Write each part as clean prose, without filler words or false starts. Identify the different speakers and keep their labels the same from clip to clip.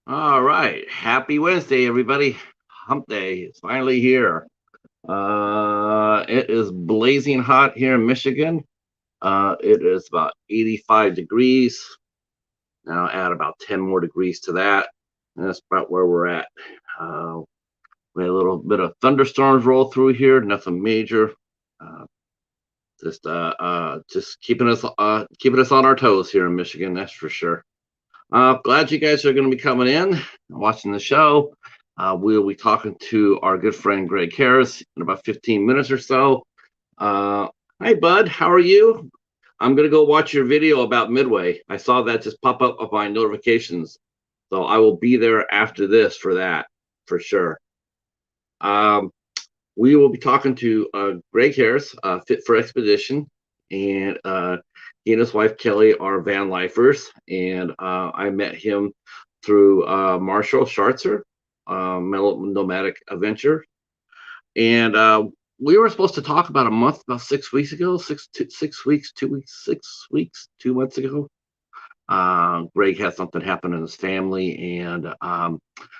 Speaker 1: All right. Happy Wednesday, everybody. Hump Day is finally here. It is blazing hot here in Michigan. It is about 85 degrees. Now add about 10 more degrees to that. And that's about where we're at. Uh, we had a little bit of thunderstorms roll through here, nothing major. Uh, just keeping us on our toes here in Michigan, that's for sure. Glad you guys are going to be coming in and watching the show. We'll be talking to our good friend Greg Harris in about 15 minutes or so. Uh, Hi, bud. How are you? I'm going to go watch your video about Midway. I saw that just pop up on my notifications. So I will be there after this for that, for sure. Um, we will be talking to Greg Harris, Fit for Expedition, and he and his wife Kelly are van lifers, and I met him through Marshall Schartzer, Nomadic Adventure, and we were supposed to talk about 6 weeks ago, 6 weeks, 2 weeks, 6 weeks, 2 months ago. Greg had something happen in his family, and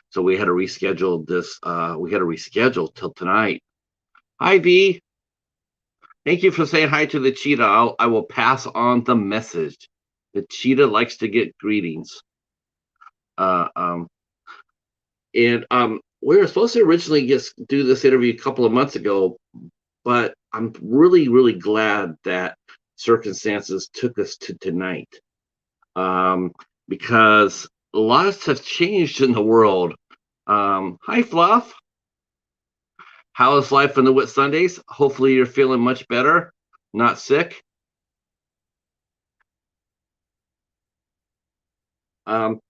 Speaker 1: so we had to reschedule this. We had to reschedule till tonight. Hi, V. Thank you for saying hi to the cheetah. I will pass on the message. The cheetah likes to get greetings. Uh, um, and we were supposed to originally just do this interview a couple of months ago, but I'm really, really glad that circumstances took us to tonight, um, because a lot has changed in the world. Hi, Fluff. How is life on the Whit Sundays? Hopefully, you're feeling much better, not sick. Um,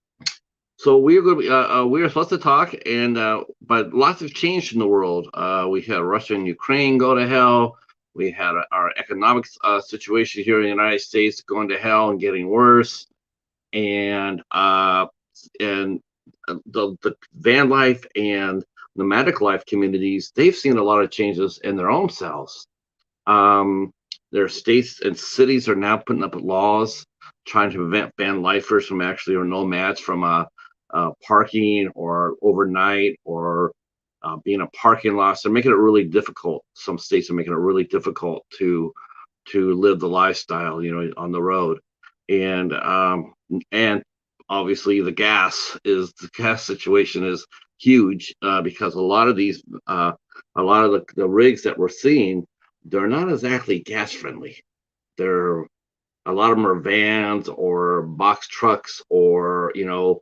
Speaker 1: so we are going to be, we are supposed to talk, and but lots have changed in the world. We had Russia and Ukraine go to hell. We had our economic situation here in the United States going to hell and getting worse. And the van life and nomadic life communities, they've seen a lot of changes in their own selves. Um, their states and cities are now putting up laws trying to prevent van lifers from actually, or nomads from parking or overnight or being a parking lot. So they're making it really difficult. Some states are making it really difficult to live the lifestyle, on the road. And obviously the gas situation is huge, because a lot of the rigs that we're seeing, they're not exactly gas friendly. They're A lot of them are vans or box trucks, or they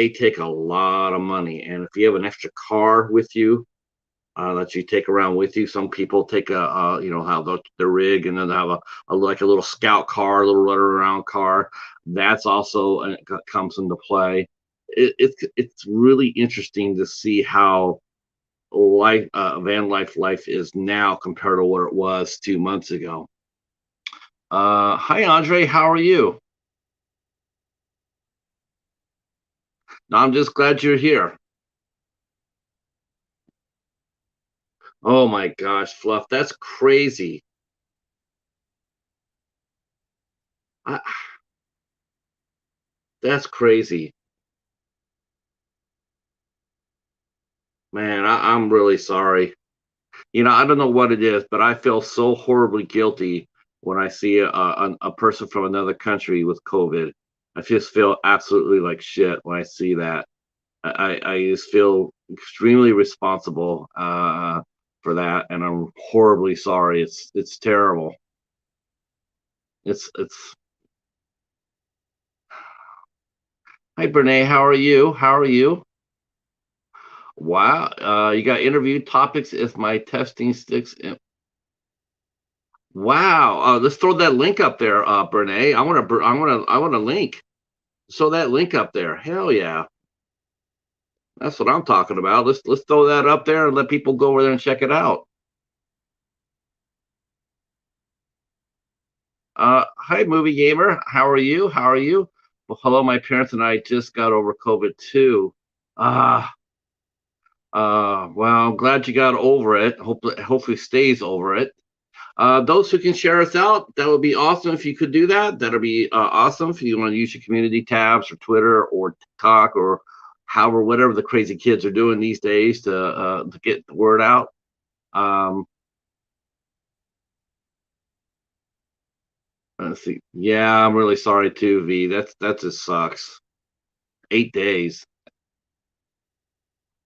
Speaker 1: take a lot of money. And if you have an extra car with you, that you take around with you, some people take have the rig, and then they have like a little scout car, a little run around car. That's also comes into play. It's really interesting to see how van life is now compared to what it was 2 months ago. Hi, Andre. How are you? No, I'm just glad you're here. Oh my gosh, Fluff, that's crazy. I, that's crazy, man. I'm really sorry. I don't know what it is, but I feel so horribly guilty when I see a person from another country with COVID. I just feel absolutely like shit when I see that. I just feel extremely responsible for that, and I'm horribly sorry. It's terrible. It's. Hi, Brene. How are you? How are you? Wow. You got interview topics if my testing sticks in. Wow. Let's throw that link up there, Brene. I want a link. So that link up there. Hell yeah. That's what I'm talking about. Let's throw that up there and let people go over there and check it out. Hi, movie gamer. How are you? How are you? Well, hello. My parents and I just got over COVID too. Ah, well, I'm glad you got over it. Hopefully stays over it. Those who can share us out, that would be awesome if you could do that. That'll be awesome if you want to use your community tabs or Twitter or TikTok or however, whatever the crazy kids are doing these days to get the word out. Um, let's see. Yeah, I'm really sorry too, V. That just sucks. 8 days.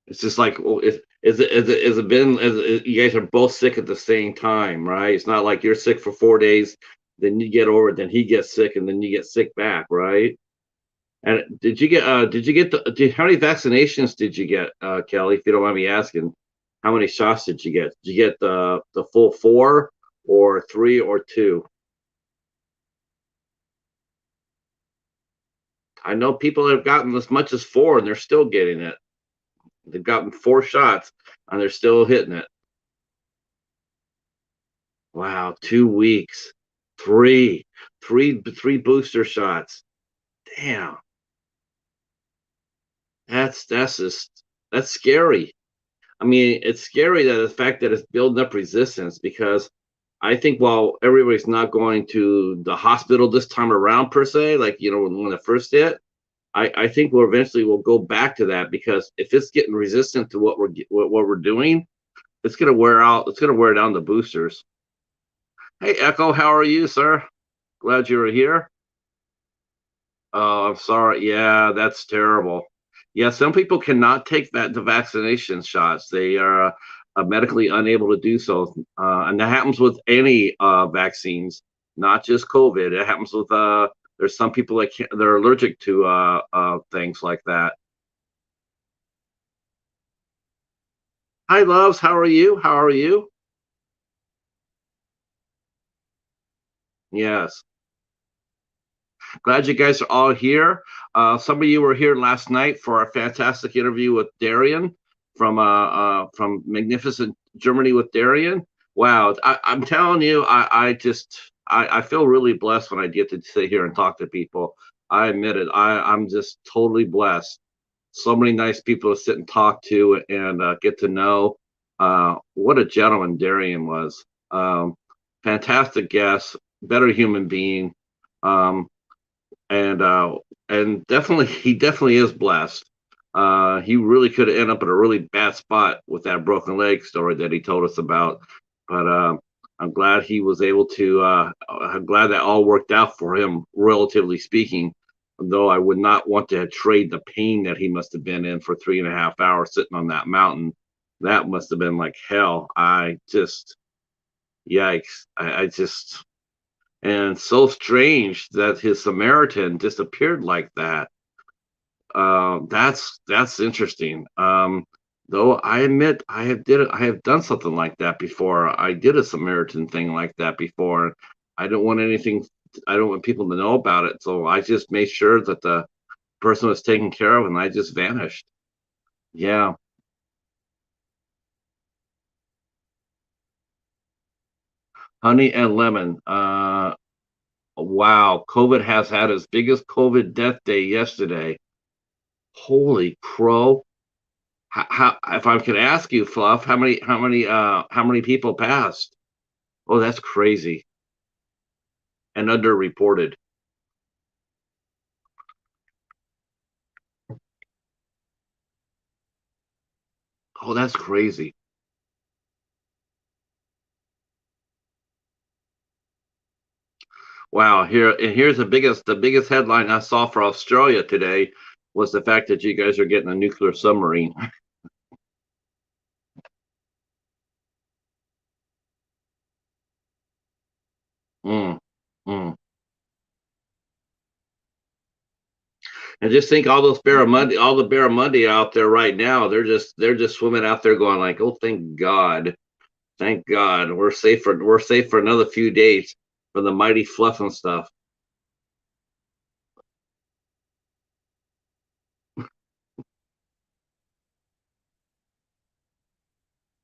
Speaker 1: It's just like, well, is it been? You guys are both sick at the same time, right? It's not like you're sick for 4 days, then you get over it, then he gets sick, and then you get sick back, right? And did you get how many vaccinations did you get, Kelly? If you don't mind me asking, how many shots did you get? Did you get the full four or three or two? I know people have gotten as much as four and they're still getting it. They've gotten four shots and they're still hitting it. Wow, 2 weeks, three, three booster shots. Damn, that's just that's scary. I mean, it's scary that the fact that it's building up resistance because I think while everybody's not going to the hospital this time around per se, like when it first hit, I think we'll eventually will go back to that because if it's getting resistant to what we're doing, it's gonna wear out. It's gonna wear down the boosters. Hey, Echo, how are you, sir? Glad you were here. Oh, I'm sorry. Yeah, that's terrible. Yeah, some people cannot take the vaccination shots. They are medically unable to do so, and that happens with any vaccines, not just COVID. It happens with there's some people that they're allergic to things like that. Hi, loves. How are you? How are you? Yes. Glad you guys are all here. Some of you were here last night for our fantastic interview with Darian from Magnificent Germany with Darian. Wow, I'm telling you, I feel really blessed when I get to sit here and talk to people. I admit it. I'm just totally blessed. So many nice people to sit and talk to and get to know. What a gentleman Darian was. Fantastic guest, better human being. Um, and definitely he definitely is blessed. He really could have ended up in a really bad spot with that broken leg story that he told us about, but I'm glad he was able to. I'm glad that all worked out for him, relatively speaking. Though I would not want to trade the pain that he must have been in for 3.5 hours sitting on that mountain. That must have been like hell. I just, yikes! I just and so strange that his Samaritan disappeared like that. That's interesting. Though I admit I have done something like that before. I did a Samaritan thing like that before. I don't want anything. I don't want people to know about it. So I just made sure that the person was taken care of, and I just vanished. Yeah, honey and lemon. Wow, COVID has had its biggest COVID death day yesterday. Holy crow! If I could ask you, Fluff, how many people passed? Oh, that's crazy and underreported. Oh, that's crazy. Wow. Here's the biggest headline I saw for Australia today was the fact that you guys are getting a nuclear submarine. Mm, mm. And just think all those barramundi, all the barramundi out there right now, they're just swimming out there going like, oh, thank God, we're safe for another few days for the mighty fluff and stuff.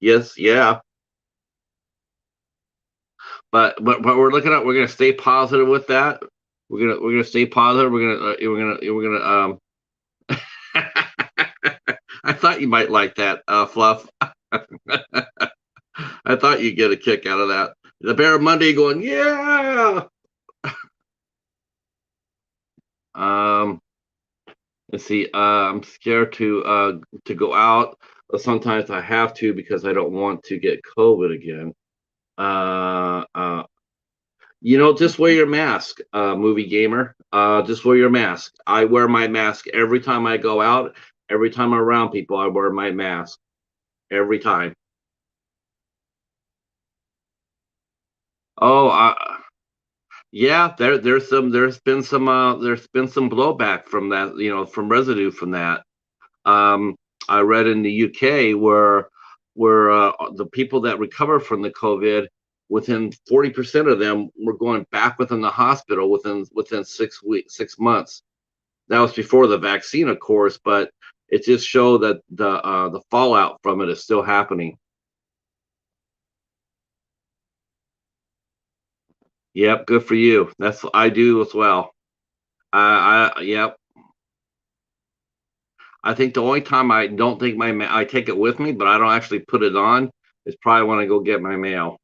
Speaker 1: Yes, yeah. But we're looking at we're gonna stay positive with that. We're gonna stay positive. We're gonna I thought you might like that, Fluff. I thought you'd get a kick out of that. The Bear Monday going, yeah. Let's see. I'm scared to go out. But sometimes I have to because I don't want to get COVID again. Uh, uh, just wear your mask, movie gamer. Just wear your mask. I wear my mask every time I go out. Every time I'm around people, I wear my mask every time. Oh, yeah. There's been some blowback from that. From residue from that. Um, I read in the UK where the people that recover from the COVID, within 40% of them were going back within the hospital within 6 weeks, 6 months. That was before the vaccine, of course, but it just showed that the fallout from it is still happening. Yep, good for you. That's I do as well. Yep. I think the only time I don't think I take it with me, but I don't actually put it on, is probably when I go get my mail.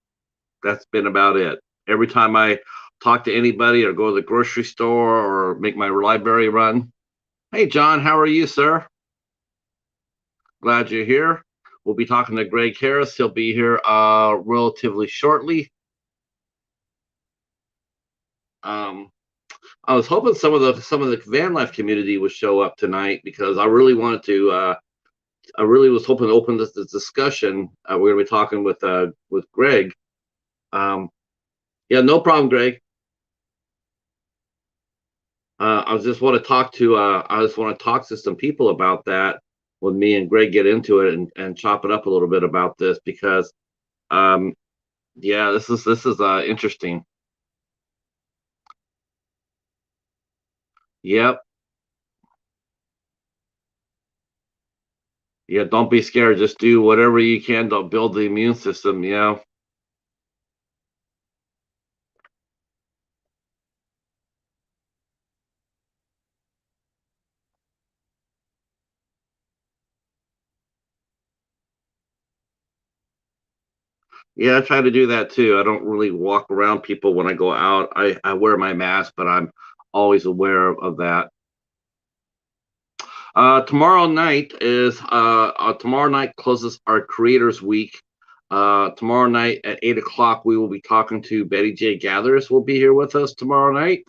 Speaker 1: That's been about it. Every time I talk to anybody or go to the grocery store or make my library run. Hey, John, how are you, sir? Glad you're here. We'll be talking to Greg Harris. He'll be here relatively shortly. Um, I was hoping some of the van life community would show up tonight because I really wanted to. I really was hoping to open this discussion. We're going to be talking with Greg. Um, yeah, no problem, Greg. I just want to talk to some people about that when me and Greg get into it and chop it up a little bit about this because um yeah, this is interesting. Yep. Yeah, don't be scared. Just do whatever you can to build the immune system. Yeah. Yeah, I try to do that too. I don't really walk around people when I go out. I wear my mask, but I'm always aware of that. Tomorrow night closes our Creators Week. Tomorrow night at 8 o'clock, we will be talking to Betty J. Gathers. Will be here with us tomorrow night.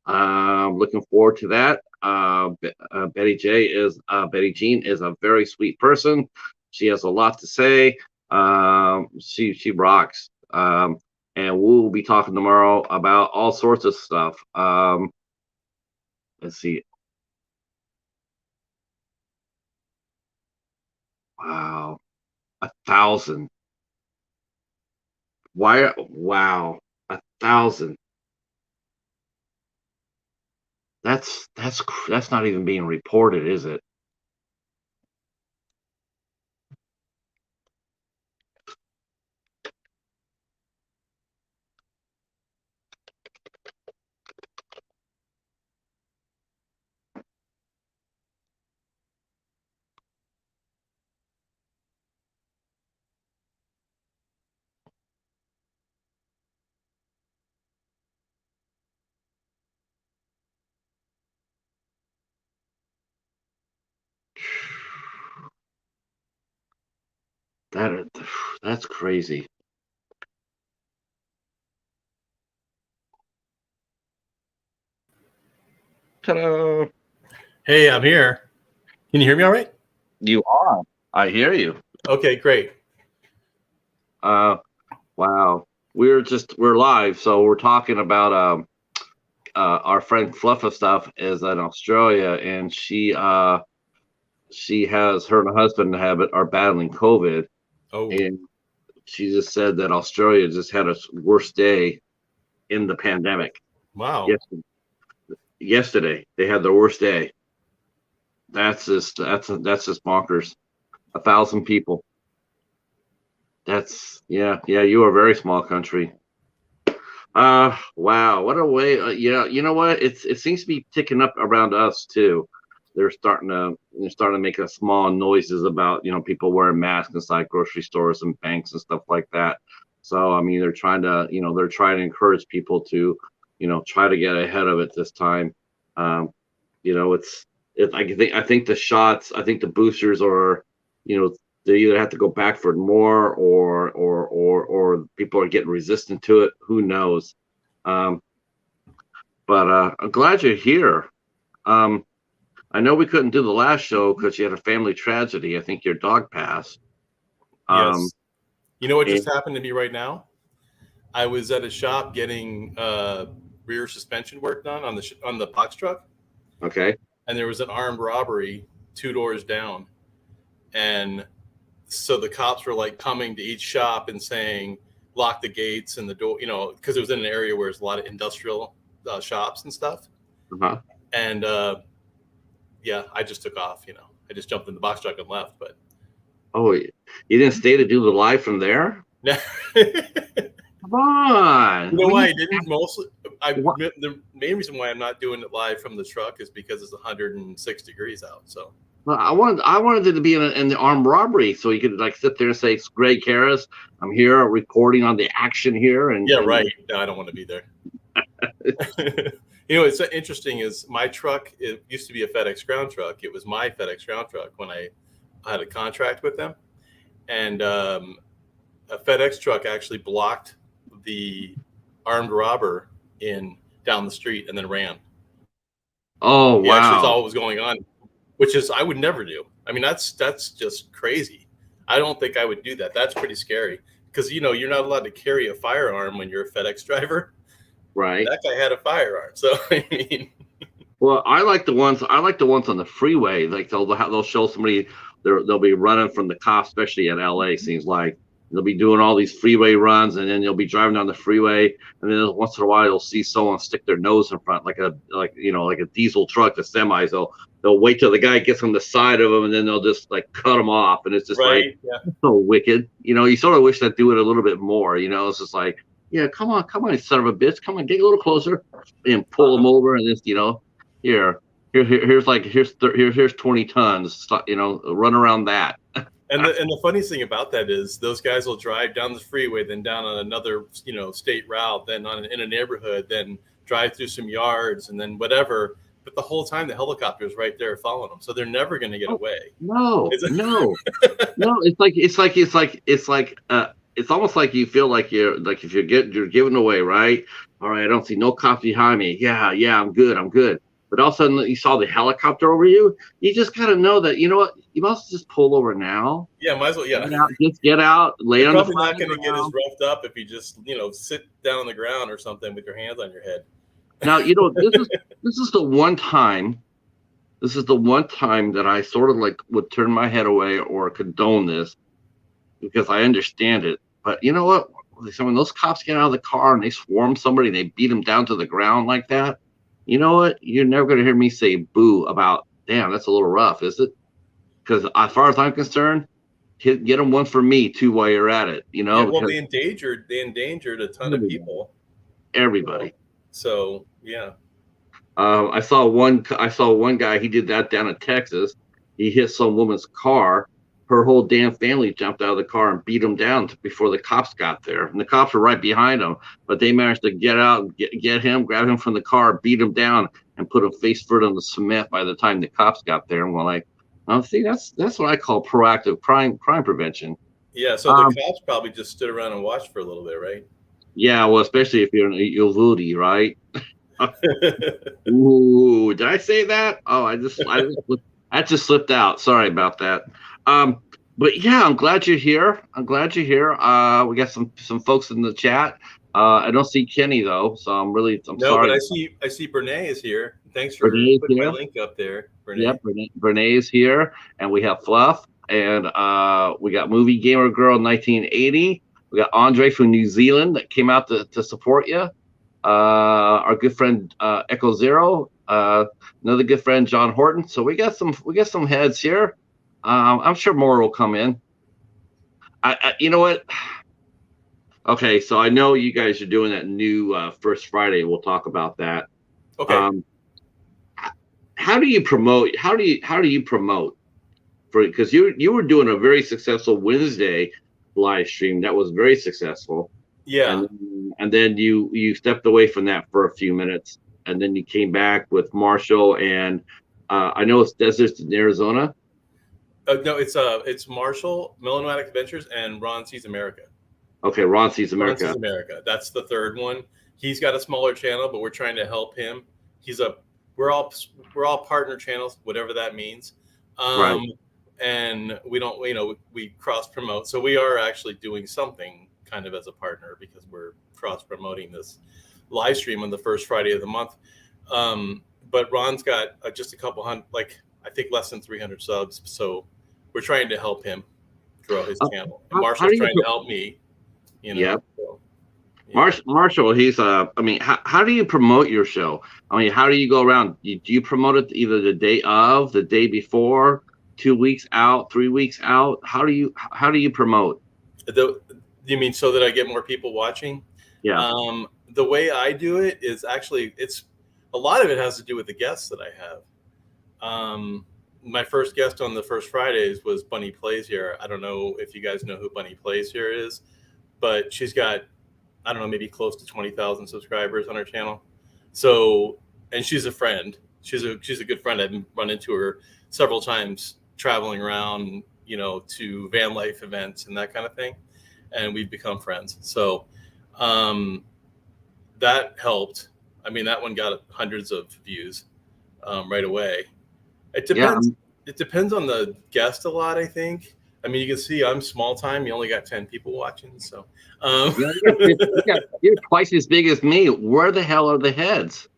Speaker 1: Looking forward to that. Betty Jean is a very sweet person. She has a lot to say. She rocks. And we'll be talking tomorrow about all sorts of stuff. Let's see. Wow, 1,000. Why? Wow, 1,000. That's not even being reported, is it? That that's crazy. Ta-da!
Speaker 2: Hey, I'm here. Can you hear me all right?
Speaker 1: You are. I hear you.
Speaker 2: Okay, great.
Speaker 1: Wow. We're live, so we're talking about our friend Fluffa stuff is in Australia, and she has her and her husband are battling COVID,
Speaker 2: Oh,
Speaker 1: and she just said that Australia just had a worst day in the pandemic.
Speaker 2: wow.
Speaker 1: Yes, yesterday they had the worst day. That's just bonkers. 1,000 people. That's yeah. You are a very small country. Wow, what a way. Yeah, you know what? It seems to be ticking up around us too. They're starting to make a small noises about people wearing masks inside grocery stores and banks and stuff like that. So I mean, they're trying to encourage people to try to get ahead of it this time. Um, I think the shots, I think the boosters are, they either have to go back for more, or people are getting resistant to it. Who knows? Um, but I'm glad you're here. Um, I know we couldn't do the last show because you had a family tragedy. I think your dog passed. Um,
Speaker 2: Yes. You know what
Speaker 1: and,
Speaker 2: just happened to me right now? I was at a shop getting rear suspension work done on the box truck,
Speaker 1: okay.
Speaker 2: and there was an armed robbery 2 doors down, and so the cops were like coming to each shop and saying, lock the gates and the door, because it was in an area where there's a lot of industrial shops and stuff.
Speaker 1: Uh-huh.
Speaker 2: And yeah, I just took off. I just jumped in the box truck and left. But
Speaker 1: Oh, you didn't stay to do the live from there?
Speaker 2: you
Speaker 1: Come on.
Speaker 2: know why I didn't? Mostly, the main reason why I'm not doing it live from the truck is because it's 106 degrees out. So
Speaker 1: Well, I wanted it to be in the armed robbery, so you could like sit there and say, "It's Greg Harris. I'm here reporting on the action here." And
Speaker 2: yeah, right. No, I don't want to be there. It's interesting is my truck, it used to be a FedEx ground truck. It was my FedEx ground truck when I had a contract with them. And a FedEx truck actually blocked the armed robber down the street and then ran.
Speaker 1: Oh,
Speaker 2: He actually saw
Speaker 1: wow.
Speaker 2: what was going on, which is I would never do. I mean, that's just crazy. I don't think I would do that. That's pretty scary because you're not allowed to carry a firearm when you're a FedEx driver.
Speaker 1: Right.
Speaker 2: That guy had a firearm, so I mean.
Speaker 1: Well, I like the ones on the freeway. Like they'll show somebody they'll be running from the cops, especially in LA. Seems like they'll be doing all these freeway runs, and then they'll be driving down the freeway, and then once in a while you'll see someone stick their nose in front, like a diesel truck, the semis. They'll wait till the guy gets on the side of them, and then they'll just like cut them off, and it's just
Speaker 2: Right,
Speaker 1: like
Speaker 2: yeah.
Speaker 1: so wicked. You sort of wish they'd do it a little bit more. It's just like, yeah, come on, you son of a bitch, come on, get a little closer, and pull them over, and just here's 20 tons, run around that.
Speaker 2: And the funniest thing about that is those guys will drive down the freeway, then down on another, state route, then in a neighborhood, then drive through some yards, and then whatever. But the whole time the helicopter's right there following them, so they're never going to get away.
Speaker 1: No. It's almost like you feel like you're like if you're giving away, right? All right, I don't see no cops behind me. Yeah, I'm good. But all of a sudden you saw the helicopter over you. You just gotta know that you know what, you must just pull over now.
Speaker 2: Yeah, might as well. Yeah,
Speaker 1: just get out, lay
Speaker 2: you're
Speaker 1: on the
Speaker 2: probably not going to get as
Speaker 1: ground.
Speaker 2: roughed up if you just sit down on the ground or something with your hands on your head.
Speaker 1: Now this is the one time. This is the one time that I sort of like would turn my head away or condone this because I understand it. But you know what? So when those cops get out of the car and they swarm somebody and they beat them down to the ground like that, you know what? You're never going to hear me say boo about, damn, that's a little rough, is it? Because as far as I'm concerned, get them one for me too while you're at it.
Speaker 2: Yeah, well, they endangered a ton of people.
Speaker 1: Everybody.
Speaker 2: So yeah.
Speaker 1: I saw one guy. He did that down in Texas. He hit some woman's car. Her whole damn family jumped out of the car and beat him down before the cops got there. And the cops were right behind him, but they managed to get out, get him, grab him from the car, beat him down, and put him face first on the cement by the time the cops got there. And we're like, oh, see, that's what I call proactive crime prevention.
Speaker 2: Yeah, so the cops probably just stood around and watched for a little bit, right?
Speaker 1: Yeah, well, especially if you're an Uvalde, right? Ooh, did I say that? Oh, I just slipped out. Sorry about that. But yeah, I'm glad you're here. We got some folks in the chat. I don't see Kenny though, so I'm sorry.
Speaker 2: But I see Brene is here. Thanks for
Speaker 1: Brene's
Speaker 2: putting
Speaker 1: here.
Speaker 2: my link up there, Brene.
Speaker 1: Yep, Brene is here, and we have Fluff, and we got Movie Gamer Girl 1980. We got Andre from New Zealand that came out to support you. Our good friend Echo Zero, another good friend John Horton. So we got some heads here. I'm sure more will come in. You know what? Okay, so I know you guys are doing that new First Friday. We'll talk about that.
Speaker 2: Okay.
Speaker 1: How do you promote? How do you promote? Because you were doing a very successful Wednesday live stream that was very successful.
Speaker 2: Yeah.
Speaker 1: And then you stepped away from that for a few minutes, and then you came back with Marshall and I know it's deserts in Arizona.
Speaker 2: No, it's Marshall, Nomadic Adventures, and Ron Sees America.
Speaker 1: Okay, Ron Sees
Speaker 2: Ron Sees
Speaker 1: America.
Speaker 2: America. That's the third one. He's got a smaller channel, but we're trying to help him. He's a we're all partner channels, whatever that means.
Speaker 1: Right.
Speaker 2: And we don't, we cross promote. So we are actually doing something kind of as a partner because we're cross promoting this live stream on the first Friday of the month. But Ron's got just a couple hundred, like I think less than 300 subs. So we're trying to help him grow his channel. And Marshall's trying to help me.
Speaker 1: Yeah.
Speaker 2: So, yeah.
Speaker 1: Marshall, he's I mean, how do you promote your show? I mean, how do you go around? Do you promote it either the day of, the day before, 2 weeks out, 3 weeks out? How do you promote?
Speaker 2: You mean so that I get more people watching?
Speaker 1: Yeah.
Speaker 2: The way I do it is actually it's a lot of it has to do with the guests that I have. My first guest on the first Fridays was Bunny Plays Here. I don't know if you guys know who Bunny Plays Here is, but she's got, I don't know, maybe close to 20,000 subscribers on her channel. So, and she's a friend. She's a good friend. I've run into her several times traveling around, to van life events and that kind of thing. And we've become friends. So, that helped. I mean, that one got hundreds of views right away. It depends. Yeah. It depends on the guest a lot, I think. I mean, you can see I'm small time. You only got 10 people watching. So
Speaker 1: you're twice as big as me. Where the hell are the heads?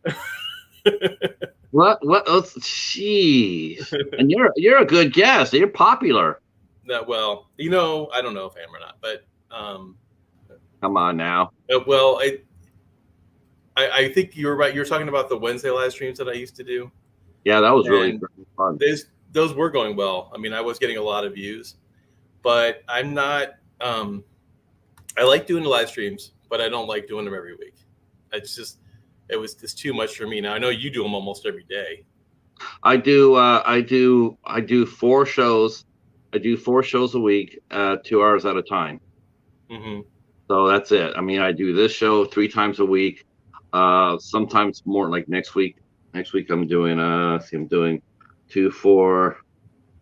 Speaker 1: What? Oh, jeez. And you're a good guest. You're popular.
Speaker 2: Well, I don't know if I am or not, but
Speaker 1: come on now.
Speaker 2: Well, I think you're right. You're talking about the Wednesday live streams that I used to do.
Speaker 1: Yeah, that was really fun.
Speaker 2: Those were going well. I mean, I was getting a lot of views, but I'm not. I like doing the live streams, but I don't like doing them every week. It's too much for me now. I know you do them almost every day.
Speaker 1: I do. I do 4 shows. I do 4 shows a week, 2 hours at a time.
Speaker 2: Mm-hmm.
Speaker 1: So that's it. I mean, I do this show 3 times a week. Sometimes more. Like next week. Next week I'm doing. I'm doing 2, 4.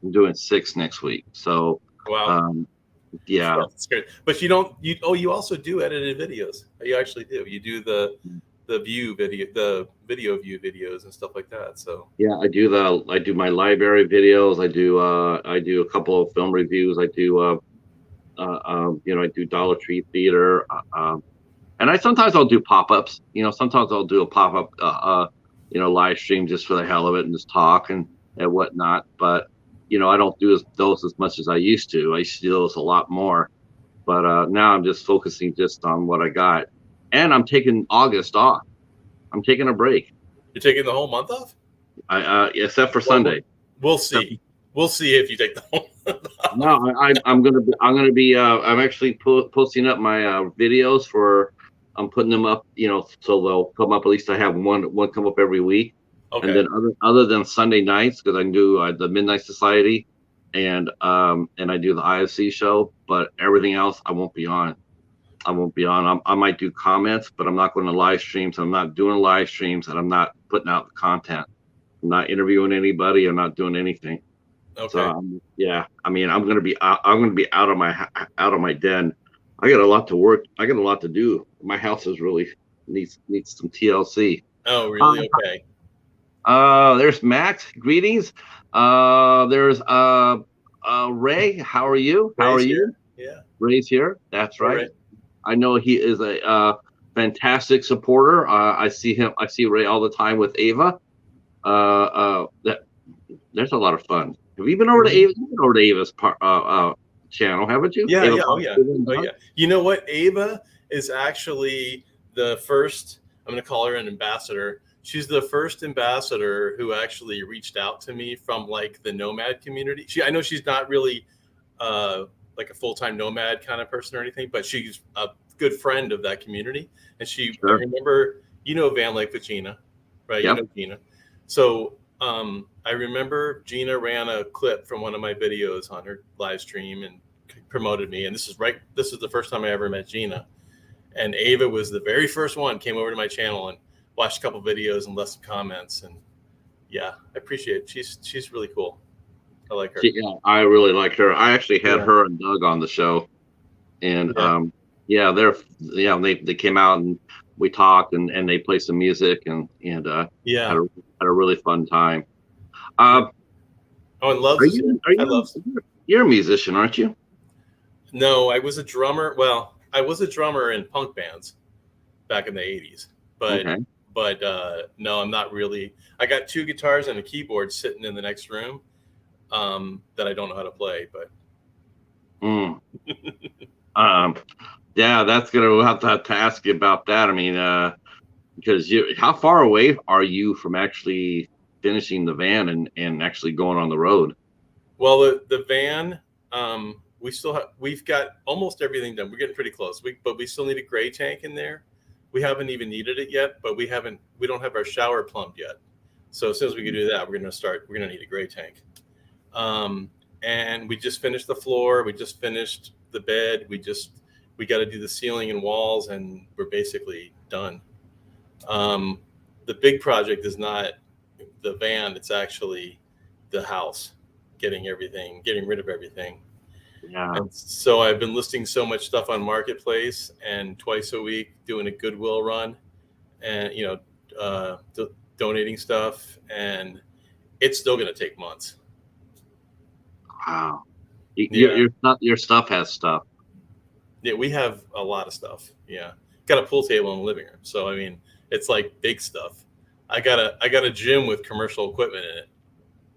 Speaker 1: I'm doing 6 next week. So.
Speaker 2: Wow.
Speaker 1: Yeah.
Speaker 2: That's great. But you also do edited videos. You actually do. You do the video view videos and stuff like that. So
Speaker 1: yeah, I do my library videos. I do a couple of film reviews. I do I do Dollar Tree theater. And sometimes I'll do pop-ups. Sometimes I'll do a pop-up live stream just for the hell of it and just talk and whatnot. But I don't do those as much as I used to. I used to do those a lot more. But now I'm just focusing just on what I got. And I'm taking August off. I'm taking a break.
Speaker 2: You're taking the whole month off?
Speaker 1: Except for Sunday.
Speaker 2: We'll see. We'll see if you take the whole month off.
Speaker 1: No, I'm actually posting up my videos for. I'm putting them up, so they'll come up. At least I have one come up every week. Okay. And then other than Sunday nights, because I do the Midnight Society, and I do the IFC show. But everything else, I won't be on. I might do comments, but I'm not going to live streams. I'm not doing live streams, and I'm not putting out the content. I'm not interviewing anybody. I'm not doing anything.
Speaker 2: Okay.
Speaker 1: So yeah, I mean, I'm going to be out of my den. I got a lot to work. I got a lot to do. My house is really needs some TLC.
Speaker 2: Oh, really? Okay.
Speaker 1: There's Max. Greetings. There's Ray. How are you? How are you?
Speaker 2: Yeah.
Speaker 1: Ray's here. That's right. Ray. I know he is a fantastic supporter. I see Ray all the time with Ava. There's a lot of fun. Have you been over to Ava? You've been over to Ava's channel, haven't you?
Speaker 2: Yeah,
Speaker 1: Ava,
Speaker 2: yeah, oh yeah. You know what? Ava is actually the first. I'm going to call her an ambassador. She's the first ambassador who actually reached out to me from like the Nomad community. I know she's not really like a full-time Nomad kind of person or anything, but she's a good friend of that community. And I remember, van life with Gina, right?
Speaker 1: Yep.
Speaker 2: You know Gina. So I remember Gina ran a clip from one of my videos on her live stream, and promoted me, and this is the first time I ever met Gina. And Ava was the very first one, came over to my channel and watched a couple videos and left some comments. And yeah, I appreciate it. She's really cool. I like her.
Speaker 1: Yeah, I really like her. I actually had her and Doug on the show, and they came out and we talked and they played some music and had a really fun time.
Speaker 2: Oh, and Love's
Speaker 1: you're a musician, aren't you?
Speaker 2: No, I was a drummer. Well, I was a drummer in punk bands back in the 80s, but no, I'm not really. I got 2 guitars and a keyboard sitting in the next room that I don't know how to play, but
Speaker 1: yeah, that's gonna have to ask you about that. I mean, because how far away are you from actually finishing the van and actually going on the road?
Speaker 2: Well, the van, we've got almost everything done. We're getting pretty close. But we still need a gray tank in there. We haven't even needed it yet, but we don't have our shower plumbed yet. So as soon as we can do that, we're gonna need a gray tank. And we just finished the floor. We just finished the bed. We got to do the ceiling and walls, and we're basically done. The big project is not the van. It's actually the house, getting rid of everything.
Speaker 1: Yeah.
Speaker 2: And so I've been listing so much stuff on Marketplace and twice a week doing a Goodwill run and, donating stuff. And it's still going to take months.
Speaker 1: Wow. Your stuff has stuff.
Speaker 2: Yeah, we have a lot of stuff. Yeah. Got a pool table in the living room. So, I mean, it's like big stuff. I got a gym with commercial equipment in it.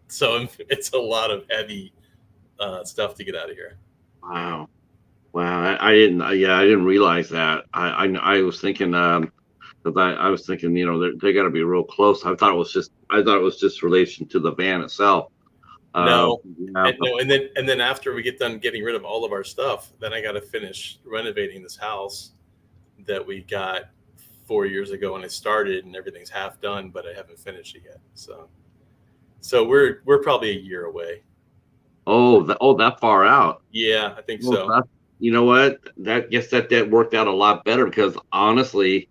Speaker 2: So it's a lot of heavy stuff to get out of here.
Speaker 1: Wow. I didn't realize that. I was thinking, because I was thinking, they got to be real close. I thought it was just relation to the van itself.
Speaker 2: No, and then after we get done getting rid of all of our stuff, then I got to finish renovating this house that we got 4 years ago when I started, and everything's half done, but I haven't finished it yet. So we're probably a year away.
Speaker 1: That far out.
Speaker 2: Yeah, I think so.
Speaker 1: You know what? That worked out a lot better because honestly,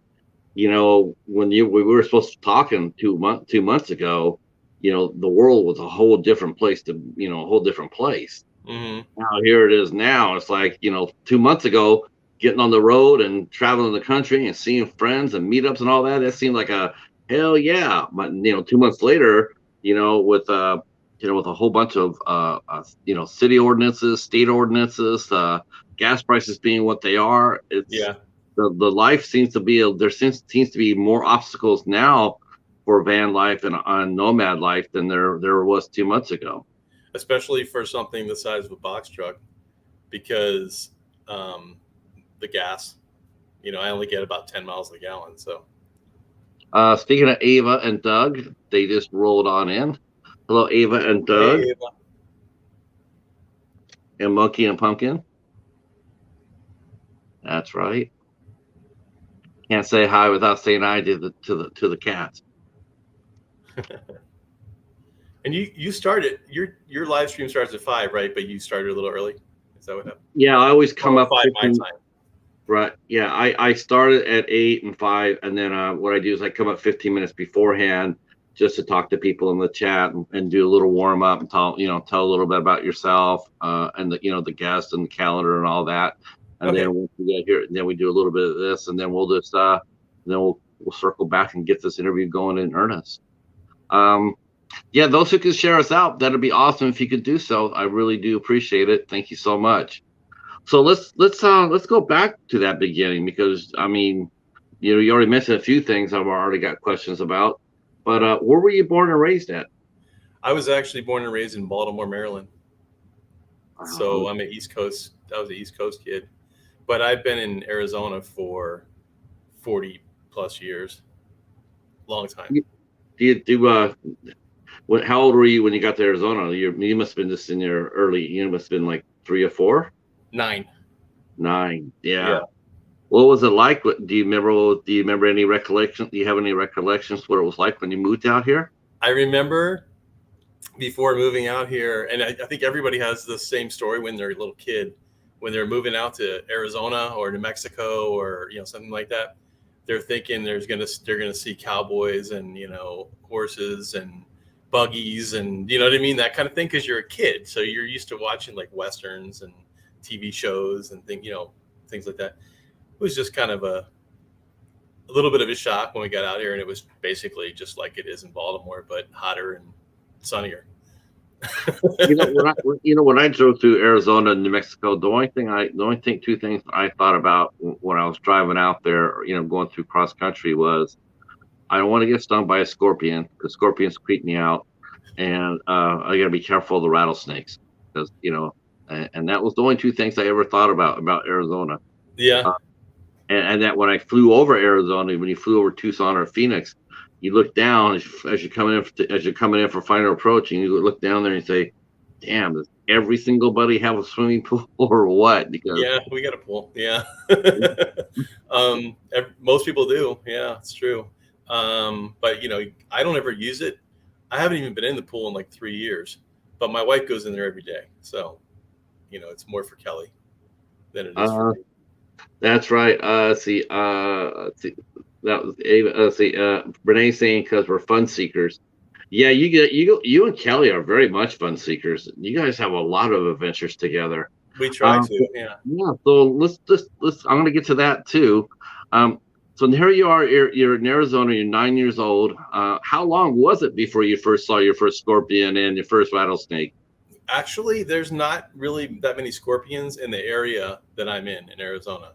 Speaker 1: when we were supposed to talking 2 months ago, the world was a whole different place
Speaker 2: Mm-hmm.
Speaker 1: Now here it is now. It's like, 2 months ago, getting on the road and traveling the country and seeing friends and meetups and all that seemed like a hell yeah. But 2 months later, with a whole bunch of city ordinances, state ordinances, gas prices being what they are, the life seems to be there seems to be more obstacles now for van life and on Nomad life than there was 2 months ago.
Speaker 2: Especially for something the size of a box truck, because the gas, I only get about 10 miles a gallon. So
Speaker 1: speaking of Ava and Doug, they just rolled on in. Hello, Ava and Doug.
Speaker 2: Hey, Ava.
Speaker 1: And Monkey and Pumpkin. That's right. Can't say hi without saying hi to the cats.
Speaker 2: And you started your live stream starts at 5, right? But you started a little early. Is that what happened?
Speaker 1: Yeah, I always come up
Speaker 2: 5 my time.
Speaker 1: Right. Yeah, I started at 8 and 5, and then what I do is I come up 15 minutes beforehand just to talk to people in the chat and do a little warm up and tell a little bit about yourself and the guest and the calendar and all that. And then once we get here, then we do a little bit of this, and then we'll just we'll circle back and get this interview going in earnest. Yeah, those who can share us out, that'd be awesome if you could do so. I really do appreciate it. Thank you so much. So let's go back to that beginning, because I mean, you already mentioned a few things I've already got questions about, but where were you born and raised at?
Speaker 2: I was actually born and raised in Baltimore, Maryland. So I'm an East Coast. I was an East Coast kid, but I've been in Arizona for 40 plus years. Long time.
Speaker 1: How old were you when you got to Arizona? You must have been just in your early. You must have been like 3 or 4.
Speaker 2: 9.
Speaker 1: 9. Yeah. What was it like? Do you remember any recollections? Do you have any recollections what it was like when you moved out here?
Speaker 2: I remember before moving out here, and I think everybody has the same story when they're a little kid. when they're moving out to Arizona or New Mexico or something like that, they're thinking they're gonna see cowboys and horses and buggies and what I mean, that kind of thing, because you're a kid, so you're used to watching like westerns and TV shows and things like that. It was just kind of a little bit of a shock when we got out here, and it was basically just like it is in Baltimore, but hotter and sunnier.
Speaker 1: When I drove through Arizona and New Mexico, two things I thought about when I was driving out there, going through cross country was I don't want to get stung by a scorpion because scorpions creep me out, and I got to be careful of the rattlesnakes because and that was the only two things I ever thought about Arizona.
Speaker 2: Yeah.
Speaker 1: And that when I flew over Arizona, when you flew over Tucson or Phoenix, you look down as you're coming in for final approach, and you look down there and you say, "Damn, does every single buddy have a swimming pool or what?" Because
Speaker 2: yeah, we got a pool. Yeah. Most people do. Yeah, it's true. But I don't ever use it. I haven't even been in the pool in like 3 years, but my wife goes in there every day. So, it's more for Kelly than it is for me.
Speaker 1: That's right. See, that was Ava. Renee saying because we're fun seekers. Yeah, you and Kelly are very much fun seekers. You guys have a lot of adventures together.
Speaker 2: We try to, yeah.
Speaker 1: Yeah. So let's. I'm going to get to that too. So here you are. You're in Arizona. You're 9 years old. How long was it before you first saw your first scorpion and your first rattlesnake?
Speaker 2: Actually, there's not really that many scorpions in the area that I'm in Arizona.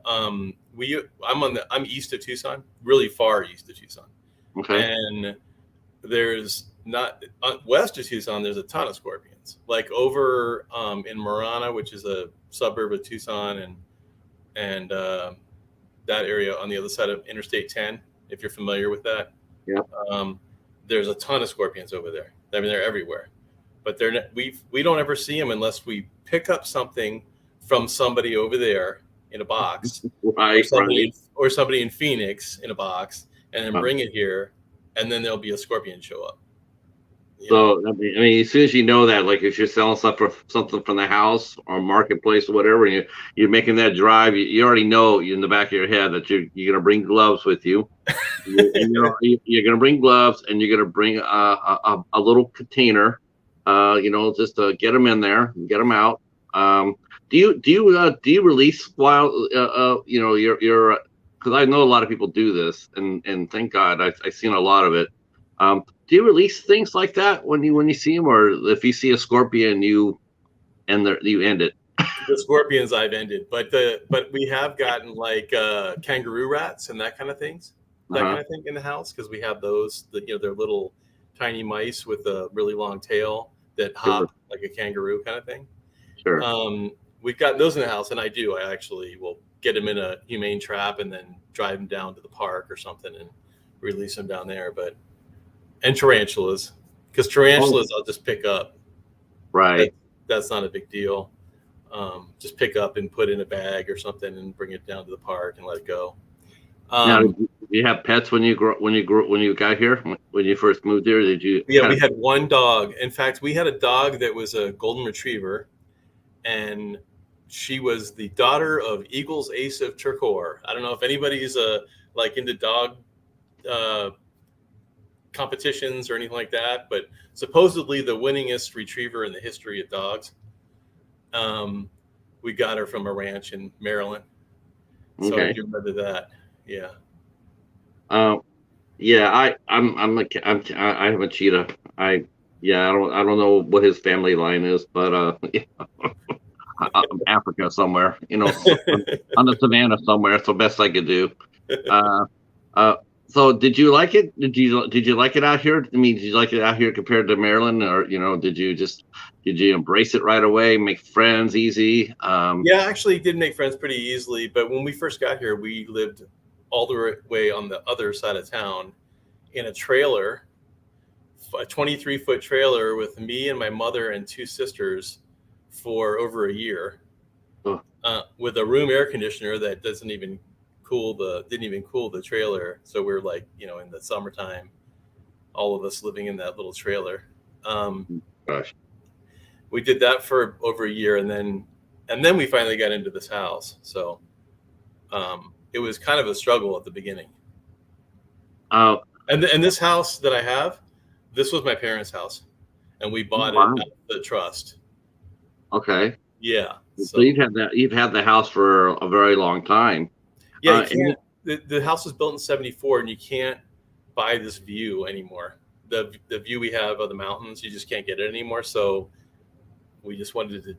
Speaker 2: I'm east of Tucson, really far east of Tucson.
Speaker 1: Okay.
Speaker 2: And there's not west of Tucson. There's a ton of scorpions, like over in Marana, which is a suburb of Tucson, and that area on the other side of Interstate 10, if you're familiar with that.
Speaker 1: Yeah.
Speaker 2: There's a ton of scorpions over there. I mean, they're everywhere, but we don't ever see them unless we pick up something from somebody over there in a box,
Speaker 1: Right.
Speaker 2: or somebody in Phoenix in a box, and then bring it here, and then there'll be a scorpion show up.
Speaker 1: So I mean, as soon as you know that, like if you're selling something from the house or marketplace or whatever, and you're making that drive, you already know in the back of your head that you're gonna bring gloves with you. You're gonna bring gloves, and you're gonna bring a little container, just to get them in there and get them out. Do you release while your because I know a lot of people do this, and thank God I've seen a lot of it. Do you release things like that when you see them, or if you see a scorpion, you end it?
Speaker 2: The scorpions I've ended, but we have gotten like kangaroo rats and that kind of thing in the house, because we have those. They're little tiny mice with a really long tail that hop like a kangaroo kind of thing.
Speaker 1: Sure.
Speaker 2: We've got those in the house, and I actually will get them in a humane trap and then drive them down to the park or something and release them down there. And tarantulas, because tarantulas I'll just pick up.
Speaker 1: Right.
Speaker 2: That's not a big deal. Just pick up and put in a bag or something and bring it down to the park and let it go.
Speaker 1: Now, did you have pets when you got here? When you first moved here, did you?
Speaker 2: Yeah, we had one dog. In fact, we had a dog that was a golden retriever, and she was the daughter of Eagles Ace of Turcotte. I don't know if anybody's like into dog competitions or anything like that, but supposedly the winningest retriever in the history of dogs. We got her from a ranch in Maryland, so I do remember that. Yeah.
Speaker 1: Yeah. I have a cheetah. I don't know what his family line is, but Africa somewhere, on the savannah somewhere. That's the best I could do. So did you like it? Did you like it out here? I mean, did you like it out here compared to Maryland, or did you embrace it right away, make friends easy?
Speaker 2: Yeah, actually did make friends pretty easily. But when we first got here, we lived all the way on the other side of town in a trailer, a 23-foot trailer with me and my mother and two sisters for over a year, with a room air conditioner that didn't even cool the trailer. So we're like, in the summertime, all of us living in that little trailer.
Speaker 1: Gosh.
Speaker 2: We did that for over a year, and And then we finally got into this house. So it was kind of a struggle at the beginning. And this house that I have, this was my parents' house, and we bought it out of the trust.
Speaker 1: Okay.
Speaker 2: Yeah.
Speaker 1: So you've had the house for a very long time.
Speaker 2: Yeah, you can't. The house was built in '74, and you can't buy this view anymore. The view we have of the mountains, you just can't get it anymore. So we just wanted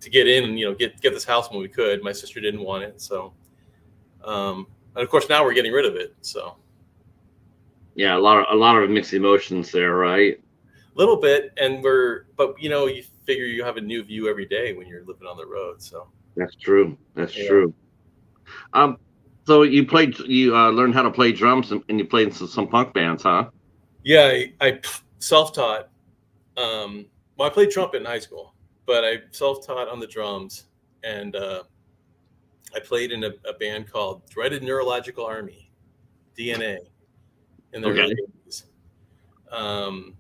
Speaker 2: to get in and get this house when we could. My sister didn't want it, so and of course now we're getting rid of it. So
Speaker 1: yeah, a lot of mixed emotions there, right?
Speaker 2: A little bit, but you figure you have a new view every day when you're living on the road. So
Speaker 1: that's true. That's true. So you learned how to play drums and you played in some punk bands, huh?
Speaker 2: Yeah, I self-taught. Well, I played trumpet in high school, but I self-taught on the drums, and I played in a band called Dreaded Neurological Army, DNA, in the early 80s,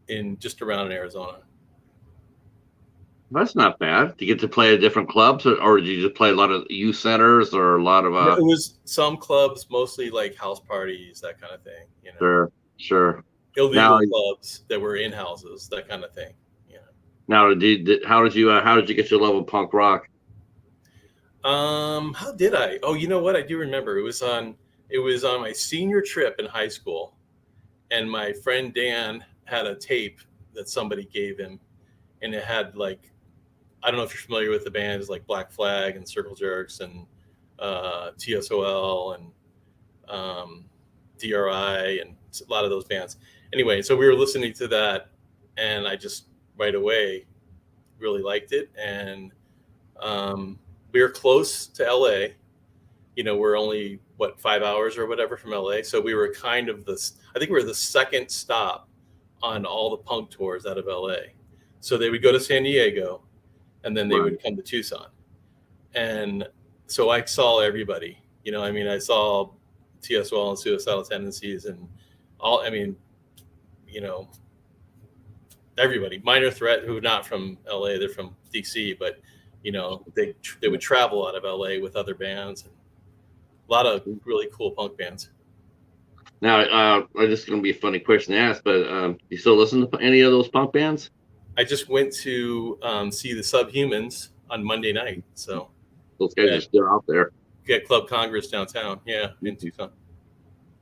Speaker 2: in just around in Arizona.
Speaker 1: That's not bad. Do you get to play at different clubs, or did you just play a lot of youth centers or a lot of?
Speaker 2: It was some clubs, mostly like house parties, that kind of thing.
Speaker 1: Sure.
Speaker 2: Illegal clubs that were in houses, that kind of thing.
Speaker 1: Now, how did you get your love of punk rock?
Speaker 2: How did I? Oh, you know what? I do remember. It was on my senior trip in high school, and my friend Dan had a tape that somebody gave him, and it had I don't know if you're familiar with the bands like Black Flag and Circle Jerks and TSOL and DRI and a lot of those bands. Anyway, so we were listening to that, and I just right away really liked it. And we were close to LA. We're only 5 hours or whatever from LA. So we were kind of I think we were the second stop on all the punk tours out of LA. So they would go to San Diego, and then they would come to Tucson. And so I saw everybody, I saw TSOL and Suicidal Tendencies and everybody. Minor Threat, who are not from LA, they're from DC, but they would travel out of LA with other bands, and a lot of really cool punk bands.
Speaker 1: Now, this is going to be a funny question to ask, but you still listen to any of those punk bands?
Speaker 2: I just went to see the Subhumans on Monday night. So
Speaker 1: those guys are still out there.
Speaker 2: Get Club Congress downtown. Yeah, in Tucson.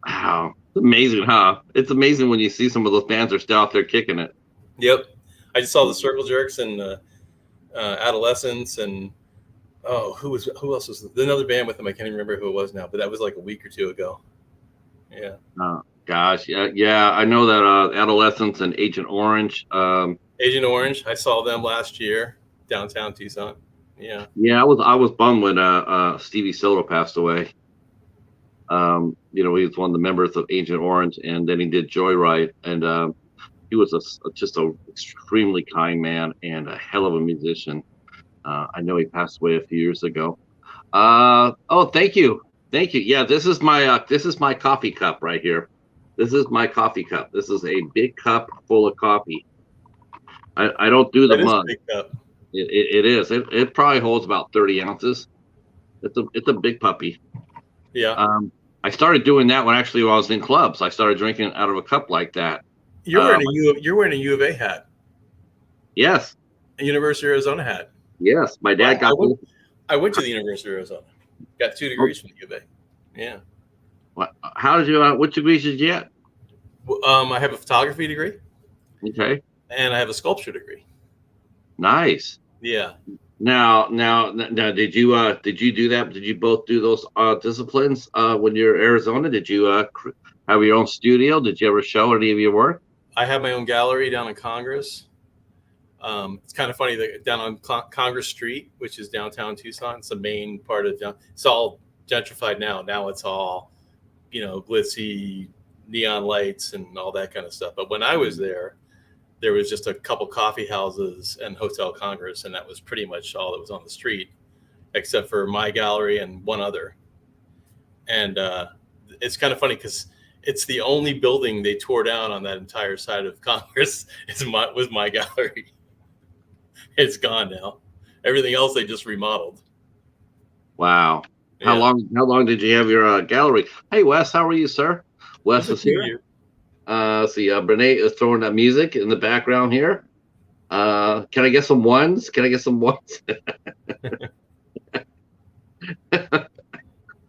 Speaker 1: Wow. It's amazing, huh? It's amazing when you see some of those bands are still out there kicking it.
Speaker 2: Yep. I just saw the Circle Jerks and Adolescents, and who else was another band with them? I can't even remember who it was now, but that was like a week or two ago. Yeah.
Speaker 1: Oh gosh. Yeah. I know that Adolescents and Agent Orange.
Speaker 2: Agent Orange, I saw them last year downtown Tucson. Yeah.
Speaker 1: Yeah, I was bummed when Stevie Soto passed away. He was one of the members of Agent Orange, and then he did Joyride, and he was just a extremely kind man and a hell of a musician. I know he passed away a few years ago. Thank you. Yeah, this is my coffee cup right here. This is my coffee cup. This is a big cup full of coffee. I don't do the mug. It is. It probably holds about 30 ounces. It's a big puppy.
Speaker 2: Yeah.
Speaker 1: I started doing that when I was in clubs. I started drinking out of a cup like that.
Speaker 2: You're wearing a U of A hat.
Speaker 1: Yes.
Speaker 2: A University of Arizona hat.
Speaker 1: Yes, my dad got.
Speaker 2: I went to the University of Arizona. Got 2 degrees from the U of A. Yeah.
Speaker 1: What? How did you? What degrees did you get?
Speaker 2: I have a photography degree.
Speaker 1: Okay.
Speaker 2: And I have a sculpture degree.
Speaker 1: Nice.
Speaker 2: Yeah.
Speaker 1: Now, did you do that? Did you both do those disciplines when you're in Arizona? Did you have your own studio? Did you ever show any of your work?
Speaker 2: I have my own gallery down in Congress. It's kind of funny that down on Congress Street, which is downtown Tucson. It's the main part of down. It's all gentrified now. Now it's all, glitzy neon lights and all that kind of stuff. But when I was there was just a couple coffee houses and Hotel Congress, and that was pretty much all that was on the street, except for my gallery and one other. And it's kind of funny because it's the only building they tore down on that entire side of Congress was my gallery. It's gone now. Everything else they just remodeled.
Speaker 1: Wow. How
Speaker 2: Yeah.
Speaker 1: long did you have your gallery? Hey Wes, how are you, sir?
Speaker 2: It's
Speaker 1: Wes
Speaker 2: a
Speaker 1: is
Speaker 2: few
Speaker 1: here.
Speaker 2: years.
Speaker 1: See, Brene is throwing that music in the background here. Can I get some ones? Can I get some ones?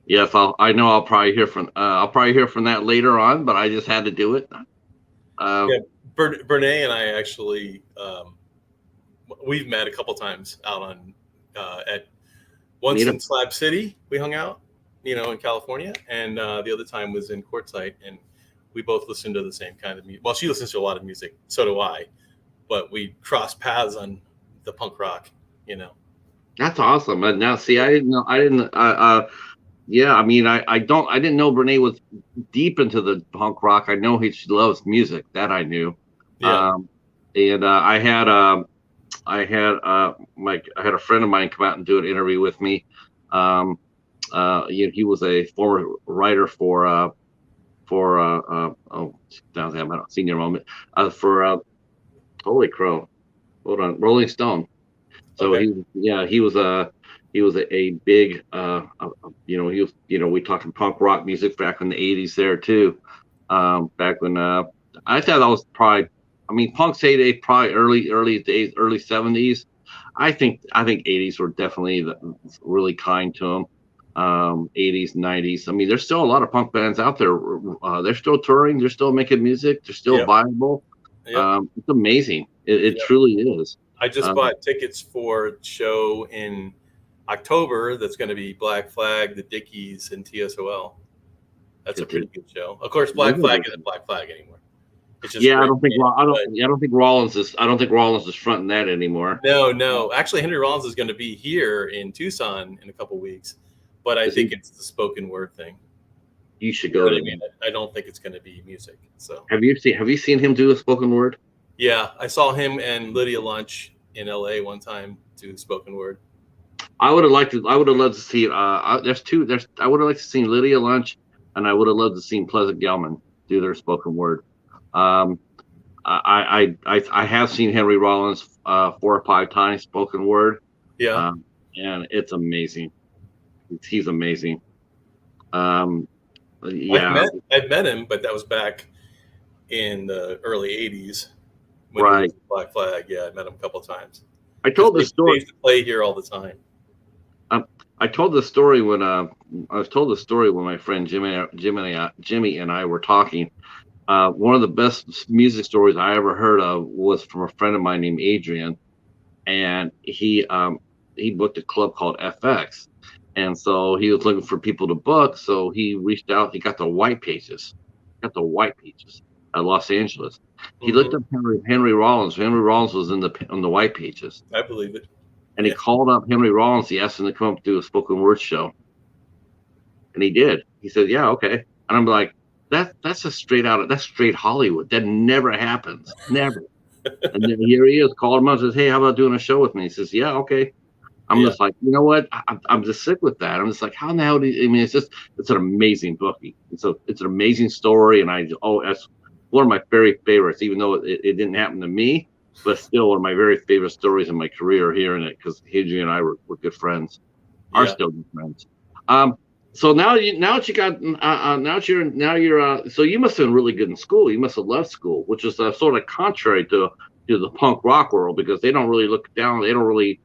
Speaker 1: Yes, I know I'll probably hear from that later on, but I just had to do it.
Speaker 2: Yeah. Brene and I actually, we've met a couple times out on, at once
Speaker 1: Nita,
Speaker 2: in Slab City, we hung out, in California. And the other time was in Quartzsite. And we both listened to the same kind of music. Well, she listens to a lot of music. So do I. But we crossed paths on the punk rock.
Speaker 1: that's awesome. Now, see, I didn't know. I didn't. Yeah, I mean, I didn't know Brene was deep into the punk rock. I know she loves music. That I knew.
Speaker 2: Yeah.
Speaker 1: Um, and I had a friend of mine come out and do an interview with me. Um, he was a former writer for oh, down there, senior moment for holy crow, hold on, Rolling Stone. So
Speaker 2: Okay.
Speaker 1: he was a big we talking punk rock music back in the 80s there too. Back when I thought that was probably, I mean, punk's heyday probably early days, early 70s. I think 80s were definitely really kind to him. 80s, 90s. I mean, there's still a lot of punk bands out there. They're still touring. They're still making music. They're still
Speaker 2: Yep.
Speaker 1: viable.
Speaker 2: Yep.
Speaker 1: It's amazing. It
Speaker 2: Yep.
Speaker 1: truly is.
Speaker 2: I just
Speaker 1: Um,
Speaker 2: bought tickets for a show in October that's going to be Black Flag, the Dickies, and TSOL. That's a pretty good show. Of course, Black Flag isn't Black Flag anymore. It's just
Speaker 1: Yeah,
Speaker 2: great.
Speaker 1: I don't think Rollins is fronting that anymore.
Speaker 2: No. Actually, Henry Rollins is going to be here in Tucson in a couple weeks, but I
Speaker 1: Is he?
Speaker 2: think it's the spoken word thing.
Speaker 1: You should
Speaker 2: You know
Speaker 1: go
Speaker 2: what I
Speaker 1: to.
Speaker 2: mean? I don't think it's going to be music. So
Speaker 1: Have you seen him do a spoken word?
Speaker 2: yeah, I saw him and Lydia Lunch in LA one time do spoken word.
Speaker 1: I would have liked to. I would have loved to see. There's two. I would have liked to see Lydia Lunch, and I would have loved to see Pleasant Gelman do their spoken word. Um, I have seen Henry Rollins 4 or 5 times spoken word,
Speaker 2: Yeah,
Speaker 1: and it's amazing. He's amazing. Um,
Speaker 2: I've
Speaker 1: yeah,
Speaker 2: met I've met him, but that was back in the early '80s when he
Speaker 1: right.
Speaker 2: was Black Flag. Yeah, I met him a couple of times
Speaker 1: I
Speaker 2: because
Speaker 1: told the
Speaker 2: they
Speaker 1: story.
Speaker 2: used to play here all the time.
Speaker 1: Um, I told the story when I was told the story when my friend Jimmy and I were talking. One of the best music stories I ever heard of was from a friend of mine named Adrian, and he booked a club called FX, and so he was looking for people to book. So he reached out. He got the White Pages at Los Angeles. He looked
Speaker 2: Hmm.
Speaker 1: up Henry Rollins. Henry Rollins was on the White Pages,
Speaker 2: I believe it.
Speaker 1: and he
Speaker 2: Yeah,
Speaker 1: called up Henry Rollins. He asked him to come up and do a spoken word show, and he did. He said, "Yeah, okay." And I'm like, that's straight Hollywood. That never happens, never. And then here he is, called him up, says, "Hey, how about doing a show with me?" He says, "Yeah, okay." I'm
Speaker 2: yeah,
Speaker 1: just like, you know what? I'm just sick with that. I'm just like, how in the hell do you, I mean, it's an amazing bookie. It's an amazing story, and that's one of my very favorites. Even though it didn't happen to me, but still one of my very favorite stories in my career. Hearing it because Adrian and I were good friends, are
Speaker 2: yeah.
Speaker 1: still good friends. Um, so now that you got now you're so you must have been really good in school. You must have loved school, which is sort of contrary to the punk rock world because they don't really look down. They don't really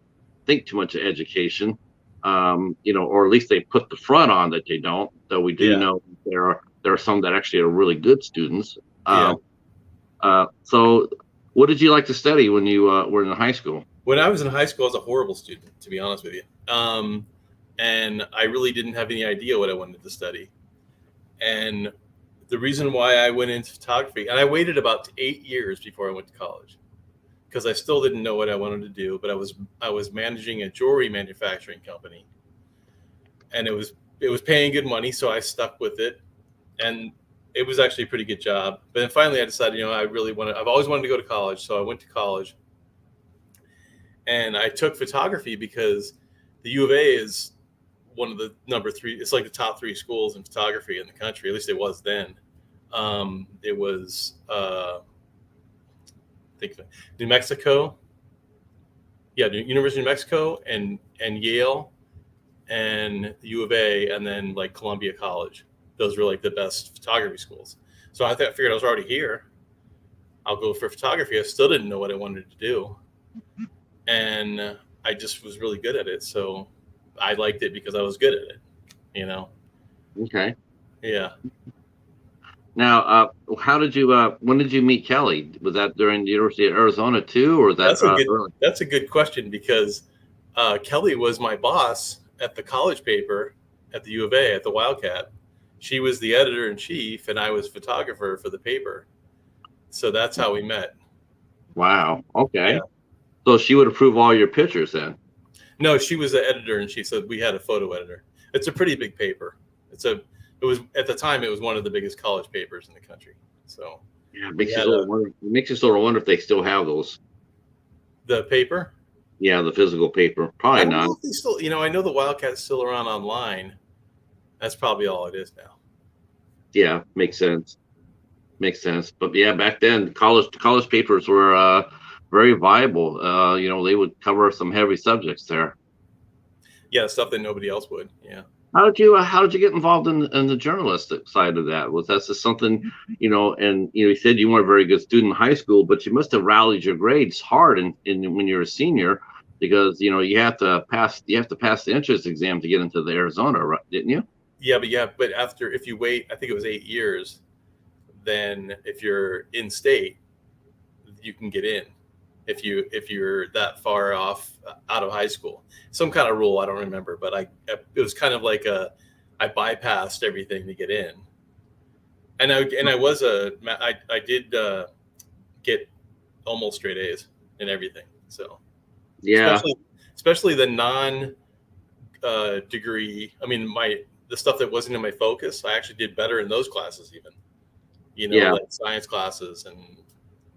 Speaker 1: think too much of education, or at least they put the front on that they don't. Though we do
Speaker 2: Yeah,
Speaker 1: know there are some that actually are really good students.
Speaker 2: yeah.
Speaker 1: So what did you like to study when you were in high school?
Speaker 2: When I was in high school, I was a horrible student, to be honest with you. And I really didn't have any idea what I wanted to study. And the reason why I went into photography, and I waited about 8 years before I went to college because I still didn't know what I wanted to do. But I was managing a jewelry manufacturing company, and it was paying good money, so I stuck with it, and it was actually a pretty good job. But then finally, I decided, I've always wanted to go to college, so I went to college. And I took photography because the U of A is one of the number three. It's like the top three schools in photography in the country. At least it was then. It was, I think, New Mexico, Yeah, the University of New Mexico and Yale and U of A, and then like Columbia College. Those were like the best photography schools. So I figured I was already here. I'll go for photography. I still didn't know what I wanted to do, and I just was really good at it. So I liked it because I was good at it. You know?
Speaker 1: Okay.
Speaker 2: Yeah.
Speaker 1: Now, how did you? When did you meet Kelly? Was that during the University of Arizona too, or was that early?
Speaker 2: That's a good question because Kelly was my boss at the college paper at the U of A at the Wildcat. She was the editor in chief, and I was photographer for the paper. So that's how we met.
Speaker 1: Wow. Okay.
Speaker 2: Yeah.
Speaker 1: So she would approve all your pictures then.
Speaker 2: No, she was the editor in chief. So we had a photo editor. It's a pretty big paper. It was at the time it was one of the biggest college papers in the country. So
Speaker 1: yeah, it makes you sort of wonder if they still have those.
Speaker 2: The paper?
Speaker 1: Yeah, the physical paper. Probably not.
Speaker 2: Know if they still, I know the Wildcat's still around online. That's probably all it is now.
Speaker 1: Yeah, makes sense. Makes sense. But yeah, back then college papers were very viable. They would cover some heavy subjects there.
Speaker 2: Yeah, stuff that nobody else would. Yeah.
Speaker 1: How did you get involved in the journalistic side of that? Was that just something, and you said you weren't a very good student in high school, but you must have rallied your grades hard in when you're a senior, because you have to pass the entrance exam to get into the Arizona, right? Didn't you?
Speaker 2: Yeah, but if you wait, I think it was 8 years, then if you're in state, you can get in. If you're that far off out of high school, some kind of rule, I don't remember, but it was kind of like I bypassed everything to get in, and I did get almost straight A's in everything. So
Speaker 1: yeah,
Speaker 2: especially the non degree. I mean, the stuff that wasn't in my focus, I actually did better in those classes even. Like science classes and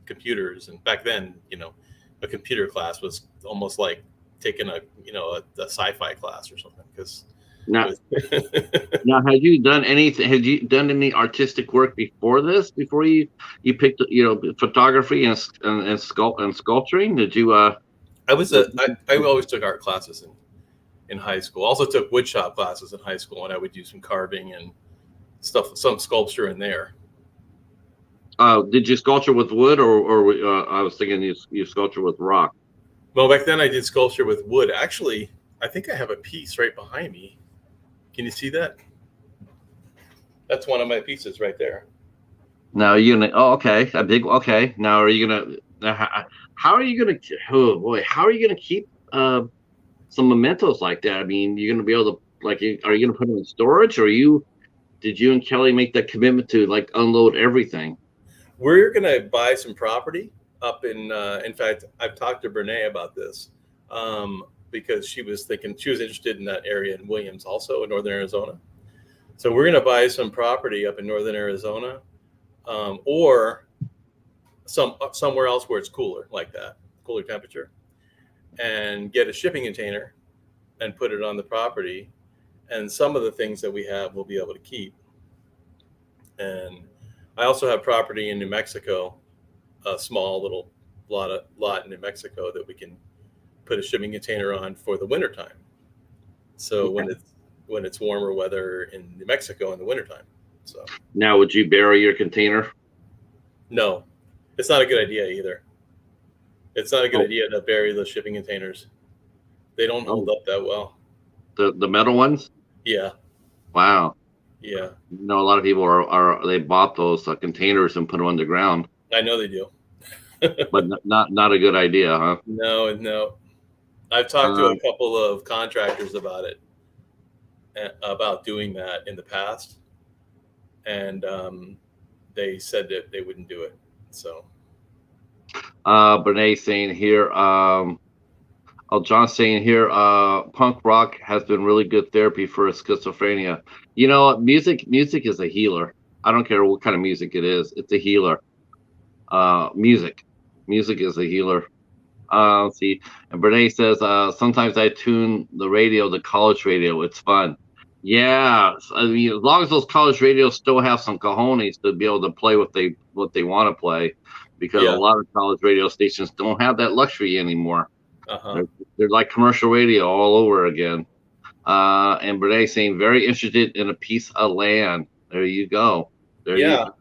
Speaker 2: computers, and back then a computer class was almost like taking a sci-fi class or something, because
Speaker 1: now have you done any artistic work before you picked photography and sculpturing? Did you
Speaker 2: I always took art classes in high school. Also took woodshop classes in high school, and I would do some carving and stuff, some sculpture in there.
Speaker 1: Did you sculpture with wood, or I was thinking you sculpture with rock?
Speaker 2: Well, back then I did sculpture with wood. Actually, I think I have a piece right behind me. Can you see that? That's one of my pieces right there.
Speaker 1: Now okay, a big, okay. Now how are you gonna, oh boy, how are you gonna keep some mementos like that? I mean, you're gonna be able to, like, are you gonna put them in storage, or did you and Kelly make that commitment to like unload everything?
Speaker 2: We're going to buy some property up in fact, I've talked to Brene about this because she was interested in that area in Williams, also in Northern Arizona. So we're going to buy some property up in Northern Arizona, or somewhere else where it's cooler, like that, cooler temperature, and get a shipping container and put it on the property. And some of the things that we have we'll be able to keep. And I also have property in New Mexico, a small little lot in New Mexico that we can put a shipping container on for the wintertime. So okay. when it's warmer weather in New Mexico in the wintertime. So
Speaker 1: now, would you bury your container?
Speaker 2: No, it's not a good idea either. It's not a good idea to bury the shipping containers. They don't hold up that well.
Speaker 1: The metal ones?
Speaker 2: Yeah.
Speaker 1: Wow.
Speaker 2: Yeah.
Speaker 1: A lot of people they bought those containers and put them underground.
Speaker 2: I know they do.
Speaker 1: But not a good idea, huh?
Speaker 2: No. I've talked to a couple of contractors about it, about doing that in the past, and they said that they wouldn't do it. So,
Speaker 1: Brene saying here, John's saying here, punk rock has been really good therapy for schizophrenia. Music is a healer. I don't care what kind of music it is. It's a healer. Music is a healer. Let's see. And Brene says, sometimes I tune the radio, the college radio. It's fun. Yeah. I mean, as long as those college radios still have some cojones to be able to play what they want to play, because a lot of college radio stations don't have that luxury anymore.
Speaker 2: Uh-huh.
Speaker 1: They're like commercial radio all over again. And Brene saying very interested in a piece of land. There you go. There you
Speaker 2: Yeah,
Speaker 1: go.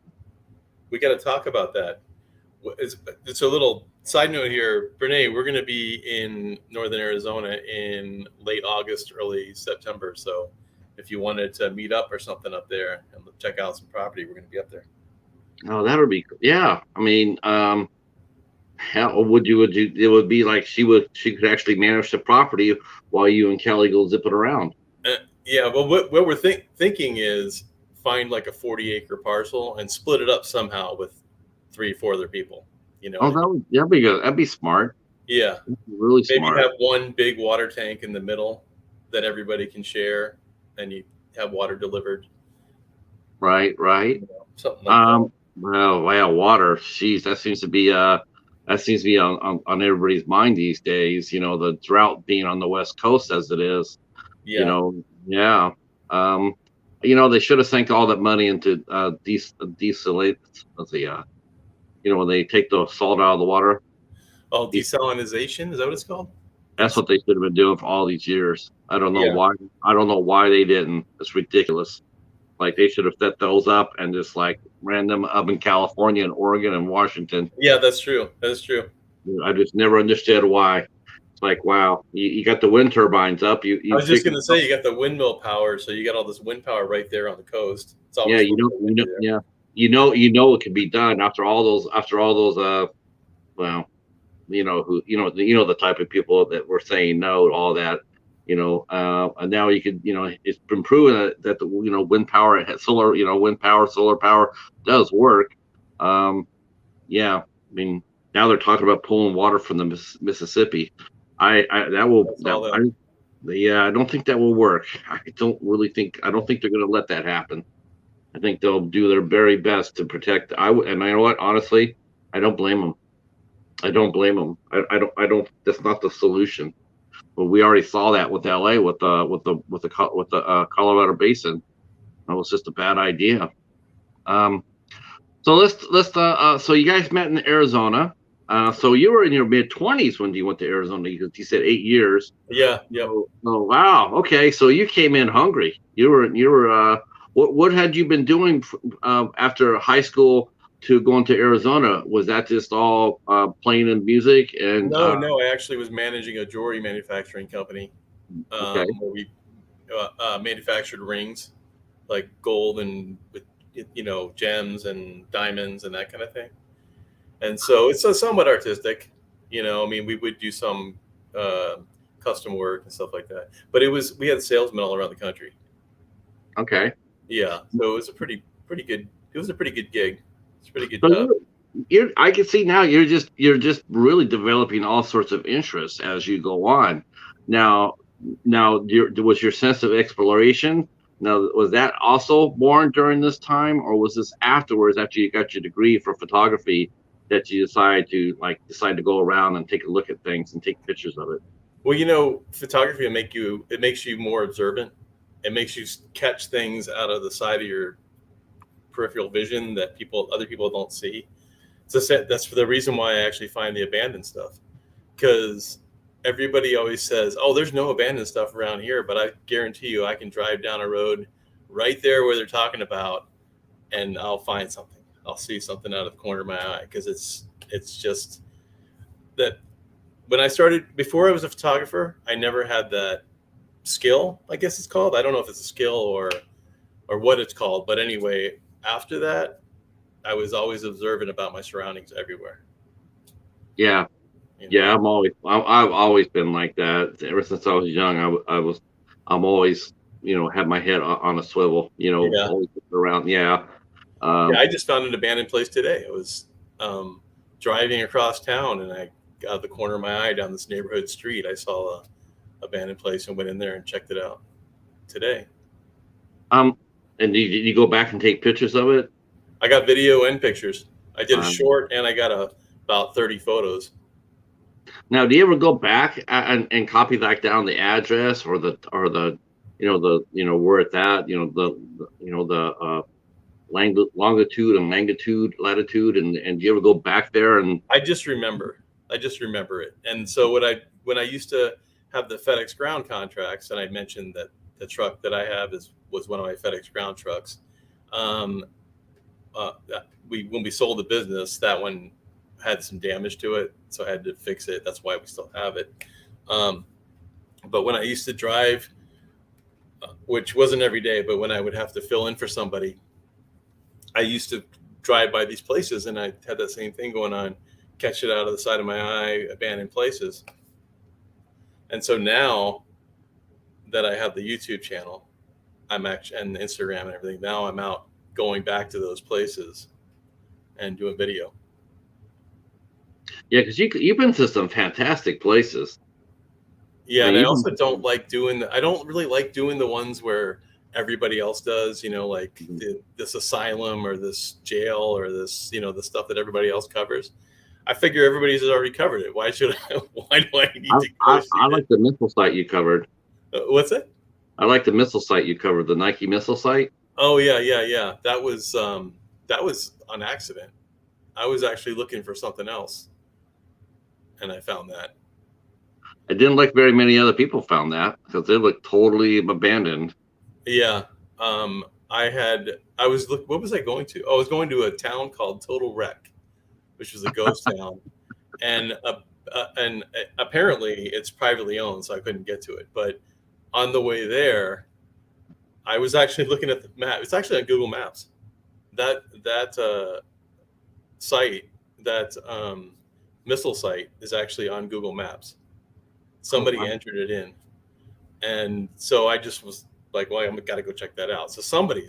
Speaker 2: we got to talk about that. It's a little side note here, Brene. We're going to be in northern Arizona in late August, early September. So, if you wanted to meet up or something up there and check out some property, we're going to be up there.
Speaker 1: Oh, that would be yeah. I mean, how would you? It would be like she could actually manage the property while you and Kelly go zipping around.
Speaker 2: Yeah, well, what we're thinking is find like a 40-acre parcel and split it up somehow with 3, 4 other people. You know
Speaker 1: Oh,
Speaker 2: what I mean?
Speaker 1: that'd be good. That'd be smart.
Speaker 2: Yeah,
Speaker 1: Really
Speaker 2: maybe
Speaker 1: smart.
Speaker 2: have one big water tank in the middle that everybody can share, and you have water delivered.
Speaker 1: Right, right.
Speaker 2: You know, something like that.
Speaker 1: Well, wow, water. Jeez, that seems to be on everybody's mind these days. You know, the drought being on the West Coast as it is. You
Speaker 2: Yeah.
Speaker 1: know, yeah. Um, they should have sank all that money into desalate. Let's see, when they take the salt out of the water.
Speaker 2: Oh,
Speaker 1: Des-
Speaker 2: desalinization, is that what it's called?
Speaker 1: That's what they should have been doing for all these years. I don't know
Speaker 2: Yeah.
Speaker 1: why. I don't know why they didn't. It's ridiculous. Like they should have set those up and just like ran them up in California and Oregon and Washington.
Speaker 2: Yeah, that's true. That's true.
Speaker 1: I just never understood why. It's like, wow, you got the wind turbines up.
Speaker 2: I
Speaker 1: You
Speaker 2: was just
Speaker 1: figured,
Speaker 2: gonna say you got the windmill power, so you got all this wind power right there on the coast. It's
Speaker 1: yeah,
Speaker 2: always a little bit windy there.
Speaker 1: yeah, it could be done after all those, well, the type of people that were saying no to all that, and now you could, it's been proven that the, wind power, solar power does work. Yeah, I mean, now they're talking about pulling water from the Mississippi. I that will
Speaker 2: That's
Speaker 1: that
Speaker 2: all that.
Speaker 1: I Yeah, I don't think that will work. I don't think they're going to let that happen. I think they'll do their very best to protect. And you know what? Honestly, I don't blame them. I don't blame them. I don't. That's not the solution. But we already saw that with L.A. with the Colorado Basin. That was just a bad idea. Um, so so you guys met in Arizona. So you were in your mid-20s when you went to Arizona. You said 8 years.
Speaker 2: Yeah, yep.
Speaker 1: Oh wow. Okay, so you came in hungry. You were. What had you been doing after high school to going to Arizona? Was that just all playing in music and
Speaker 2: No, no, I actually was managing a jewelry manufacturing company,
Speaker 1: okay,
Speaker 2: where we manufactured rings, like gold and with gems and diamonds and that kind of thing. And so it's somewhat artistic. I mean, we would do some uh, custom work and stuff like that. But we had salesmen all around the country.
Speaker 1: okay.
Speaker 2: Yeah, so it was a pretty good. It was a pretty good gig. It's a pretty good
Speaker 1: So
Speaker 2: job.
Speaker 1: I can see now you're just really developing all sorts of interests as you go on. Now was your sense of exploration. Now, was that also born during this time, or was this afterwards, after you got your degree for photography, that you decide to go around and take a look at things and take pictures of it?
Speaker 2: Well, photography it makes you more observant. It makes you catch things out of the side of your peripheral vision that other people don't see. So that's for the reason why I actually find the abandoned stuff, because everybody always says, "Oh, there's no abandoned stuff around here," but I guarantee you, I can drive down a road right there where they're talking about, and I'll find something. I'll see something out of the corner of my eye, because it's just that when I started, before I was a photographer, I never had that skill, I guess it's called. I don't know if it's a skill or what it's called, but anyway, after that, I was always observant about my surroundings everywhere.
Speaker 1: Yeah,
Speaker 2: You know,
Speaker 1: yeah. I've always been like that ever since I was young. I'm always had my head on a swivel.
Speaker 2: yeah,
Speaker 1: Always looking around. Yeah.
Speaker 2: yeah.
Speaker 1: Um,
Speaker 2: I just found an abandoned place today. I was driving across town, and I got the corner of my eye down this neighborhood street. I saw a abandoned place and went in there and checked it out today.
Speaker 1: um, and did you go back and take pictures of it?
Speaker 2: I got video and pictures. I did a
Speaker 1: Um,
Speaker 2: short, and I got about 30 photos.
Speaker 1: Now, do you ever go back and copy like down the address or where it's at? The longitude and latitude, and do you ever go back there and
Speaker 2: I just remember. I just remember it. And so when I used to have the FedEx ground contracts, and I mentioned that the truck that I have was one of my FedEx ground trucks. Um, when we sold the business, that one had some damage to it, so I had to fix it. That's why we still have it. But when I used to drive, which wasn't every day, but when I would have to fill in for somebody, I used to drive by these places, and I had that same thing going on, catch it out of the side of my eye, abandoned places. And so now that I have the YouTube channel, I'm actually, and Instagram and everything, now I'm out going back to those places and doing video.
Speaker 1: Yeah, because you've been to some fantastic places.
Speaker 2: Yeah,
Speaker 1: I
Speaker 2: and I
Speaker 1: mean,
Speaker 2: also don't like doing I don't really like doing the ones where everybody else does, like this asylum or this jail or this, the stuff that everybody else covers. I figure everybody's already covered it. Why should I, why do I need to go see
Speaker 1: I
Speaker 2: it?
Speaker 1: like the missile site you covered.
Speaker 2: What's it?
Speaker 1: I like the missile site you covered, the Nike missile site.
Speaker 2: Oh yeah. That was on accident. I was actually looking for something else, and I found that.
Speaker 1: I didn't like very many other people found that because they look totally abandoned.
Speaker 2: Yeah. What was I going to? Oh, I was going to a town called Total Wreck, which was a ghost town. And apparently it's privately owned, so I couldn't get to it. But on the way there, I was actually looking at the map. It's actually on Google Maps. That site, that missile site, is actually on Google Maps. Somebody entered it in, and so I just was like, "Well, I've got to go check that out." So somebody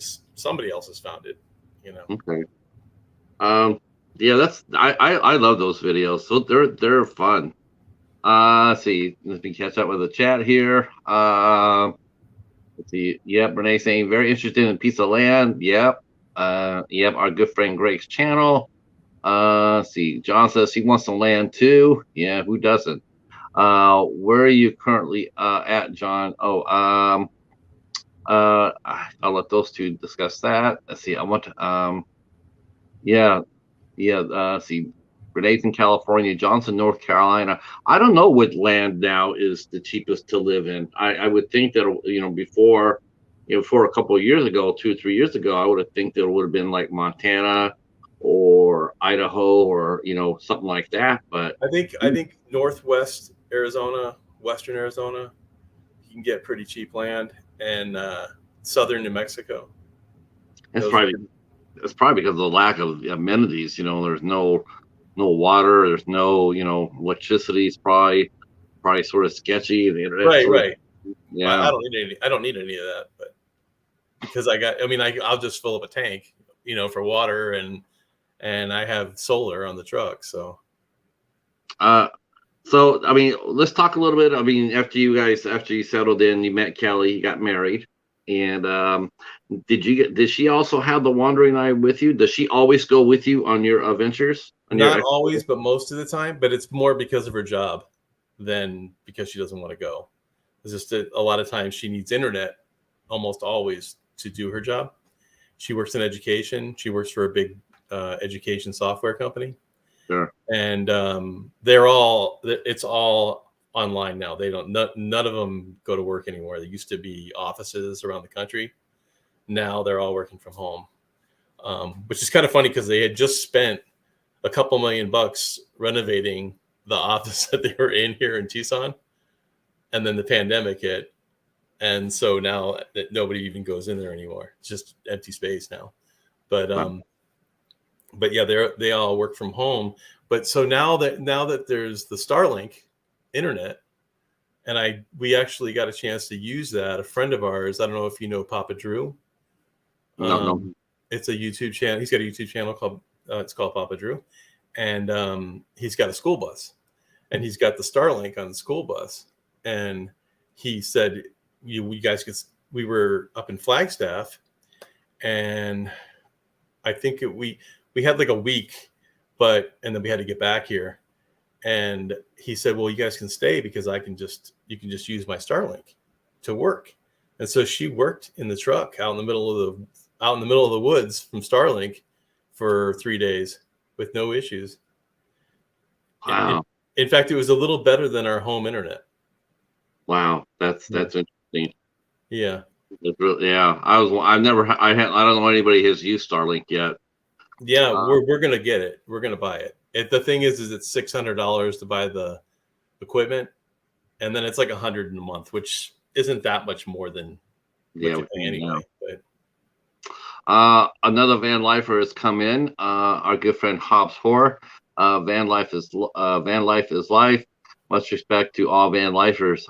Speaker 2: else has found it.
Speaker 1: Okay. Yeah, I love those videos. So they're fun. Let's see. Let me catch up with the chat here. Let's see. Yep, Renee saying very interested in a piece of land. Yep. Yep, our good friend Greg's channel. Let's see. John says he wants some land too. Yeah, who doesn't? Where are you currently at, John? Oh, I'll let those two discuss that. Let's see. I want to yeah, yeah. See, Renee's in California, Johnson, North Carolina. I don't know what land now is the cheapest to live in. I would think that before, for a couple of years ago, 2 or 3 years ago, I would have think that it would have been like Montana or Idaho or something like that. But
Speaker 2: I think Northwest Arizona, Western Arizona, you can get pretty cheap land, and Southern New Mexico.
Speaker 1: it's probably because of the lack of amenities. There's no water, there's no electricity. It's probably sort of sketchy. The internet,
Speaker 2: right.
Speaker 1: Yeah,
Speaker 2: I don't need any of that, but because I'll just fill up a tank, for water, and I have solar on the truck, so.
Speaker 1: So let's talk a little bit. After you settled in, you met Kelly, you got married, and did she also have the wandering eye with you? Does she always go with you on your adventures?
Speaker 2: Not always, but most of the time. But it's more because of her job than because she doesn't want to go. It's just a lot of times she needs internet, almost always, to do her job. She works in education. She works for a big education software company.
Speaker 1: Sure.
Speaker 2: And it's all online now. None of them go to work anymore. There used to be offices around the country. Now they're all working from home, which is kind of funny because they had just spent a couple $1,000,000 renovating the office that they were in here in Tucson. And then the pandemic hit. And so now that nobody even goes in there anymore. It's just empty space now. But yeah, they all work from home. But so now that there's the Starlink internet, and we actually got a chance to use that. A friend of ours, I don't know if you know Papa Drew.
Speaker 1: No.
Speaker 2: It's a YouTube channel. He's got a YouTube channel called it's called Papa Drew, and he's got a school bus, and he's got the Starlink on the school bus. And he said, we guys could. We were up in Flagstaff, and I think we had like a week, and then we had to get back here. And he said, well, you guys can stay because you can just use my Starlink to work. And so she worked in the truck out in the middle of the woods from Starlink for 3 days with no issues.
Speaker 1: Wow.
Speaker 2: In fact, it was a little better than our home internet.
Speaker 1: Wow, that's interesting.
Speaker 2: Yeah.
Speaker 1: It's really, yeah. I don't know anybody has used Starlink yet.
Speaker 2: Yeah, we're gonna get it. We're gonna buy it. The thing is it's $600 to buy the equipment, and then it's like $100 a month, which isn't that much more than what
Speaker 1: Yeah,
Speaker 2: you're paying anyway. But
Speaker 1: another van lifer has come in. Our good friend Hobbs Hoare. Van life is life. Much respect to all van lifers.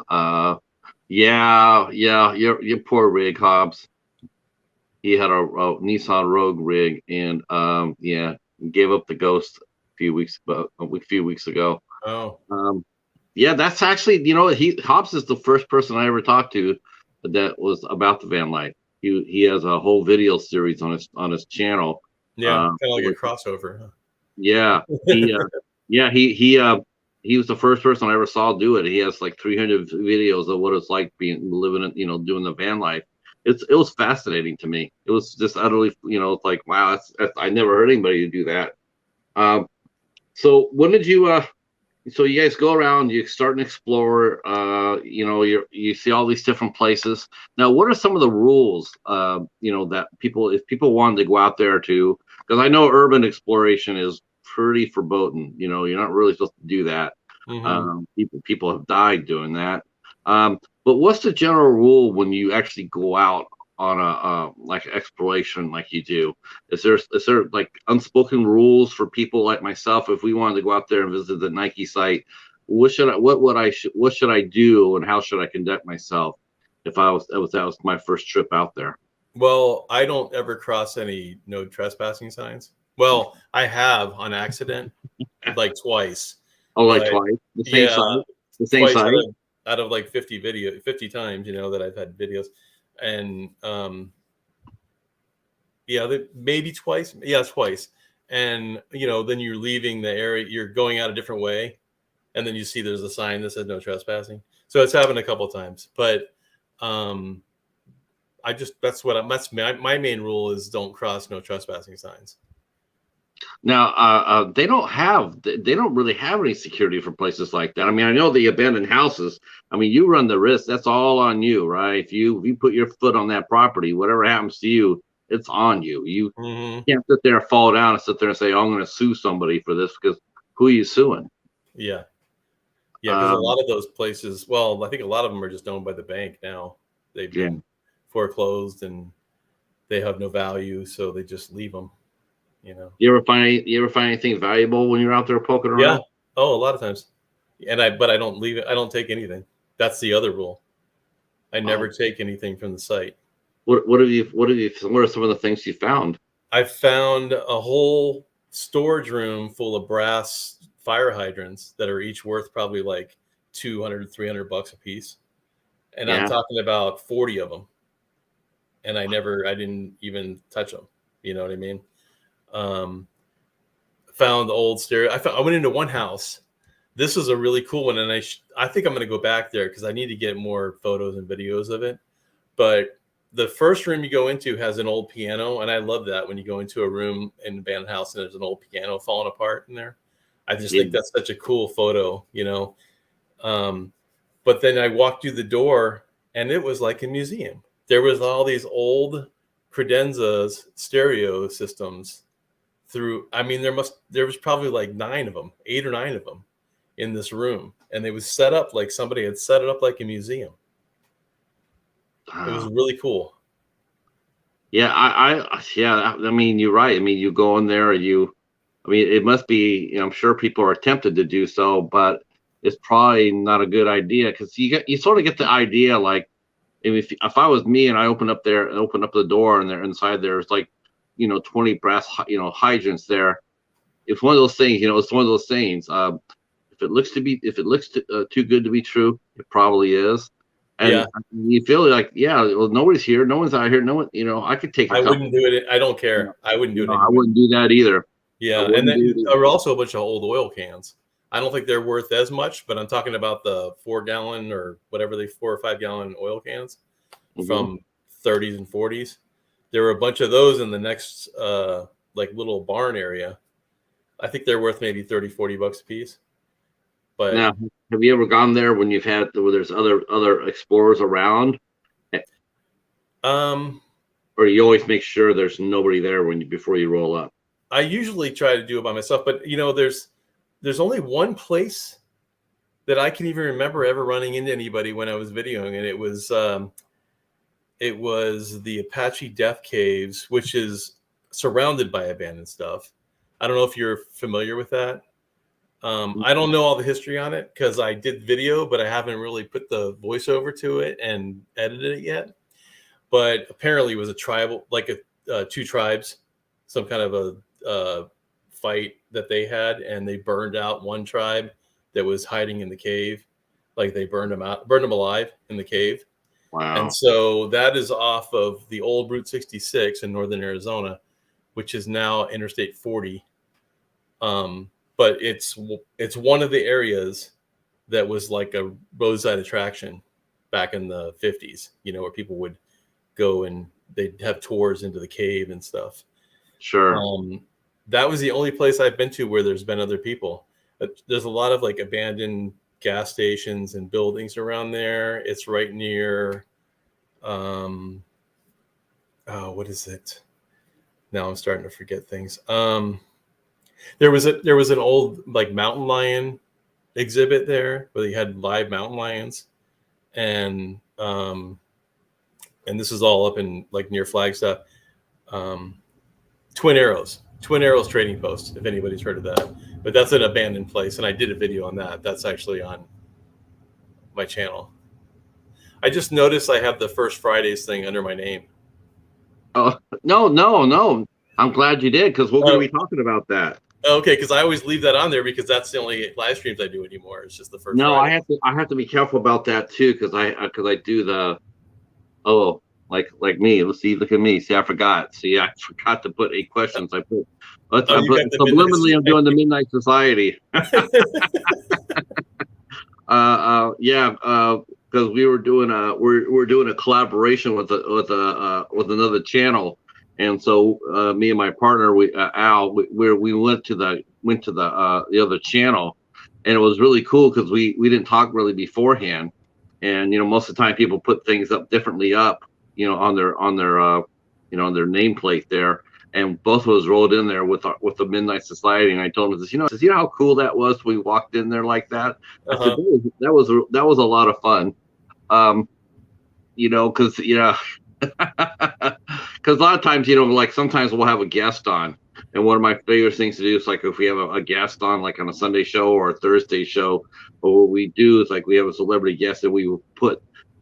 Speaker 1: Yeah, your poor rig, Hobbs. He had a Nissan Rogue rig, and yeah, gave up the ghost a few weeks ago.
Speaker 2: oh,
Speaker 1: Um, yeah, that's actually, Hobbs is the first person I ever talked to that was about the van life. He has a whole video series on his channel.
Speaker 2: yeah, kind of like a
Speaker 1: With,
Speaker 2: crossover.
Speaker 1: yeah, he yeah he was the first person I ever saw do it. He has like 300 videos of what it's like living in, doing the van life. It was fascinating to me. It was just utterly, it's like, wow, I never heard anybody do that. Um, so when did you so you guys go around, you start and explore, you see all these different places. Now, what are some of the rules, that if people wanted to go out there to, because I know urban exploration is pretty verboten, you're not really supposed to do that.
Speaker 2: Mm-hmm.
Speaker 1: People have died doing that. But what's the general rule when you actually go out on a like exploration like you do? Is there like unspoken rules for people like myself if we wanted to go out there and visit the Nike site? What should I do, and how should I conduct myself if that was my first trip out there?
Speaker 2: Well, I don't ever cross any no trespassing signs. Well, I have on accident, like twice,
Speaker 1: Oh, like
Speaker 2: but
Speaker 1: twice,
Speaker 2: yeah,
Speaker 1: the same
Speaker 2: twice
Speaker 1: site.
Speaker 2: out of like 50 times, that I've had videos, and yeah, maybe twice. Yeah, twice. And then you're leaving the area, you're going out a different way, and then you see there's a sign that says no trespassing. So it's happened a couple of times, but um, that's my main rule is don't cross no trespassing signs.
Speaker 1: Now, they don't really have any security for places like that. I mean, I know the abandoned houses. I mean, you run the risk. That's all on you, right? If you put your foot on that property, whatever happens to you, it's on you. You
Speaker 2: Mm-hmm.
Speaker 1: can't sit there and fall down and sit there and say, "Oh, I'm going to sue somebody for this," because who are you suing?
Speaker 2: Yeah, yeah, because a
Speaker 1: Um,
Speaker 2: lot of those places, well, I think a lot of them are just owned by the bank now. They've
Speaker 1: yeah.
Speaker 2: been foreclosed and they have no value, so they just leave them.
Speaker 1: You ever find anything valuable when you're out there poking
Speaker 2: Yeah.
Speaker 1: around?
Speaker 2: Oh, a lot of times. But I don't leave it. I don't take anything. That's the other rule. I never
Speaker 1: Oh,
Speaker 2: take anything from the site.
Speaker 1: what are some of the things you found?
Speaker 2: I found a whole storage room full of brass fire hydrants that are each worth probably like 200, $300 a piece. And I'm
Speaker 1: Yeah.
Speaker 2: talking about 40 of them. And I didn't even touch them. You know what I mean? Um, Found the old stereo. I went into one house. This was a really cool one. And I think I'm going to go back there because I need to get more photos and videos of it. But the first room you go into has an old piano, and I love that when you go into a room in a band house and there's an old piano falling apart in there. I just
Speaker 1: Yeah.
Speaker 2: think that's such a cool photo. Um, but then I walked through the door, and it was like a museum. There was all these old credenzas stereo systems I mean, there was probably like 9 of them, 8 or 9 of them in this room, and it was set up like somebody had set it up like a museum. It was
Speaker 1: Wow.
Speaker 2: really cool.
Speaker 1: Yeah, yeah. I mean, you're right. I mean, you go in there, I mean, it must be. I'm sure people are tempted to do so, but it's probably not a good idea because you sort of get the idea like if I was me and I open up the door and they're inside there's like 20 brass hydrants there. It's one of those things. It's one of those things. If it looks too good to be true, it probably is. And
Speaker 2: Yeah,
Speaker 1: you feel like, yeah, well, nobody's here, no one's out here, no one, I could take a
Speaker 2: I
Speaker 1: couple.
Speaker 2: wouldn't do it. I don't care. I wouldn't do it
Speaker 1: I
Speaker 2: anyway.
Speaker 1: wouldn't do that either. I
Speaker 2: Yeah, and
Speaker 1: wouldn't
Speaker 2: then
Speaker 1: do it
Speaker 2: there
Speaker 1: either.
Speaker 2: were also a bunch of old oil cans. I don't think they're worth as much, but I'm talking about the 4 gallon or whatever 4 or 5 gallon oil cans
Speaker 1: Hmm.
Speaker 2: from 30s and 40s. There were a bunch of those in the next like little barn area. I think they're worth maybe 30, $40 a piece. But
Speaker 1: Now, have you ever gone there when you've had where there's other explorers around,
Speaker 2: um,
Speaker 1: or you always make sure there's nobody there before you roll up?
Speaker 2: I usually try to do it by myself. But there's only one place that I can even remember ever running into anybody when I was videoing, and it was the Apache Death Caves, which is surrounded by abandoned stuff. I don't know if you're familiar with that. I don't know all the history on it because I did video, but I haven't really put the voiceover to it and edited it yet. But apparently, it was a tribal, like two tribes, some kind of a fight that they had, and they burned out one tribe that was hiding in the cave. Like they burned them alive in the cave.
Speaker 1: Wow.
Speaker 2: And so that is off of the old Route 66 in northern Arizona, which is now Interstate 40. But it's one of the areas that was like a roadside attraction back in the 50s, where people would go and they'd have tours into the cave and stuff.
Speaker 1: Sure.
Speaker 2: That was the only place I've been to where there's been other people. There's a lot of like abandoned gas stations and buildings around there. It's right near, what is it? Now I'm starting to forget things. There was an old like mountain lion exhibit there where they had live mountain lions, and this is all up in like near Flagstaff. Twin Arrows Trading Post, if anybody's heard of that. But that's an abandoned place, and I did a video on that. That's actually on my channel. I just noticed I have the First Fridays thing under my name.
Speaker 1: Oh, no. I'm glad you did, because we're going to be talking about that.
Speaker 2: Okay, because I always leave that on there because that's the only live streams I do anymore. It's just the First Friday.
Speaker 1: I have to be careful about that too, because I do the like me. Let's see, look at me. See, I forgot. See, I forgot to put 8 questions. I put subliminally. I'm doing the Midnight Society. Because we're doing a collaboration with another channel, and so me and my partner, Al, we went to the other channel, and it was really cool because we didn't talk really beforehand, and most of the time people put things up differently on their nameplate there. And both of us rolled in there with the Midnight Society, and I told him, "You know how cool that was? We walked in there like that." I said, "That was a lot of fun." Because because a lot of times, like sometimes we'll have a guest on, and one of my favorite things to do is like if we have a guest on, like on a Sunday show or a Thursday show, but what we do is like we have a celebrity guest, and we will put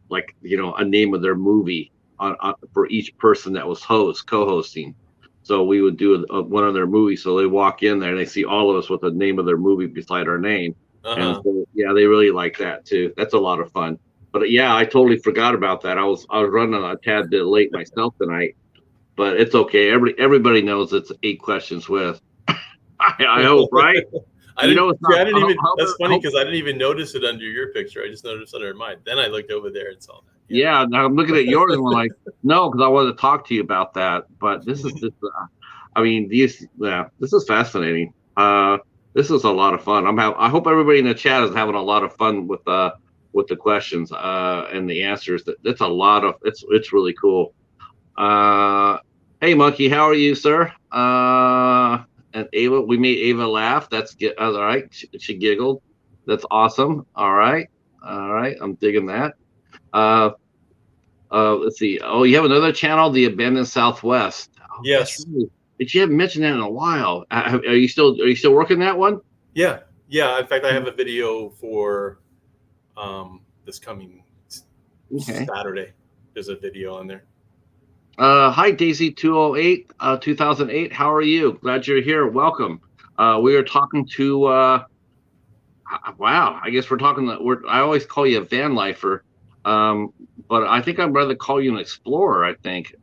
Speaker 1: like a name of their movie on for each person that was co-hosting. So we would do one of their movies. So they walk in there and they see all of us with the name of their movie beside our name. And so, yeah, they really like that too. That's a lot of fun. But yeah, I totally forgot about that. I was running a tad bit late myself tonight, but it's okay. Everybody knows it's 8 questions with. I hope, right?
Speaker 2: That's funny because I didn't even notice it under your picture. I just noticed under mine. Then I looked over there and saw that.
Speaker 1: Yeah, now I'm looking at yours and we're like, no, because I wanted to talk to you about that. But this is just, this is fascinating. This is a lot of fun. I hope everybody in the chat is having a lot of fun with the questions and the answers. That's a lot of it's really cool. Hey, Monkey, how are you, sir? And Ava, we made Ava laugh. That's all right. She giggled. That's awesome. All right. I'm digging that. Let's see. Oh, you have another channel, The Abandoned Southwest. Oh,
Speaker 2: yes.
Speaker 1: But you haven't mentioned that in a while. Are you still working that one?
Speaker 2: Yeah. In fact, I have a video for this coming Saturday. There's a video on there.
Speaker 1: Hi, Daisy 208, 2008. How are you? Glad you're here. Welcome. We are talking to. Wow, I guess we're talking. I always call you a vanlifer, but I think I'd rather call you an explorer. I think.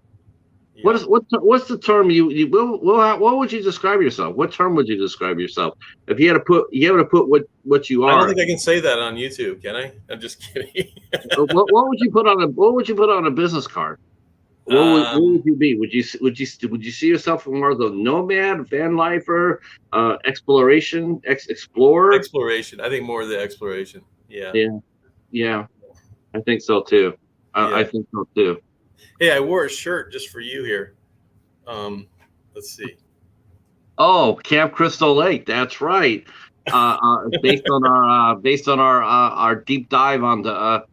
Speaker 1: Yeah. What's the term what would you describe yourself? What term would you describe yourself if you had to put what you are?
Speaker 2: I don't think I can say that on YouTube, can I? I'm just kidding.
Speaker 1: What would you put on a business card? What would you be? Would you see yourself more of the nomad, vanlifer, explorer?
Speaker 2: Exploration. I think more of the exploration. Yeah.
Speaker 1: Yeah, yeah, I think so too. I
Speaker 2: Yeah.
Speaker 1: think so too.
Speaker 2: Hey, I wore a shirt just for you here. Um, let's see.
Speaker 1: Oh, Camp Crystal Lake. That's right. Based on our deep dive on the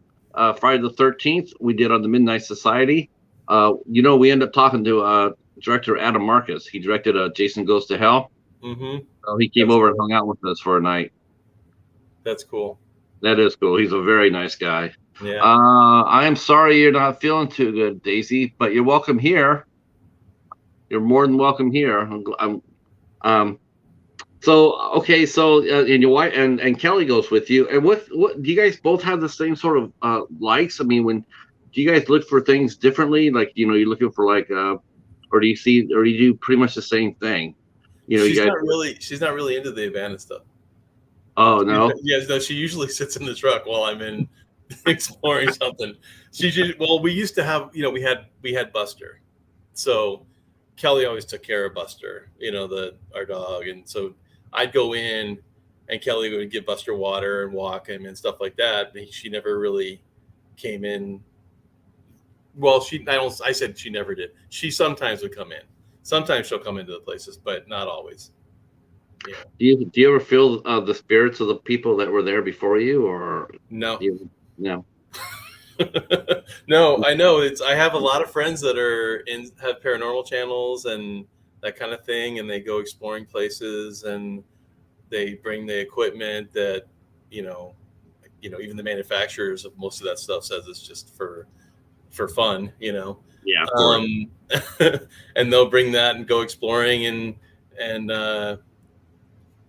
Speaker 1: Friday the 13th, we did on the Midnight Society. We ended up talking to director Adam Marcus. He directed Jason Goes to Hell.
Speaker 2: Mm-hmm.
Speaker 1: So he came
Speaker 2: That's
Speaker 1: over and
Speaker 2: cool.
Speaker 1: hung out with us for a night.
Speaker 2: That's cool.
Speaker 1: That is cool. He's a very nice guy.
Speaker 2: Yeah.
Speaker 1: I am sorry you're not feeling too good, Daisy, but you're welcome here. You're more than welcome here. Um, So okay, so and your wife and Kelly goes with you. And what do you guys both have the same sort of likes? I mean, when do you guys look for things differently? Like you're looking for like or do you do pretty much the same thing? You
Speaker 2: She's
Speaker 1: guys.
Speaker 2: not really. She's not really into the Havana stuff.
Speaker 1: Oh no.
Speaker 2: Yes, no. She usually sits in the truck while I'm in exploring something. Well, we used to have. We had Buster, so Kelly always took care of Buster. Our dog, and so I'd go in, and Kelly would give Buster water and walk him and stuff like that. But she never really came in. Well, I said she never did. She sometimes would come in. Sometimes she'll come into the places, but not always. Yeah.
Speaker 1: Do you ever feel the spirits of the people that were there before you, or
Speaker 2: No.
Speaker 1: do you? No.
Speaker 2: No, I know I have a lot of friends that have paranormal channels and that kind of thing, and they go exploring places and they bring the equipment that, even the manufacturers of most of that stuff says it's just for fun.
Speaker 1: Yeah, of course.
Speaker 2: Um, and they'll bring that and go exploring and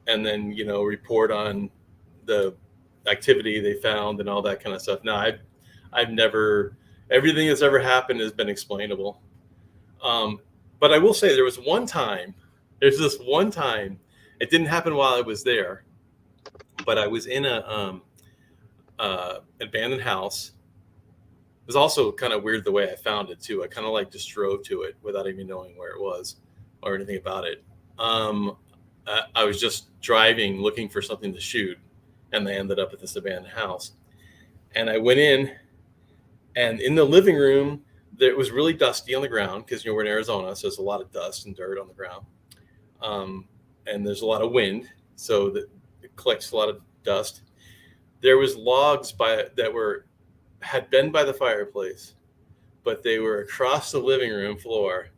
Speaker 2: and then, report on the activity they found and all that kind of stuff. No, I've never, everything that's ever happened has been explainable. But I will say there's this one time, it didn't happen while I was there, but I was in a abandoned house. It was also kind of weird the way I found it too. I kind of like just drove to it without even knowing where it was or anything about it. I was just driving, looking for something to shoot, and I ended up at this abandoned house. And I went in, and in the living room, it was really dusty on the ground because we're in Arizona, so there's a lot of dust and dirt on the ground, and there's a lot of wind, so that it collects a lot of dust. There was logs that had been by the fireplace, but they were across the living room floor,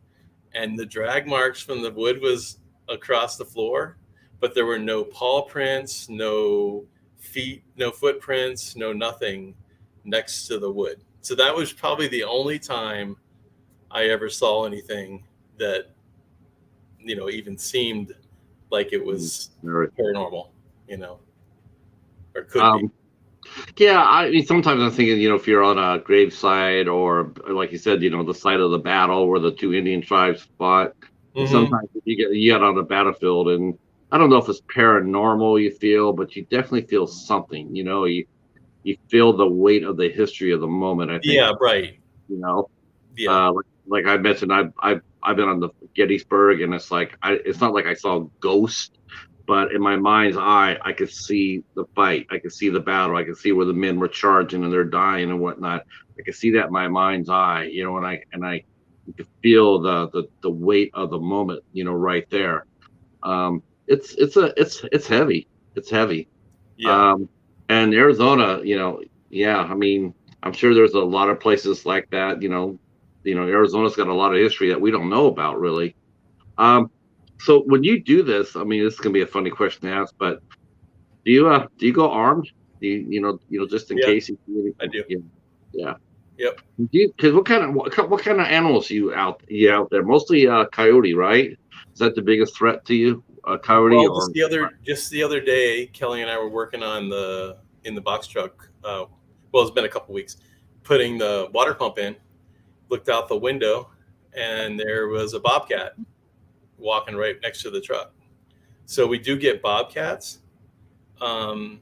Speaker 2: and the drag marks from the wood was across the floor, but there were no paw prints, no feet, no footprints, no nothing next to the wood. So that was probably the only time I ever saw anything that, even seemed like it was paranormal, or could be.
Speaker 1: Yeah, I mean, sometimes I'm thinking, if you're on a gravesite or, like you said, the site of the battle where the two Indian tribes fought. And
Speaker 2: Mm-hmm.
Speaker 1: sometimes you get on the battlefield, and I don't know if it's paranormal you feel, but you definitely feel something. You feel the weight of the history of the moment. I think,
Speaker 2: Yeah, right.
Speaker 1: you know,
Speaker 2: Yeah.
Speaker 1: like I mentioned, I've been on the Gettysburg, and it's not like I saw ghosts. But in my mind's eye, I could see the fight. I could see the battle. I could see where the men were charging and they're dying and whatnot. I could see that in my mind's eye, and I could feel the weight of the moment, right there. It's heavy. It's heavy.
Speaker 2: Yeah.
Speaker 1: Um, and Arizona, yeah. I mean, I'm sure there's a lot of places like that. Arizona's got a lot of history that we don't know about, really. So when you do this, I mean, this is gonna be a funny question to ask, but do you go armed? Do just in
Speaker 2: Yeah,
Speaker 1: case you see
Speaker 2: I
Speaker 1: anything?
Speaker 2: do.
Speaker 1: Yeah, yeah.
Speaker 2: Yep.
Speaker 1: Because what kind of animals you out there? Mostly coyote, right? Is that the biggest threat to you? Coyote
Speaker 2: Well,
Speaker 1: or
Speaker 2: just the other day, Kelly and I were working on in the box truck. Well, it's been a couple weeks, putting the water pump in. Looked out the window, and there was a bobcat walking right next to the truck. So we do get bobcats, and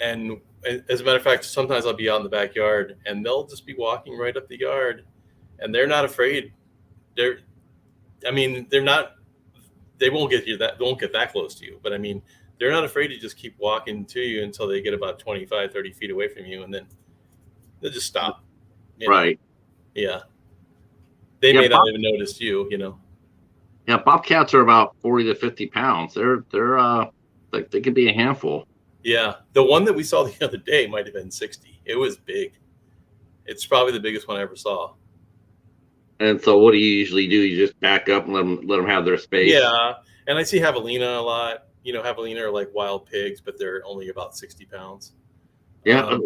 Speaker 2: as a matter of fact, sometimes I'll be out in the backyard, and they'll just be walking right up the yard, and they're not afraid. I mean, they're not. They won't get that close to you, but I mean, they're not afraid to just keep walking to you until they get about 25, 30 feet away from you, and then they'll just stop.
Speaker 1: Right.
Speaker 2: Yeah. They may not even notice you,
Speaker 1: Yeah, bobcats are about 40 to 50 pounds. They're like they can be a handful.
Speaker 2: Yeah. The one that we saw the other day might have been 60. It was big. It's probably the biggest one I ever saw.
Speaker 1: And so what do you usually do? You just back up and let them have their space?
Speaker 2: Yeah. And I see javelina a lot. Javelina are like wild pigs, but they're only about 60 pounds.
Speaker 1: Yeah.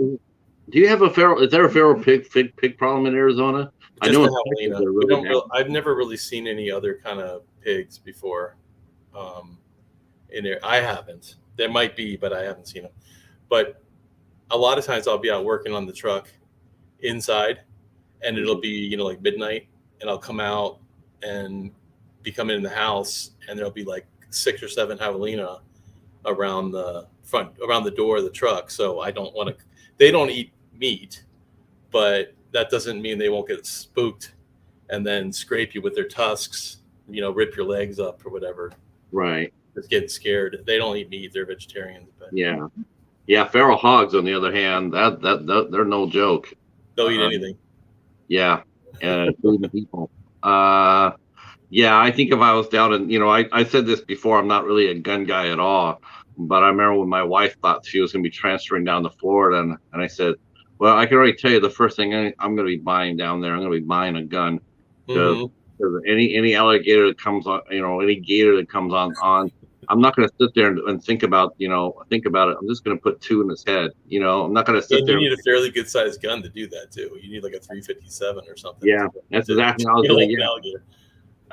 Speaker 1: Do you have is there a feral pig problem in Arizona?
Speaker 2: I know javelina. I've never really seen any other kind of pigs before. In there, I haven't. There might be, but I haven't seen them. But a lot of times I'll be out working on the truck inside, and it'll be like midnight, and I'll come out and be coming in the house, and there'll be like 6 or 7 javelina around the door of the truck. So I don't want to. They don't eat meat, but that doesn't mean they won't get spooked and then scrape you with their tusks, rip your legs up or whatever.
Speaker 1: Right.
Speaker 2: Just getting scared. They don't eat meat. They're vegetarians. But
Speaker 1: yeah. Feral hogs, on the other hand, that they're no joke.
Speaker 2: They'll eat anything.
Speaker 1: Yeah, including people. Yeah, I think if I was down in, I said this before, I'm not really a gun guy at all, but I remember when my wife thought she was going to be transferring down to Florida, and I said, well, I can already tell you the first thing I'm going to be buying down there, I'm going to be buying a gun. Because any alligator that comes on, any gator that comes on, I'm not going to sit there and think about it. I'm just going to put 2 in his head. I'm not going to sit there.
Speaker 2: You need a fairly good sized gun to do that too. You need like a 357 or something.
Speaker 1: Yeah, that's exactly what I was going to get.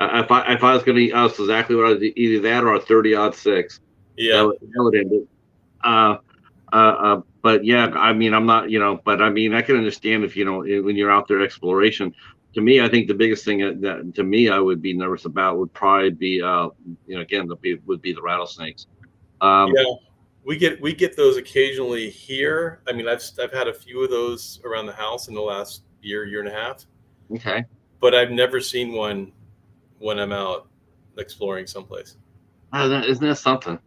Speaker 1: If I was going to that's exactly what I was, either that or a 30-06.
Speaker 2: Yeah,
Speaker 1: that would end it. But yeah, I mean, I'm not, but I mean, I can understand if when you're out there exploration. To me, I think the biggest thing that to me I would be nervous about would probably be, again, would be the rattlesnakes.
Speaker 2: Yeah, we get those occasionally here. I mean, I've had a few of those around the house in the last year and a half.
Speaker 1: Okay.
Speaker 2: But I've never seen one when I'm out exploring someplace.
Speaker 1: Isn't that something?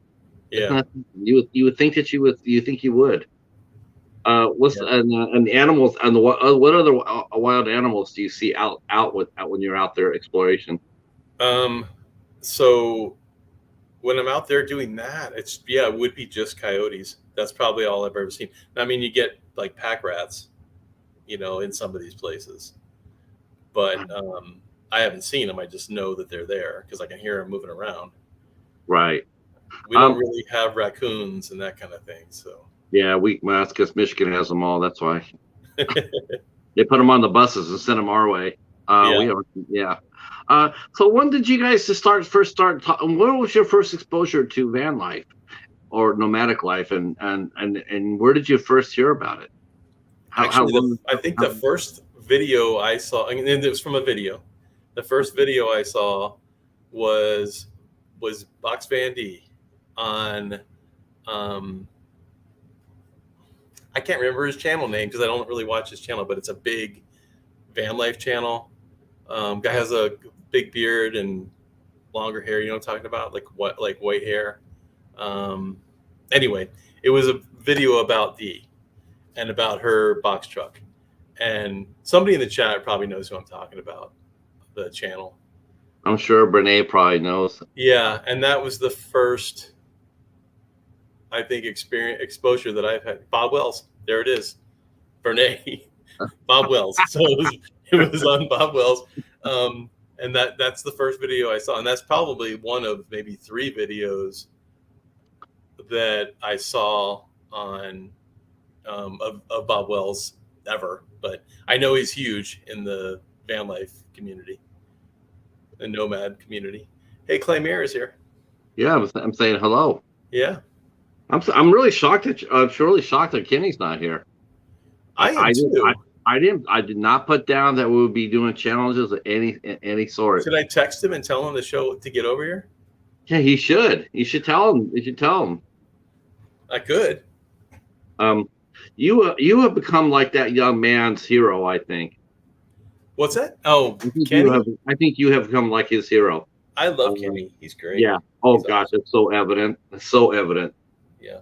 Speaker 2: Yeah.
Speaker 1: You would think that you would. And the animals and what other wild animals do you see out when you're out there exploration?
Speaker 2: So when I'm out there doing that, it would be just coyotes. That's probably all I've ever seen. I mean, you get like pack rats, in some of these places, but I haven't seen them. I just know that they're there because I can hear them moving around.
Speaker 1: Right.
Speaker 2: We don't really have raccoons and that kind of thing. So
Speaker 1: yeah, that's because Michigan has them all. That's why they put them on the buses and send them our way. So when did you guys first start? What was your first exposure to van life or nomadic life, and where did you first hear about it?
Speaker 2: I think the first video I saw, and it was from a video. The first video I saw was Box Van D on I can't remember his channel name because I don't really watch his channel, but it's a big van life channel. Guy has a big beard and longer hair. You know what I'm talking about? Like white hair. Anyway, it was a video about Dee and about her box truck. And somebody in the chat probably knows who I'm talking about, the channel.
Speaker 1: I'm sure Brene probably knows.
Speaker 2: Yeah, and that was the first, I think, exposure that I've had. Bob Wells, there it is. Brene, Bob Wells. So it was on Bob Wells. And that's the first video I saw. And that's probably one of maybe 3 videos that I saw on of Bob Wells ever. But I know he's huge in the van life community, the Nomad community. Hey, Clay Mayer is here.
Speaker 1: Yeah, I'm saying hello.
Speaker 2: Yeah,
Speaker 1: I'm really shocked that Kenny's not here.
Speaker 2: I am too.
Speaker 1: I did not put down that we would be doing challenges of any sort.
Speaker 2: Should I text him and tell him to get over here?
Speaker 1: Yeah, he should. You should tell him.
Speaker 2: I could.
Speaker 1: You have become like that young man's hero, I think.
Speaker 2: What's that? Oh,
Speaker 1: I think you have.
Speaker 2: Kenny.
Speaker 1: I think you have become like his hero.
Speaker 2: I love
Speaker 1: Um,
Speaker 2: Kenny. He's great.
Speaker 1: yeah. Oh
Speaker 2: He's
Speaker 1: gosh,
Speaker 2: awesome.
Speaker 1: it's so evident. It's so evident.
Speaker 2: Yeah.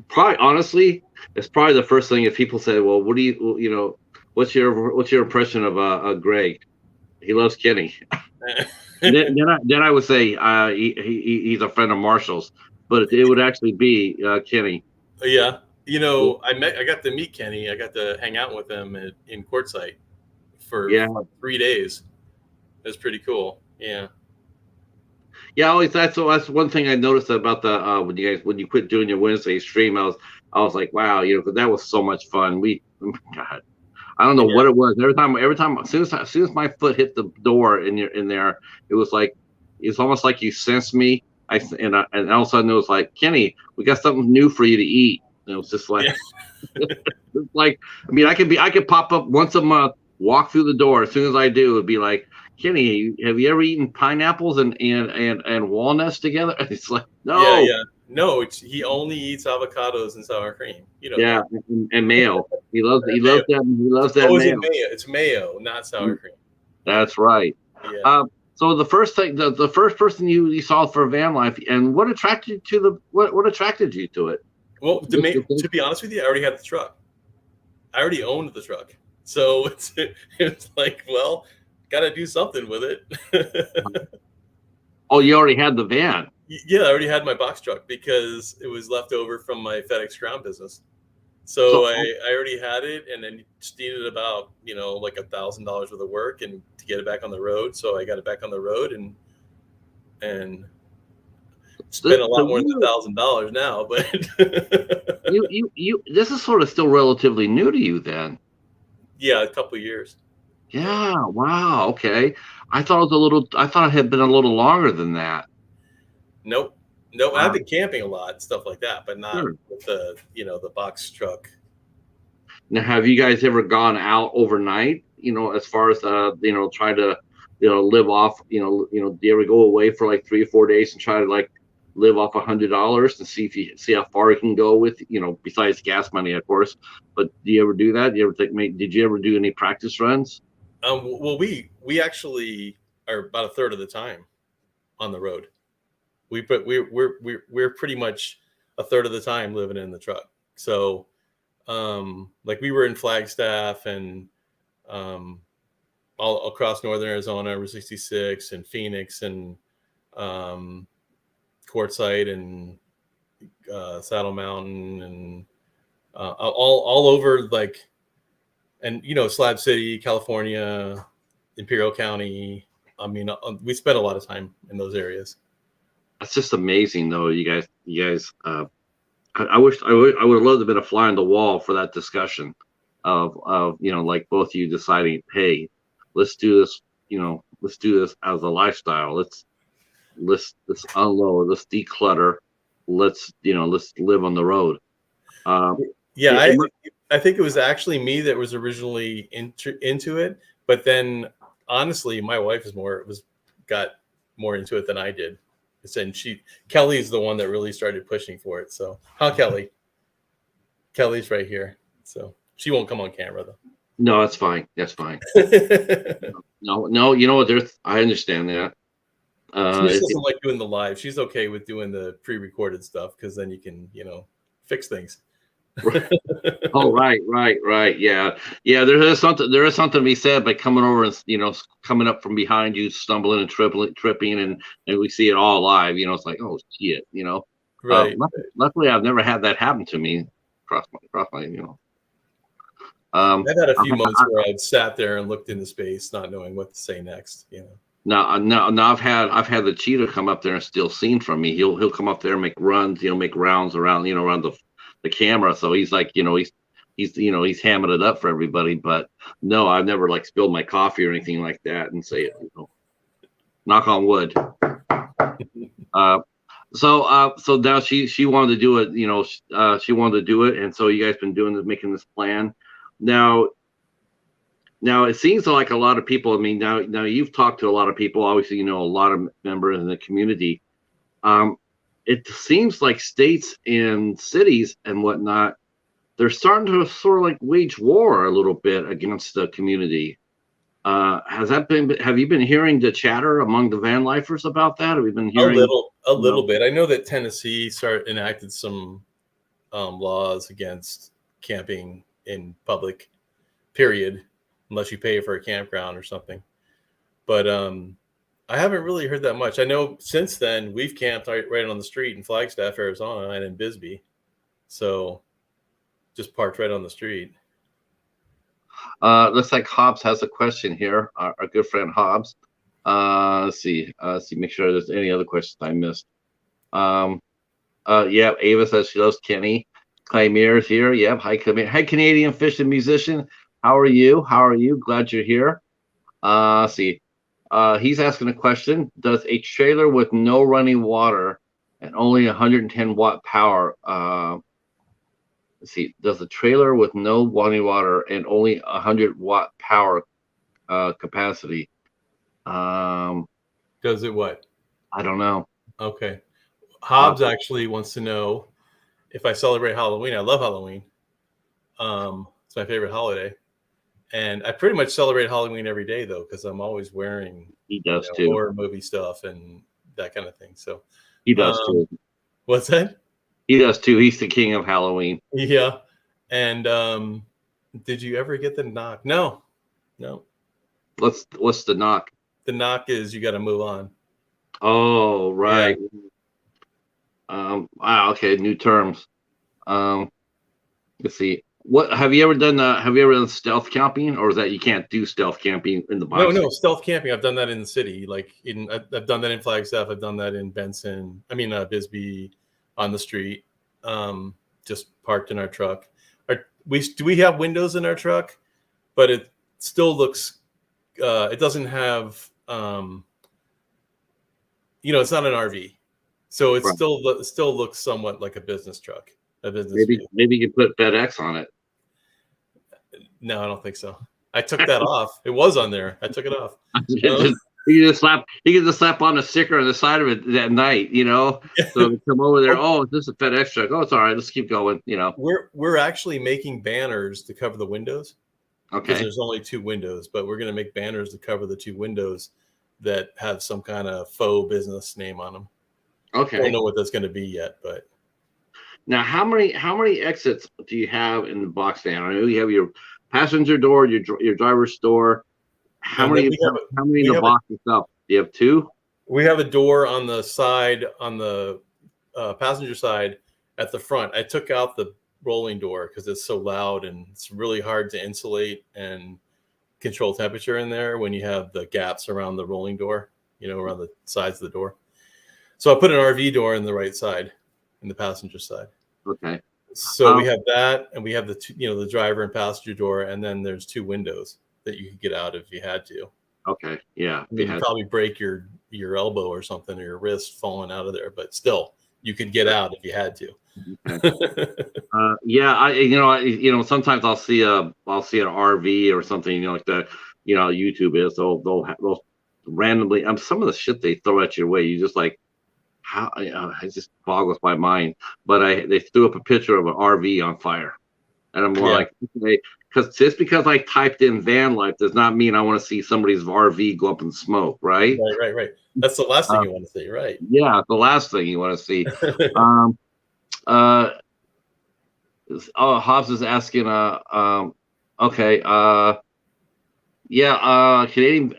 Speaker 1: Probably, honestly, it's probably the first thing if people say, "Well, what do what's your impression of Greg?" He loves Kenny. Then I would say he's a friend of Marshall's, but it would actually be Kenny.
Speaker 2: Yeah. I got to meet Kenny. I got to hang out with him in Quartzsite for
Speaker 1: Yeah,
Speaker 2: 3 days. That's pretty cool. Yeah.
Speaker 1: yeah. Always that's one thing I noticed about the when you quit doing your Wednesday stream. I was like, wow, 'cause that was so much fun. God, I don't know
Speaker 2: Yeah.
Speaker 1: what it was. Every time, as soon as my foot hit the door in there, it was like it's almost like you sensed me. And all of a sudden it was like, Kenny, we got something new for you to eat. And it was just like,
Speaker 2: Yeah.
Speaker 1: it's like, I mean, I could pop up once a month, walk through the door. As soon as I do, it'd be like, Kenny, have you ever eaten pineapples and walnuts together? And it's like,
Speaker 2: Yeah.
Speaker 1: no,
Speaker 2: Yeah. No, he only eats avocados and sour cream. You know
Speaker 1: yeah,
Speaker 2: that.
Speaker 1: and mayo. He
Speaker 2: Mayo.
Speaker 1: loves that. He loves that
Speaker 2: Oh, is it
Speaker 1: mayo.
Speaker 2: mayo? It's mayo, not sour cream.
Speaker 1: That's right.
Speaker 2: Yeah.
Speaker 1: So the first person you saw for van life, and what attracted you to what attracted you to it?
Speaker 2: Well,
Speaker 1: Just the thing-
Speaker 2: to be honest with you, I already had the truck. I already owned the truck. So it's like, well, got to do something with it.
Speaker 1: Oh, you already had the van.
Speaker 2: Yeah, I already had my box truck because it was left over from my FedEx Ground business. So
Speaker 1: So
Speaker 2: I already had it, and then just needed about like $1,000 worth of work and to get it back on the road. So I got it back on the road and spent a lot more than $1,000 now. But
Speaker 1: this is sort of still relatively new to you then.
Speaker 2: yeah, a couple of years. Yeah.
Speaker 1: Yeah. Wow. Okay. I thought it had been a little longer than that.
Speaker 2: Nope. Nope. I've
Speaker 1: Wow.
Speaker 2: been camping a lot and stuff like that, but not
Speaker 1: Sure.
Speaker 2: with the box truck.
Speaker 1: Now, have you guys ever gone out overnight? As far as try to live off. Do you ever go away for like 3 or 4 days and try to like live off $100 and see how far you can go with besides gas money, of course. But do you ever do that? Did you ever do any practice runs?
Speaker 2: Well, we actually are about a third of the time on the road. We're pretty much a third of the time living in the truck. So, like we were in Flagstaff and all across northern Arizona, Route 66 and Phoenix and um, Quartzsite and Saddle Mountain and all over like, and Slab City, California, Imperial County. I mean, we spent a lot of time in those areas.
Speaker 1: That's just amazing, though. You guys. I wish I would have loved to have been a fly on the wall for that discussion of like both of you deciding, hey, let's do this. Let's do this as a lifestyle. Let's unload. Let's declutter. Let's live on the road. Um,
Speaker 2: Yeah,
Speaker 1: it,
Speaker 2: I think it was actually me that was originally into it, but then honestly, my wife got more into it than I did. And Kelly's the one that really started pushing for it. So, how Kelly? Kelly's right here. So she won't come on camera though.
Speaker 1: no, that's fine. That's fine. No. You know what? I understand that.
Speaker 2: She just doesn't like doing the live. She's okay with doing the pre-recorded stuff because then you can, fix things.
Speaker 1: Oh, right. Yeah. There is something to be said by coming over and coming up from behind you, stumbling and tripping, and we see it all live. It's like, oh shit.
Speaker 2: Right.
Speaker 1: Luckily, I've never had that happen to me. Cross my.
Speaker 2: I've had a few moments where I've sat there and looked into space, not knowing what to say next.
Speaker 1: Now, I've had the Cheetah come up there and steal scene from me. He'll come up there and make runs, make rounds around, around the camera. So he's like, he's hamming it up for everybody. But no, I've never like spilled my coffee or anything like that and say, knock on wood. So now she wanted to do it. She wanted to do it, and so you guys been making this plan. Now it seems like a lot of people. I mean, now you've talked to a lot of people. Obviously, a lot of members in the community. It seems like states and cities and whatnot, they're starting to sort of like wage war a little bit against the community. Has that been? Have you been hearing the chatter among the van lifers about that? Have we been
Speaker 2: A
Speaker 1: hearing?
Speaker 2: little bit. I know that Tennessee enacted some laws against camping in public, period, unless you pay for a campground or something. But I haven't really heard that much. I know since then we've camped right on the street in Flagstaff, Arizona, and in Bisbee. So just parked right on the street.
Speaker 1: Looks like Hobbs has a question here. Our good friend Hobbs. Let's see. Make sure there's any other questions I missed. Yeah, Ava says she loves Kenny. Claymere's here. Yep. Hi, Hi, Canadian fishing musician. How are you? How are you? Glad you're here. Let's see. He's asking a question. Does a trailer with no running water and only 110 watt power, let's see, does a trailer with no running water and only 100 watt power capacity?
Speaker 2: Does it what?
Speaker 1: I don't know.
Speaker 2: Okay. Hobbs actually wants to know if I celebrate Halloween. I love Halloween. It's my favorite holiday. And I pretty much celebrate Halloween every day, though, because I'm always wearing
Speaker 1: too.
Speaker 2: horror movie stuff and that kind of thing. So
Speaker 1: he does too.
Speaker 2: What's that?
Speaker 1: He does too. He's the king of Halloween.
Speaker 2: Yeah. And did you ever get the knock? No.
Speaker 1: What's the knock?
Speaker 2: The knock is you got to move on.
Speaker 1: Oh, right. Yeah. Wow. Okay. New terms. Let's see. What have you ever done? Have you ever done stealth camping, or is that you can't do stealth camping in the box?
Speaker 2: No, stealth camping. I've done that in the city. I've done that in Flagstaff. I've done that in Benson. Bisbee, on the street. Just parked in our truck. We have windows in our truck, but it still looks. It doesn't have. It's not an RV, so it still looks somewhat like a business truck.
Speaker 1: Maybe you put FedEx on it.
Speaker 2: No, I don't think so. I took that off. It was on there. I took it off.
Speaker 1: You can just slap on a sticker on the side of it that night, So come over there. Oh, this is a FedEx truck. Oh, it's all right. Let's keep going.
Speaker 2: We're actually making banners to cover the windows.
Speaker 1: Okay.
Speaker 2: Because there's only 2 windows, but we're going to make banners to cover the 2 windows that have some kind of faux business name on them.
Speaker 1: Okay.
Speaker 2: I don't know what that's going to be yet, but.
Speaker 1: Now, how many exits do you have in the box van? I know you have your passenger door, your driver's door. How many in the box itself? Do you have 2?
Speaker 2: We have a door on the side, on the passenger side at the front. I took out the rolling door because it's so loud and it's really hard to insulate and control temperature in there when you have the gaps around the rolling door, around the sides of the door. So I put an RV door in the right side, in the passenger side.
Speaker 1: Okay.
Speaker 2: So we have that, and we have the driver and passenger door, and then there's 2 windows that you could get out if you had to.
Speaker 1: Okay. Yeah.
Speaker 2: You'd probably break your elbow or something, or your wrist falling out of there, but still, you could get out if you had to.
Speaker 1: Okay. Yeah. Sometimes I'll see an RV or something, like the, YouTube is. They'll randomly. Some of the shit they throw at your way, you just like. How it just boggles my mind. But they threw up a picture of an RV on fire, and I'm more like, because just because I typed in van life does not mean I want to see somebody's RV go up in smoke, right?
Speaker 2: Right. That's the last thing you want to see, right?
Speaker 1: Yeah, the last thing you want to see. Hobbs is asking. Okay.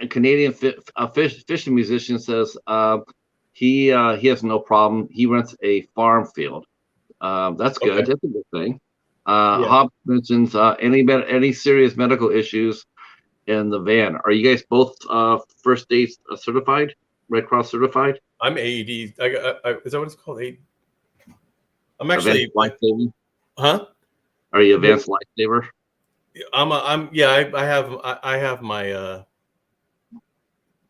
Speaker 1: Canadian fishing musician says. He has no problem. He rents a farm field. That's good. Okay. That's a good thing. Hobbs mentions any serious medical issues in the van. Are you guys both first aid certified? Red Cross certified?
Speaker 2: I'm AED. Is that what it's called? I'm actually
Speaker 1: life-saving.
Speaker 2: Huh?
Speaker 1: Are you advanced lifesaver?
Speaker 2: I have my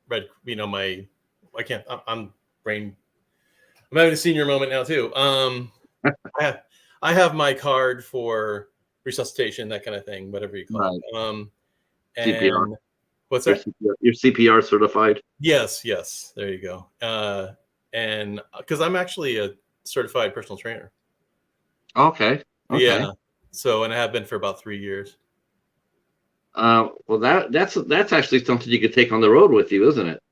Speaker 2: red. I'm having a senior moment now too. I have my card for resuscitation, that kind of thing, whatever you call it. And
Speaker 1: CPR.
Speaker 2: What's that?
Speaker 1: You're CPR certified?
Speaker 2: Yes. There you go. And because I'm actually a certified personal trainer.
Speaker 1: Okay.
Speaker 2: Yeah. So, and I have been for about 3 years.
Speaker 1: Well, that's actually something you could take on the road with you, isn't it?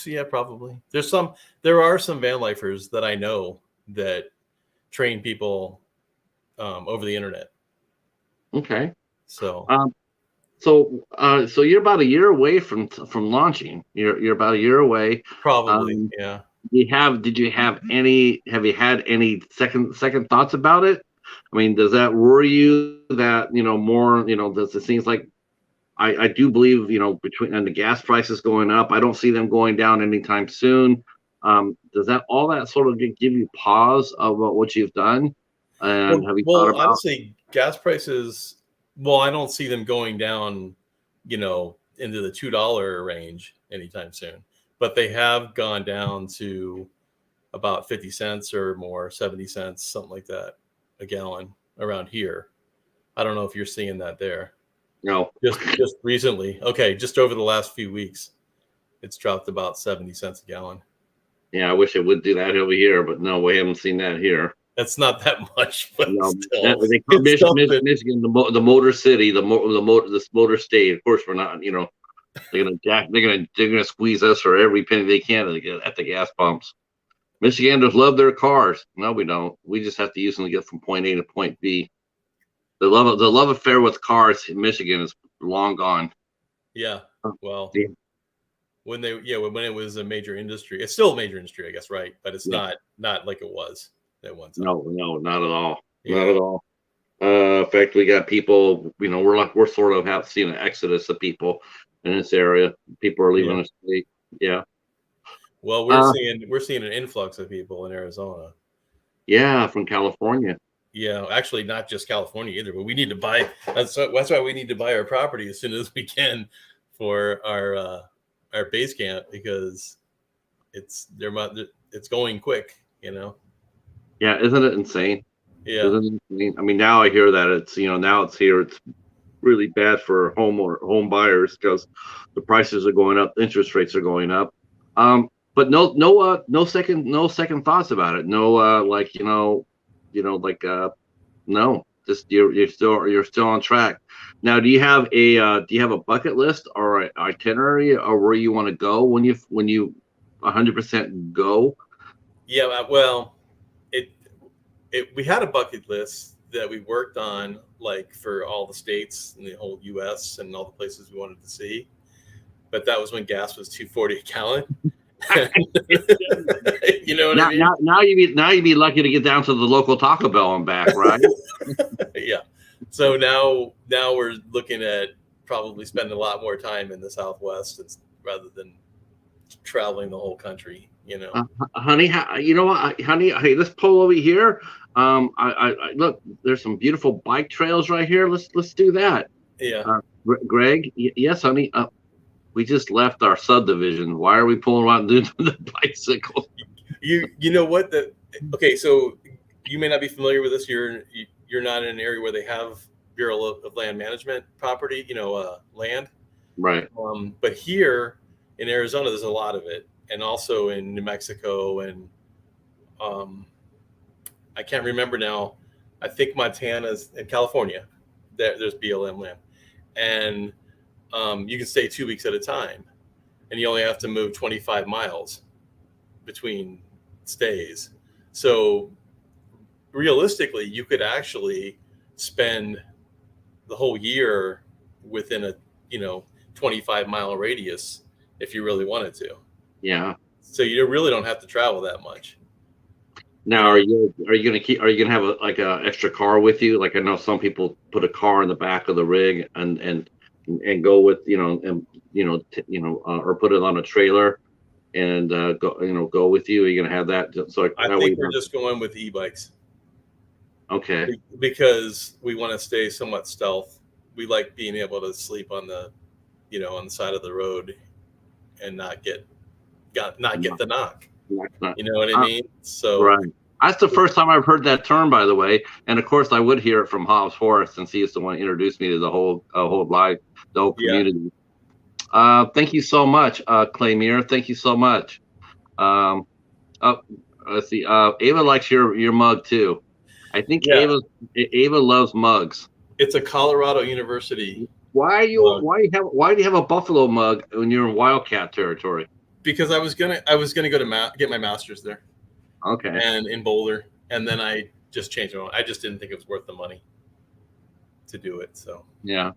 Speaker 2: Yeah, probably. There are some van lifers that I know that train people over the internet.
Speaker 1: Okay.
Speaker 2: So
Speaker 1: Um, so you're about a year away from launching. You're about a year away.
Speaker 2: probably,
Speaker 1: Um,
Speaker 2: yeah.
Speaker 1: did you have you had any second thoughts about it? I mean, does that worry you that, more, does it seems like I do believe, between and the gas prices going up, I don't see them going down anytime soon. Does that all that sort of give you pause about what you've done? And have you thought about?
Speaker 2: Honestly, gas prices. Well, I don't see them going down, into the $2 range anytime soon. But they have gone down to about 50 cents or more, 70 cents, something like that, a gallon around here. I don't know if you're seeing that there.
Speaker 1: No.
Speaker 2: Just recently. Okay, just over the last few weeks, it's dropped about 70 cents a gallon.
Speaker 1: Yeah, I wish it would do that over here, but no, we haven't seen that here.
Speaker 2: That's not that much, but
Speaker 1: No,
Speaker 2: still,
Speaker 1: they call
Speaker 2: it's something.
Speaker 1: Michigan the Motor City, this Motor State. Of course, we're not. They're gonna squeeze us for every penny they can at the gas pumps. Michiganders love their cars. No, we don't. We just have to use them to get from point A to point B. The love affair with cars in Michigan is long gone.
Speaker 2: Yeah. Well,
Speaker 1: Yeah.
Speaker 2: when it was a major industry, it's still a major industry, I guess, right? But it's
Speaker 1: Yeah.
Speaker 2: not like it was at one time.
Speaker 1: No, not at all. Not
Speaker 2: Yeah.
Speaker 1: at all. In fact, we got people. We're sort of have seen an exodus of people in this area. People are leaving
Speaker 2: Yeah.
Speaker 1: the state. Yeah.
Speaker 2: Well,
Speaker 1: Uh,
Speaker 2: we're seeing an influx of people in Arizona.
Speaker 1: yeah, from California.
Speaker 2: Yeah, actually, not just California either, but we need to buy. That's why we need to buy our property as soon as we can for our base camp, because it's going quick.
Speaker 1: Yeah, isn't it insane?
Speaker 2: Yeah.
Speaker 1: Isn't it insane? I mean, now I hear that now it's here. It's really bad for home buyers because the prices are going up, interest rates are going up. But no second thoughts about it. No, no. Just you're still on track. Now, do you have a bucket list or an itinerary or where you want to go when you 100% go?
Speaker 2: Yeah. Well, it we had a bucket list that we worked on, like for all the states in the whole U.S. and all the places we wanted to see. But that was when gas was $2.40 a gallon. You know what I mean?
Speaker 1: Now you'd be lucky to get down to the local Taco Bell and back, right?
Speaker 2: Yeah. So now we're looking at probably spending a lot more time in the Southwest rather than traveling the whole country.
Speaker 1: Honey, you know what, honey? Hey, let's pull over here. I look. There's some beautiful bike trails right here. Let's do that.
Speaker 2: Yeah.
Speaker 1: Greg, yes, honey. We just left our subdivision. Why are we pulling around doing the bicycle?
Speaker 2: You know what okay, so you may not be familiar with this. You're not in an area where they have Bureau of Land Management property, land.
Speaker 1: Right.
Speaker 2: But here in Arizona, there's a lot of it, and also in New Mexico, and I can't remember now. I think Montana's in California. There's BLM land, and you can stay 2 weeks at a time, and you only have to move 25 miles between stays. So realistically, you could actually spend the whole year within a 25-mile radius if you really wanted to.
Speaker 1: Yeah.
Speaker 2: So you really don't have to travel that much.
Speaker 1: Now, are you gonna have a extra car with you? Like I know some people put a car in the back of the rig and go with or put it on a trailer and go with you. Are you gonna have that?
Speaker 2: I think we're just going with e-bikes.
Speaker 1: Okay.
Speaker 2: Because we want to stay somewhat stealth. We like being able to sleep on the side of the road and not get the knock. You know what I mean? So
Speaker 1: right. That's the first time I've heard that term, by the way. And of course, I would hear it from Hobbs Forrest, since he used to want to introduce me to the whole community. Yeah. Thank you so much, Claymere. Thank you so much. Let's see. Ava likes your mug too. I think Ava loves mugs.
Speaker 2: It's a Colorado University Uh,
Speaker 1: why do you have a buffalo mug when you're in Wildcat territory?
Speaker 2: because I was gonna go to get my master's there
Speaker 1: Okay.
Speaker 2: and in Boulder, and then I just changed my mind. I just didn't think it was worth the money to do it. So
Speaker 1: Yeah.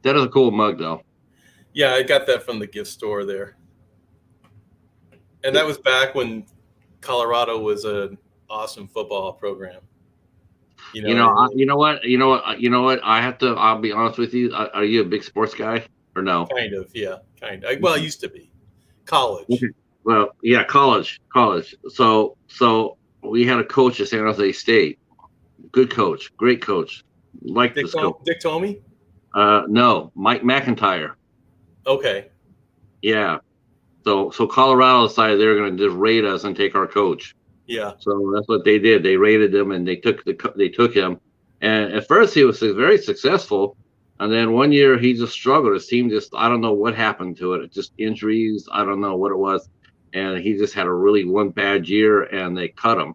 Speaker 1: That is a cool mug though.
Speaker 2: yeah, I got that from the gift store there, and that was back when Colorado was an awesome football program. You know,
Speaker 1: You know what? I'll be honest with you. Are you a big sports guy or no?
Speaker 2: kind of, yeah, kind of. Well, I used to be college.
Speaker 1: Okay. Well, yeah, college. So we had a coach at San Jose State. Good coach, great coach. Liked this coach.
Speaker 2: Dick Tomey.
Speaker 1: No, Mike McIntyre.
Speaker 2: Okay.
Speaker 1: Yeah. So Colorado decided they were going to just raid us and take our coach.
Speaker 2: Yeah.
Speaker 1: So that's what they did. They raided him and they took him. And at first he was very successful, and then one year he just struggled. His team just I don't know what happened to it. Just injuries. I don't know what it was, and he just had a really one bad year, and they cut him.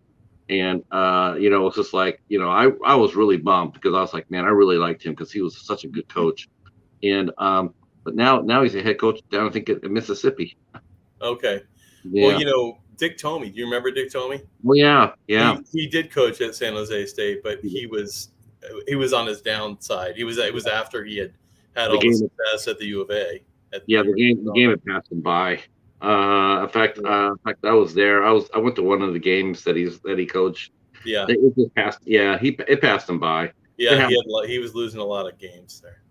Speaker 1: And it's just like I was really bummed because I was like, man, I really liked him because he was such a good coach. And but now he's a head coach down I think at Mississippi.
Speaker 2: Okay.
Speaker 1: Yeah.
Speaker 2: Well, Dick Tomey. Do you remember Dick Tomey?
Speaker 1: Well, yeah.
Speaker 2: He did coach at San Jose State, but he was on his downside. It was after he had all the success at the U of A.
Speaker 1: The game had passed him by. In fact, I was there. I went to one of the games that he coached.
Speaker 2: Yeah,
Speaker 1: it just passed. Yeah, it passed him by.
Speaker 2: Yeah, he was losing a lot of games there.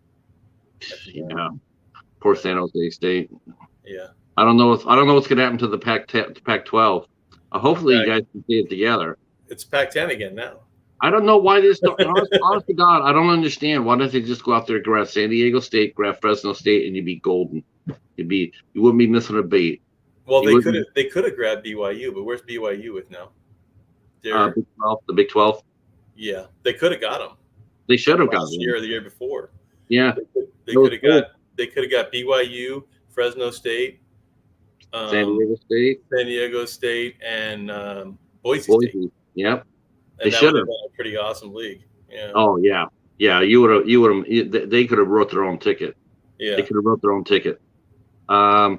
Speaker 1: Yeah, poor San Jose State.
Speaker 2: Yeah,
Speaker 1: I don't know what's going to happen to the Pac-12. Hopefully, you guys can see it together.
Speaker 2: It's Pac-10 again now.
Speaker 1: I don't know why this. Honest to God, I don't understand. Why don't they just go out there, grab San Diego State, grab Fresno State, and you'd be golden. You wouldn't be missing a beat.
Speaker 2: Well, they could have grabbed BYU, but where's BYU with now?
Speaker 1: Big 12, the Big 12.
Speaker 2: Yeah, they could have got them.
Speaker 1: They should have got them.
Speaker 2: Year or the year before.
Speaker 1: Yeah,
Speaker 2: they could have got BYU, Fresno State,
Speaker 1: San
Speaker 2: Diego State, and Boise State.
Speaker 1: Yep.
Speaker 2: And that would have been a pretty awesome league. Yeah.
Speaker 1: Oh yeah. You would have. They could have wrote their own ticket.
Speaker 2: Yeah.
Speaker 1: They could have wrote their own ticket. What's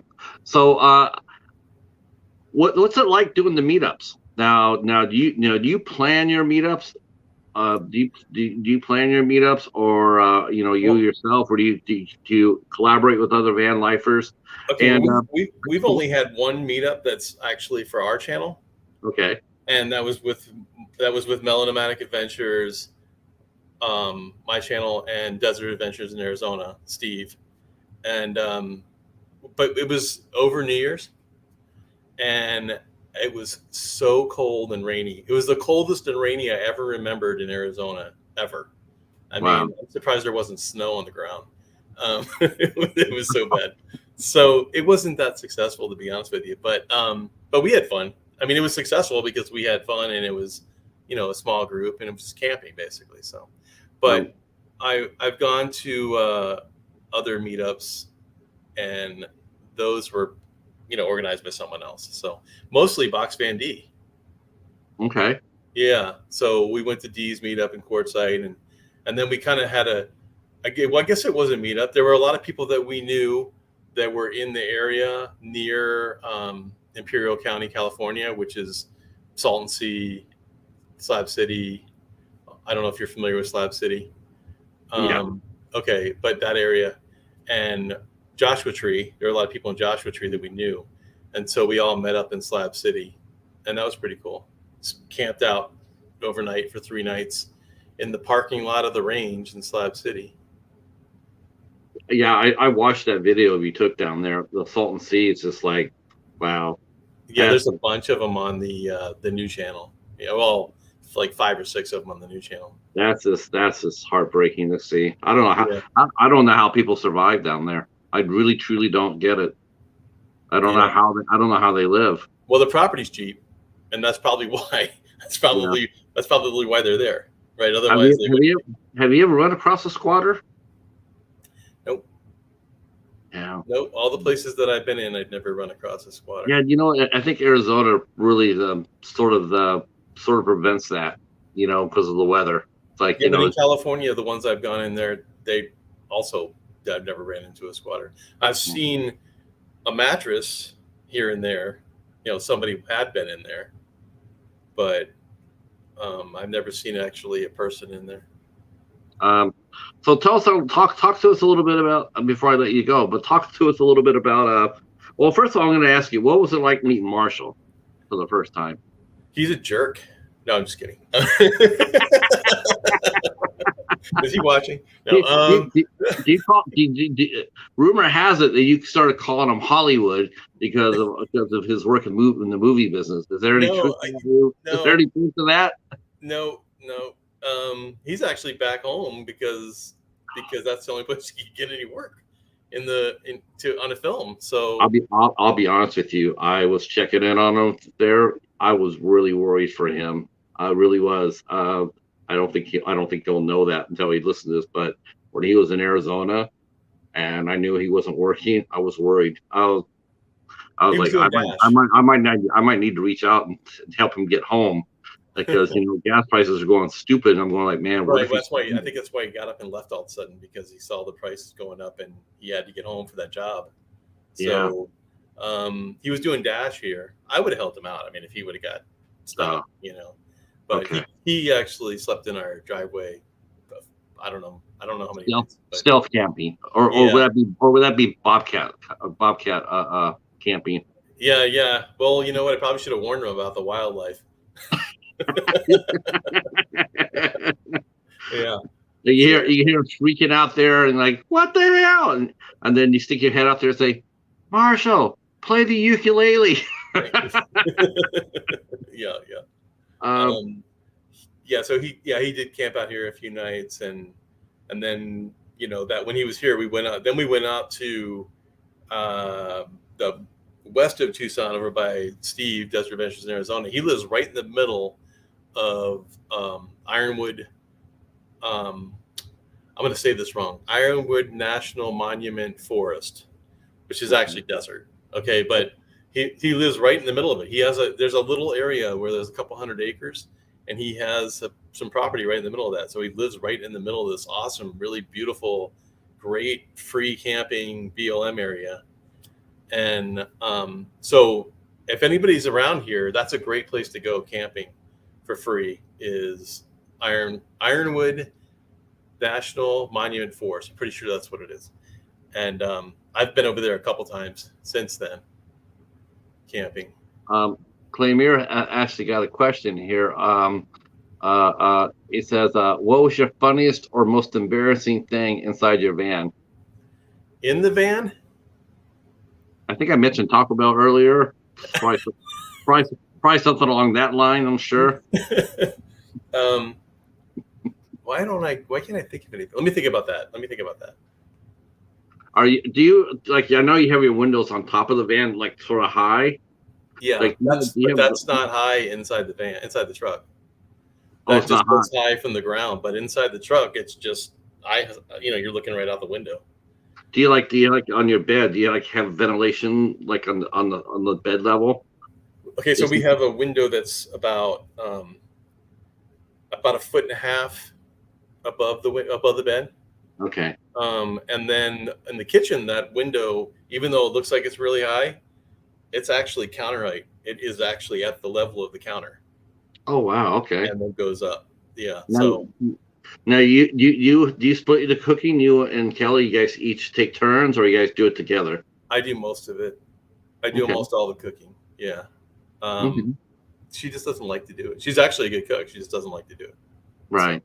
Speaker 1: it like doing the meetups now? Do you plan your meetups? Do you plan your meetups, or you yourself, or do you collaborate with other van lifers?
Speaker 2: Okay. And we've only had one meetup that's actually for our channel.
Speaker 1: Okay.
Speaker 2: And that was with Nomadic Adventures, my channel, and Desert Adventures in Arizona, Steve. And but it was over New Year's, and it was so cold and rainy. It was the coldest and rainy I ever remembered in Arizona ever. I mean, I'm surprised there wasn't snow on the ground. It was so bad. So it wasn't that successful, to be honest with you. But we had fun. I mean, it was successful because we had fun, and it was, a small group, and it was just camping basically. So, but I've gone to other meetups, and those were, organized by someone else. So mostly Box Van D.
Speaker 1: Okay.
Speaker 2: Yeah. So we went to D's meetup in Quartzsite, and then we kind of had I guess it was a meetup. There were a lot of people that we knew that were in the area near Imperial County, California, which is Salton Sea, Slab City. I don't know if you're familiar with Slab City.
Speaker 1: Yeah.
Speaker 2: Okay, but that area, and Joshua Tree. There were a lot of people in Joshua Tree that we knew, and so we all met up in Slab City, and that was pretty cool. Camped out overnight for 3 nights in the parking lot of the range in Slab City.
Speaker 1: Yeah, I watched that video you took down there. The Salton Sea. It's just like, wow.
Speaker 2: Yeah, there's a bunch of them on the new channel. Yeah, well, like 5 or 6 of them on the new channel. That's
Speaker 1: just heartbreaking to see. I don't know how I don't know how people survive down there. I really truly don't get it. I don't know how they live.
Speaker 2: Well, the property's cheap, and that's probably why. That's probably why they're there, right? Otherwise,
Speaker 1: have you ever run across a squatter?
Speaker 2: Nope.
Speaker 1: Yeah.
Speaker 2: Nope. All the places that I've been in, I've never run across a squatter.
Speaker 1: Yeah, I think Arizona really sort of prevents that, because of the weather. It's like
Speaker 2: in California, the ones I've gone in there, they also I've never ran into a squatter. I've seen a mattress here and there. Somebody had been in there, but I've never seen actually a person in there.
Speaker 1: So tell us, talk to us a little bit about, before I let you go, but talk to us a little bit about, well, first of all, I'm going to ask you, what was it like meeting Marshall for the first time?
Speaker 2: He's a jerk. No, I'm just kidding. Is he watching? No.
Speaker 1: Rumor has it that you started calling him Hollywood because of his work in the movie business. Is there any truth to that?
Speaker 2: No.
Speaker 1: Is there any truth to that?
Speaker 2: No. He's actually back home because that's the only place he can get any work on a film. So
Speaker 1: I'll be honest with you. I was checking in on him there. I was really worried for him. I really was. I don't think he'll know that until he listens to this. But when he was in Arizona, and I knew he wasn't working, I was worried. I was like, I might need to reach out and help him get home, because gas prices are going stupid. And I'm going like, man,
Speaker 2: right. I think that's why he got up and left all of a sudden, because he saw the prices going up and he had to get home for that job. So he was doing Dash here. I would have helped him out. I mean, if he would have got stuck, But okay. he actually slept in our driveway. I don't know how many nights.
Speaker 1: Stealth camping, or would that be bobcat camping?
Speaker 2: Yeah. Well, you know what? I probably should have warned him about the wildlife. Yeah.
Speaker 1: You hear him freaking out there and like, what the hell? And then you stick your head out there and say, Marshall, play the ukulele.
Speaker 2: Yeah. So he did camp out here a few nights, and then that when he was here, we went out to the west of Tucson, over by Steve, Desert Adventures in Arizona. He lives right in the middle of Ironwood. I'm going to say this wrong. Ironwood National Monument Forest, which is actually desert. Okay, but he lives right in the middle of it. There's a little area where there's a couple hundred acres, and he has some property right in the middle of that. So he lives right in the middle of this awesome, really beautiful, great free camping BLM area. And so if anybody's around here, that's a great place to go camping for free, is Ironwood National Monument Forest. I'm pretty sure that's what it is. And I've been over there a couple times since then, camping.
Speaker 1: Claymere actually got a question here. It says, what was your funniest or most embarrassing thing inside your van?
Speaker 2: In the van?
Speaker 1: I think I mentioned Taco Bell earlier. Probably something along that line, I'm sure.
Speaker 2: Why can't I think of anything? Let me think about that.
Speaker 1: Do you I know you have your windows on top of the van, like sort of high?
Speaker 2: Yeah, that's not high inside the van, inside the truck. That just looks high from the ground, but inside the truck, it's just you're looking right out the window.
Speaker 1: Do you like on your bed? Do you have ventilation on the bed level?
Speaker 2: Okay, so we have a window that's about a foot and a half above the bed.
Speaker 1: Okay.
Speaker 2: And then in the kitchen, that window, even though it looks like it's really high, it's actually counter height. It is actually at the level of the counter.
Speaker 1: Oh wow! Okay.
Speaker 2: And then goes up. Yeah.
Speaker 1: Now do you split the cooking? You and Kelly, you guys each take turns, or you guys do it together?
Speaker 2: I do most of it. I do almost all the cooking. Yeah. She just doesn't like to do it. She's actually a good cook. She just doesn't like to do it.
Speaker 1: Right.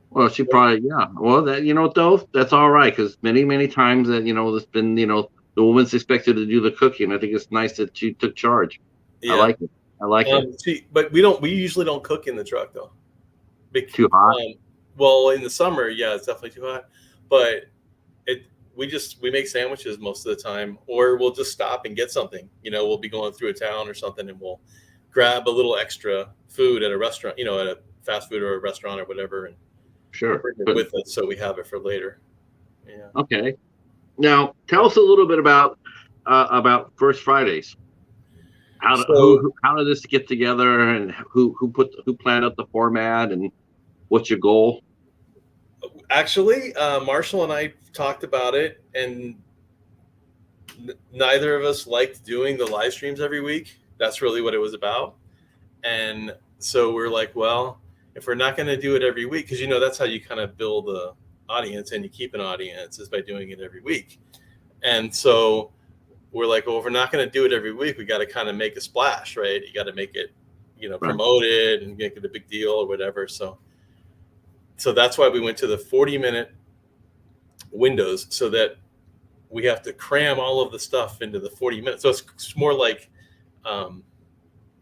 Speaker 1: Well, she probably Well, that though, that's all right, because many times that there's been the woman's expected to do the cooking. I think it's nice that she took charge. Yeah. I like it.
Speaker 2: But we usually don't cook in the truck though.
Speaker 1: Too hot.
Speaker 2: Well, in the summer, yeah, it's definitely too hot. But we make sandwiches most of the time, or we'll just stop and get something. We'll be going through a town or something, and we'll grab a little extra food at a restaurant, at a fast food or a restaurant or whatever, and bring it with us so we have it for later. Yeah.
Speaker 1: Okay. Now, tell us a little bit about First Fridays. How did this get together, and who planned out the format, and what's your goal?
Speaker 2: Actually, Marshall and I talked about it, and neither of us liked doing the live streams every week. That's really what it was about. And so we're like, well, if we're not going to do it every week, because that's how you kind of build a audience and you keep an audience, is by doing it every week. And so we're like, well, if we're not going to do it every week, we got to kind of make a splash, right? You got to make it, promote it and make it a big deal or whatever. So that's why we went to the 40-minute windows, so that we have to cram all of the stuff into the 40 minutes. So it's more like,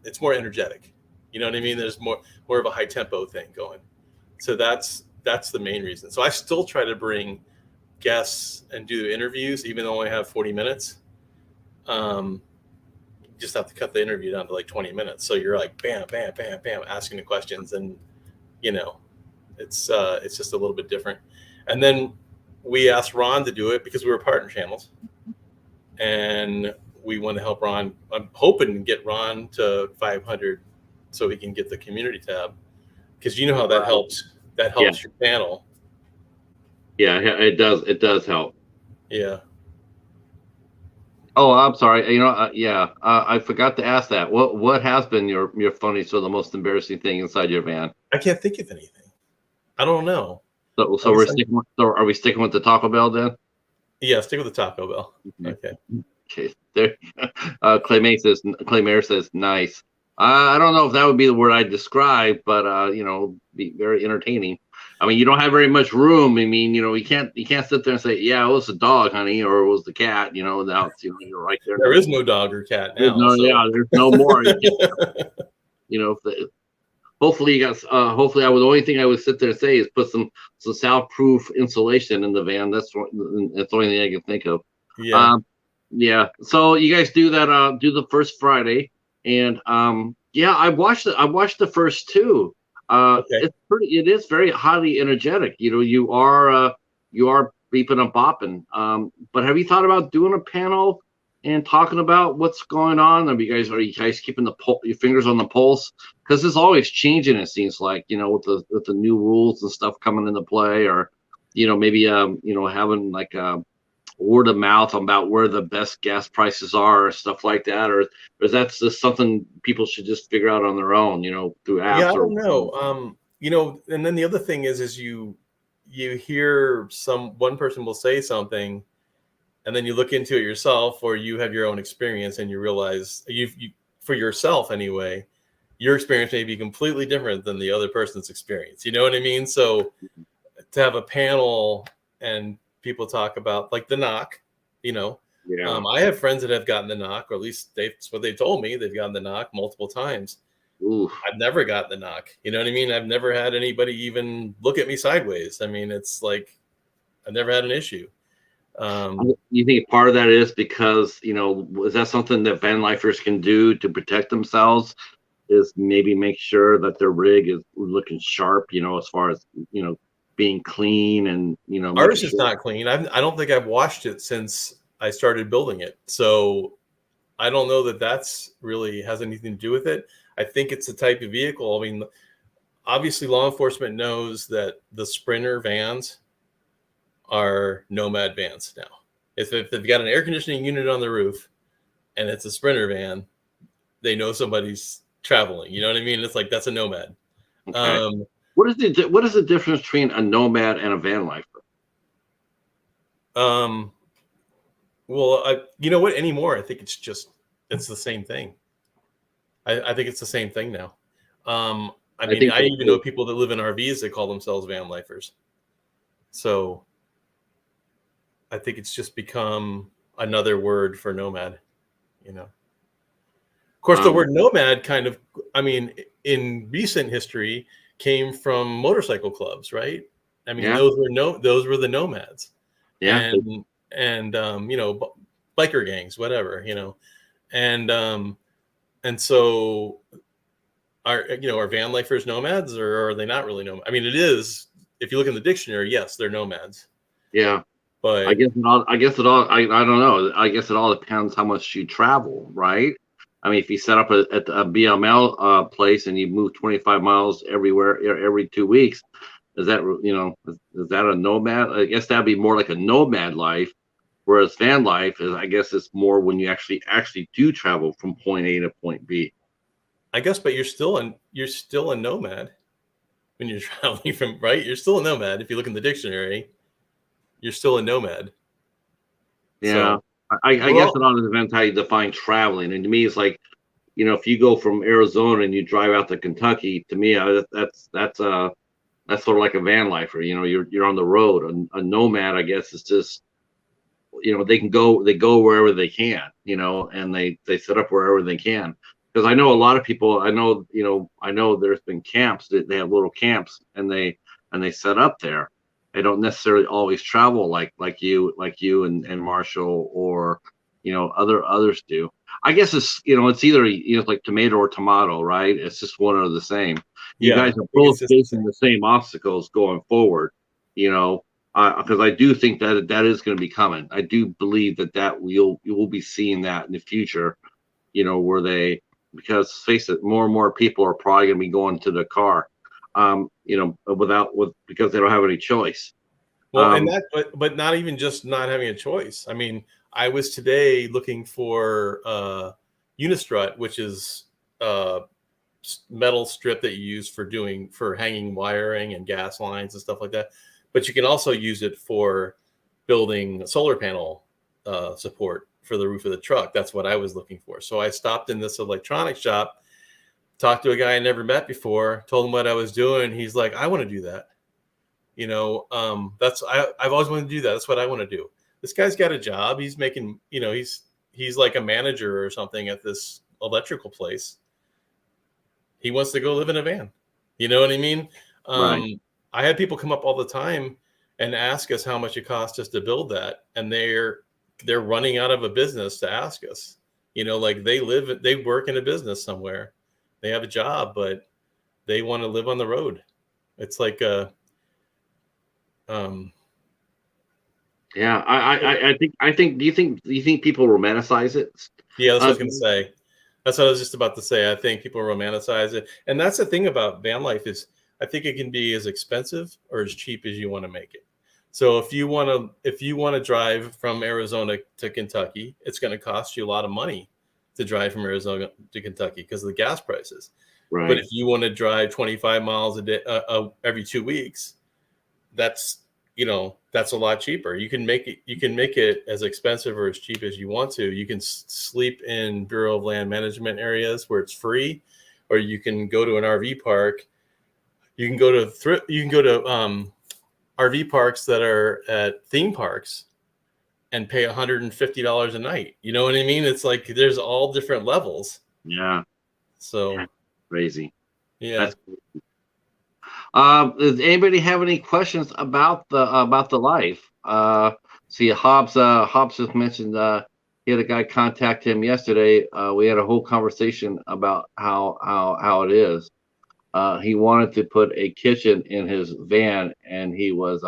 Speaker 2: it's more energetic. You know what I mean? There's more of a high tempo thing going. So that's the main reason. So I still try to bring guests and do interviews, even though I only have 40 minutes. Just have to cut the interview down to like 20 minutes. So you're like, bam, bam, bam, bam, asking the questions, and it's just a little bit different. And then we asked Ron to do it because we were partner channels, and we want to help Ron. I'm hoping to get Ron to 500 so we can get the community tab, because how that helps. That helps your channel.
Speaker 1: Yeah, it does. It does help.
Speaker 2: Yeah.
Speaker 1: Oh, I'm sorry. I forgot to ask that. What has been your funniest or the most embarrassing thing inside your van?
Speaker 2: I can't think of anything. I don't know.
Speaker 1: So are we sticking with the Taco Bell then?
Speaker 2: Yeah, stick with the Taco Bell.
Speaker 1: Okay. Okay. There. Claymare says nice. I don't know if that would be the word I'd describe, but be very entertaining. I mean, you don't have very much room. I mean, you can't sit there and say, yeah, it was the dog, honey, or it was the cat. Now you're right there.
Speaker 2: There is no dog or cat now.
Speaker 1: There's no more. Hopefully you got. Hopefully, the only thing I would sit there and say is put some soundproof insulation in the van. That's the only thing I can think of.
Speaker 2: Yeah.
Speaker 1: Yeah. So you guys do that. Do the first Friday, and I watched the first two.
Speaker 2: Okay.
Speaker 1: It is very highly energetic. You are beeping and bopping. But have you thought about doing a panel and talking about what's going on? Are you guys keeping your fingers on the pulse? Because it's always changing. It seems like with the new rules and stuff coming into play, or maybe having like word of mouth about where the best gas prices are, or stuff like that, or is that just something people should just figure out on their own, through apps?
Speaker 2: Yeah, I don't know. And then the other thing is you hear one person will say something, and then you look into it yourself, or you have your own experience, and you realize you for yourself anyway, your experience may be completely different than the other person's experience. You know what I mean? So to have a panel and people talk about like the knock, I have friends that have gotten the knock, or at least that's what they told me. They've gotten the knock multiple times.
Speaker 1: Oof.
Speaker 2: I've never gotten the knock. You know what I mean? I've never had anybody even look at me sideways. I mean, it's like I've never had an issue.
Speaker 1: You think part of that is because, is that something that van lifers can do to protect themselves? Is maybe make sure that their rig is looking sharp, as far as, being clean and,
Speaker 2: Ours is not clean. I don't think I've washed it since I started building it. So I don't know that that's really has anything to do with it. I think it's the type of vehicle. I mean, obviously law enforcement knows that the Sprinter vans are Nomad vans now. If they've got an air conditioning unit on the roof and it's a Sprinter van, they know somebody's traveling. You know what I mean? It's like, that's a Nomad.
Speaker 1: Okay. What is the difference between a Nomad and a van lifer?
Speaker 2: Well, you know what? Anymore, I think it's the same thing. I think it's the same thing now. I even know people that live in RVs that call themselves van lifers. So I think it's just become another word for Nomad, Of course, the word Nomad kind of, in recent history came from motorcycle clubs, right? I mean, those were the Nomads.
Speaker 1: Yeah.
Speaker 2: And biker gangs, whatever, and so are van lifers Nomads, or are they not really Nomads? I mean, it is, if you look in the dictionary, yes, they're Nomads.
Speaker 1: Yeah. But I don't know. I guess it all depends how much you travel, right? I mean, if you set up at a BML place and you move 25 miles everywhere every 2 weeks, Is that, is that a nomad? I guess that'd be more like a nomad life. Whereas van life is, I guess, it's more when you actually do travel from point A to point B.
Speaker 2: I guess, but you're still a nomad when you're traveling from, right? You're still a nomad. If you look in the dictionary, you're still a nomad.
Speaker 1: Yeah,
Speaker 2: So
Speaker 1: I
Speaker 2: we're
Speaker 1: guess it
Speaker 2: all,
Speaker 1: all depends how you define traveling. And to me, it's like, if you go from Arizona and you drive out to Kentucky, to me, that's sort of like a van lifer. You're on the road. A nomad, I guess, is just, they go wherever they can, and they set up wherever they can. Because I know a lot of people, I know there's been camps that they have little camps, and they set up there. They don't necessarily always travel like you and Marshall, or others do. I guess it's either it's like tomato or tomato, right? It's just one or the same. You
Speaker 2: yeah,
Speaker 1: guys
Speaker 2: I
Speaker 1: are
Speaker 2: think
Speaker 1: both
Speaker 2: it's just the
Speaker 1: facing
Speaker 2: same.
Speaker 1: the same obstacles going forward, you know because I do think that is going to be coming. I do believe that you will be seeing that in the future. Where because face it, more and more people are probably going to be going to the car, because they don't have any choice.
Speaker 2: Well, and
Speaker 1: Um,
Speaker 2: that, but not even just not having a choice. I mean, I was today looking for Unistrut, which is metal strip that you use for hanging wiring and gas lines and stuff like that. But you can also use it for building solar panel support for the roof of the truck. That's what I was looking for. So I stopped in this electronics shop, talked to a guy I never met before, told him what I was doing. He's like, I want to do that. I've always wanted to do that. That's what I want to do. This guy's got a job. He's making, he's like a manager or something at this electrical place. He wants to go live in a van. You know what I mean?
Speaker 1: right.
Speaker 2: I had people come up all the time and ask us how much it cost us to build that, and they're running out of a business to ask us. Like they work in a business somewhere, they have a job, but they want to live on the road. It's like um,
Speaker 1: Yeah, I think. Do you think people romanticize it?
Speaker 2: yeah, that's what I
Speaker 1: Uh,
Speaker 2: was gonna say. That's what I was just about to say. I think people romanticize it, and that's the thing about van life is I think it can be as expensive or as cheap as you want to make it. So if you want to drive from Arizona to Kentucky, it's going to cost you a lot of money to drive from Arizona to Kentucky because of the gas prices. But
Speaker 1: right.
Speaker 2: if you want to drive 25 miles a day every 2 weeks, that's a lot cheaper. You can make it as expensive or as cheap as you want to. You can sleep in Bureau of Land Management areas where it's free, or you can go to an RV park. You can go to RV parks that are at theme parks and pay $150 a night. You know what I mean? It's like there's all different levels.
Speaker 1: Yeah,
Speaker 2: So
Speaker 1: crazy.
Speaker 2: yeah,
Speaker 1: That's Does anybody have any questions about the life? See, Hobbs just mentioned he had a guy contact him yesterday. We had a whole conversation about how it is. He wanted to put a kitchen in his van, and he was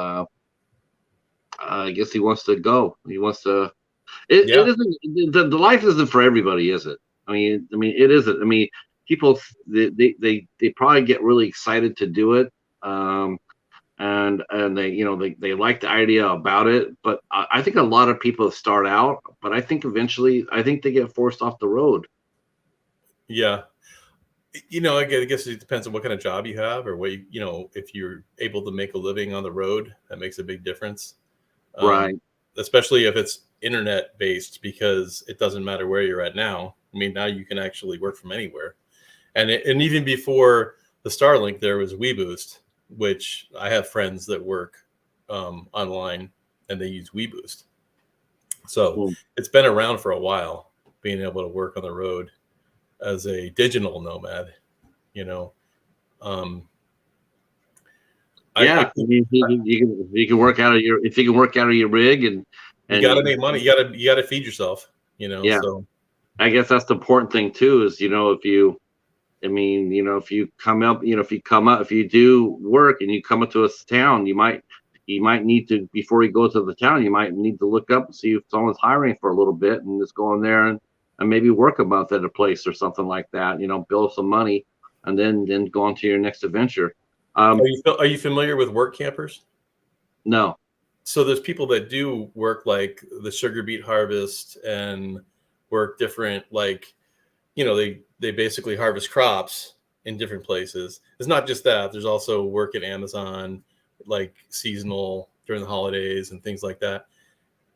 Speaker 1: I guess he wants to go. He wants to. It
Speaker 2: yeah,
Speaker 1: isn't the life isn't for everybody, is it? I mean, it isn't. I mean, people they probably get really excited to do it, um, and they like the idea about it. But I think a lot of people start out, but I think eventually, I think they get forced off the road.
Speaker 2: yeah. I guess it depends on what kind of job you have or if you're able to make a living on the road, that makes a big difference. Um,
Speaker 1: Right.
Speaker 2: Especially if it's internet based, because it doesn't matter where you're at now. I mean, now you can actually work from anywhere. And even before the Starlink, there was WeBoost, which I have friends that work online and they use WeBoost. So
Speaker 1: Hmm.
Speaker 2: it's been around for a while, being able to work on the road as a digital nomad. You know, um,
Speaker 1: Yeah.
Speaker 2: I
Speaker 1: I mean, you can work out of your if you can work out of your rig
Speaker 2: you
Speaker 1: and
Speaker 2: got to
Speaker 1: you
Speaker 2: make money. You got to feed yourself.
Speaker 1: yeah.
Speaker 2: So
Speaker 1: I guess that's the important thing too. Is if you I mean, if you come up, if you do work and you come up to a town, you might need to, before you go to the town, you might need to look up and see if someone's hiring for a little bit, and just go in there and maybe work a month at a place or something like that. Build some money, and then go on to your next adventure.
Speaker 2: Are you familiar with work campers?
Speaker 1: No.
Speaker 2: So there's people that do work like the sugar beet harvest and work different, like, they basically harvest crops in different places. It's not just that. There's also work at Amazon, like seasonal during the holidays and things like that,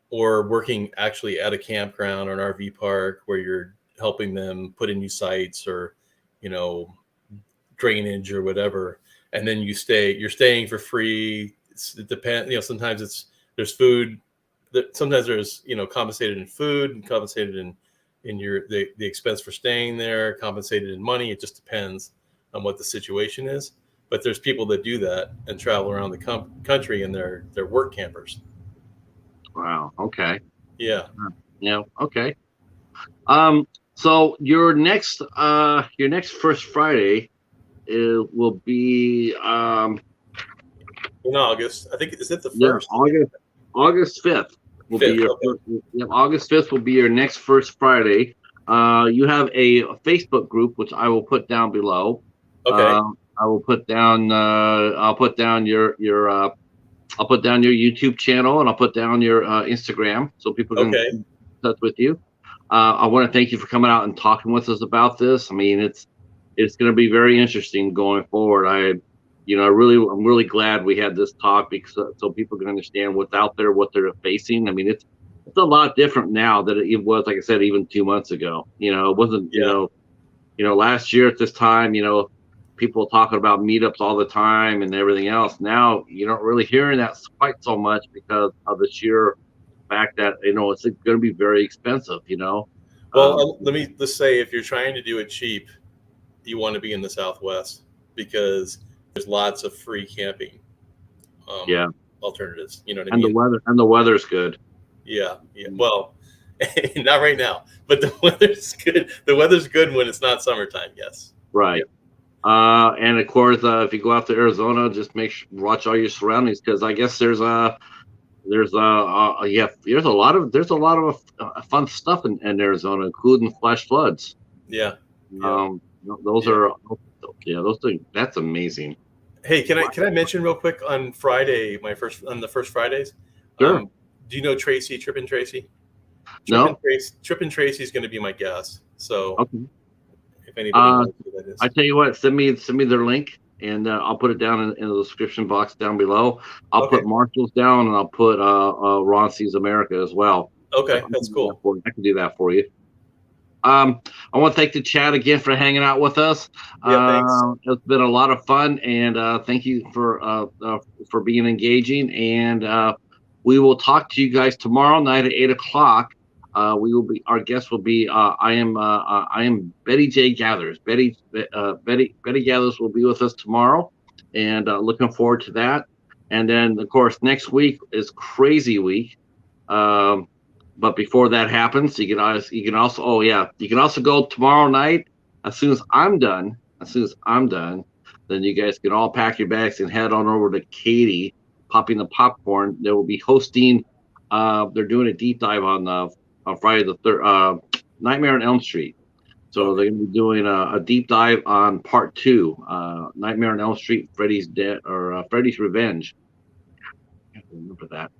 Speaker 2: or working actually at a campground or an RV park where you're helping them put in new sites or, you know, drainage or whatever. And then you're staying for free. It depends, sometimes there's food sometimes there's, compensated in food and compensated in the expense for staying there, compensated in money. It just depends on what the situation is. But there's people that do that and travel around the country and they're work campers.
Speaker 1: Wow. Okay.
Speaker 2: Yeah.
Speaker 1: Yeah. Okay. So your next First Friday will be
Speaker 2: in August. I think, is it the first?
Speaker 1: August 5th will be your August 5th will be your next First Friday. You have a Facebook group which I will put down below.
Speaker 2: Okay.
Speaker 1: I will put down I'll put down your YouTube channel, and I'll put down your Instagram so people can keep in touch with you. I want to thank you for coming out and talking with us about this. I mean, it's going to be very interesting going forward. I'm really glad we had this talk because so people can understand what's out there, what they're facing. I mean, it's a lot different now than it was, like I said, even 2 months ago. It wasn't, last year at this time, people talking about meetups all the time and everything else. Now you're not really hearing that quite so much because of the sheer fact that it's going to be very expensive.
Speaker 2: Well, let me just say, if you're trying to do it cheap, you want to be in the Southwest because there's lots of free camping alternatives. You know what I mean?
Speaker 1: The weather's good.
Speaker 2: Yeah. Well, not right now, but the weather's good. The weather's good when it's not summertime. Yes.
Speaker 1: Right. Yeah. And of course, if you go out to Arizona, just watch all your surroundings, because I guess there's a lot of fun stuff in Arizona, including flash floods.
Speaker 2: Yeah.
Speaker 1: Those things, that's amazing.
Speaker 2: Hey, can I mention real quick on Friday, on the first Fridays?
Speaker 1: Sure.
Speaker 2: Do you know Tracy, Trippin' Tracy?
Speaker 1: No.
Speaker 2: Trippin' Tracy is going to be my guest. So
Speaker 1: okay.
Speaker 2: If anybody knows who that is.
Speaker 1: I tell you what, send me their link, and I'll put it down in the description box down below. I'll put Marshall's down, and I'll put Ron Sees America as well.
Speaker 2: Okay, that's cool.
Speaker 1: I can do that for you. I want to thank the chat again for hanging out with us.
Speaker 2: Yeah, thanks.
Speaker 1: It's been a lot of fun, and thank you for being engaging. And we will talk to you guys tomorrow night at 8:00. Our guest will be I am Betty J. Gathers. Betty Gathers will be with us tomorrow, and looking forward to that. And then of course next week is Crazy Week. But before that happens, you can also go tomorrow night as soon as I'm done. Then you guys can all pack your bags and head on over to Katie, Popping the Popcorn. They will be hosting. They're doing a deep dive on Friday the 3rd, Nightmare on Elm Street. So they're going to be doing a deep dive on part 2, Nightmare on Elm Street, Freddy's Revenge. I have to remember that.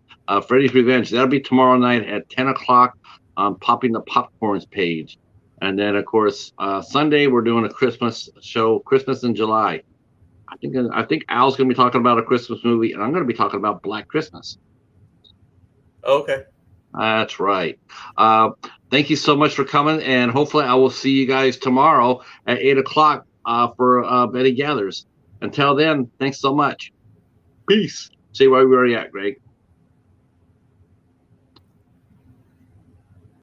Speaker 1: Freddy's Revenge. That'll be tomorrow night at 10:00 on Popping the Popcorn's page. And then, of course, Sunday we're doing a Christmas show, Christmas in July. I think Al's going to be talking about a Christmas movie, and I'm going to be talking about Black Christmas.
Speaker 2: Okay.
Speaker 1: That's right. Thank you so much for coming, and hopefully I will see you guys tomorrow at 8:00 for Betty Gathers. Until then, thanks so much. Peace. See where we are at, Greg.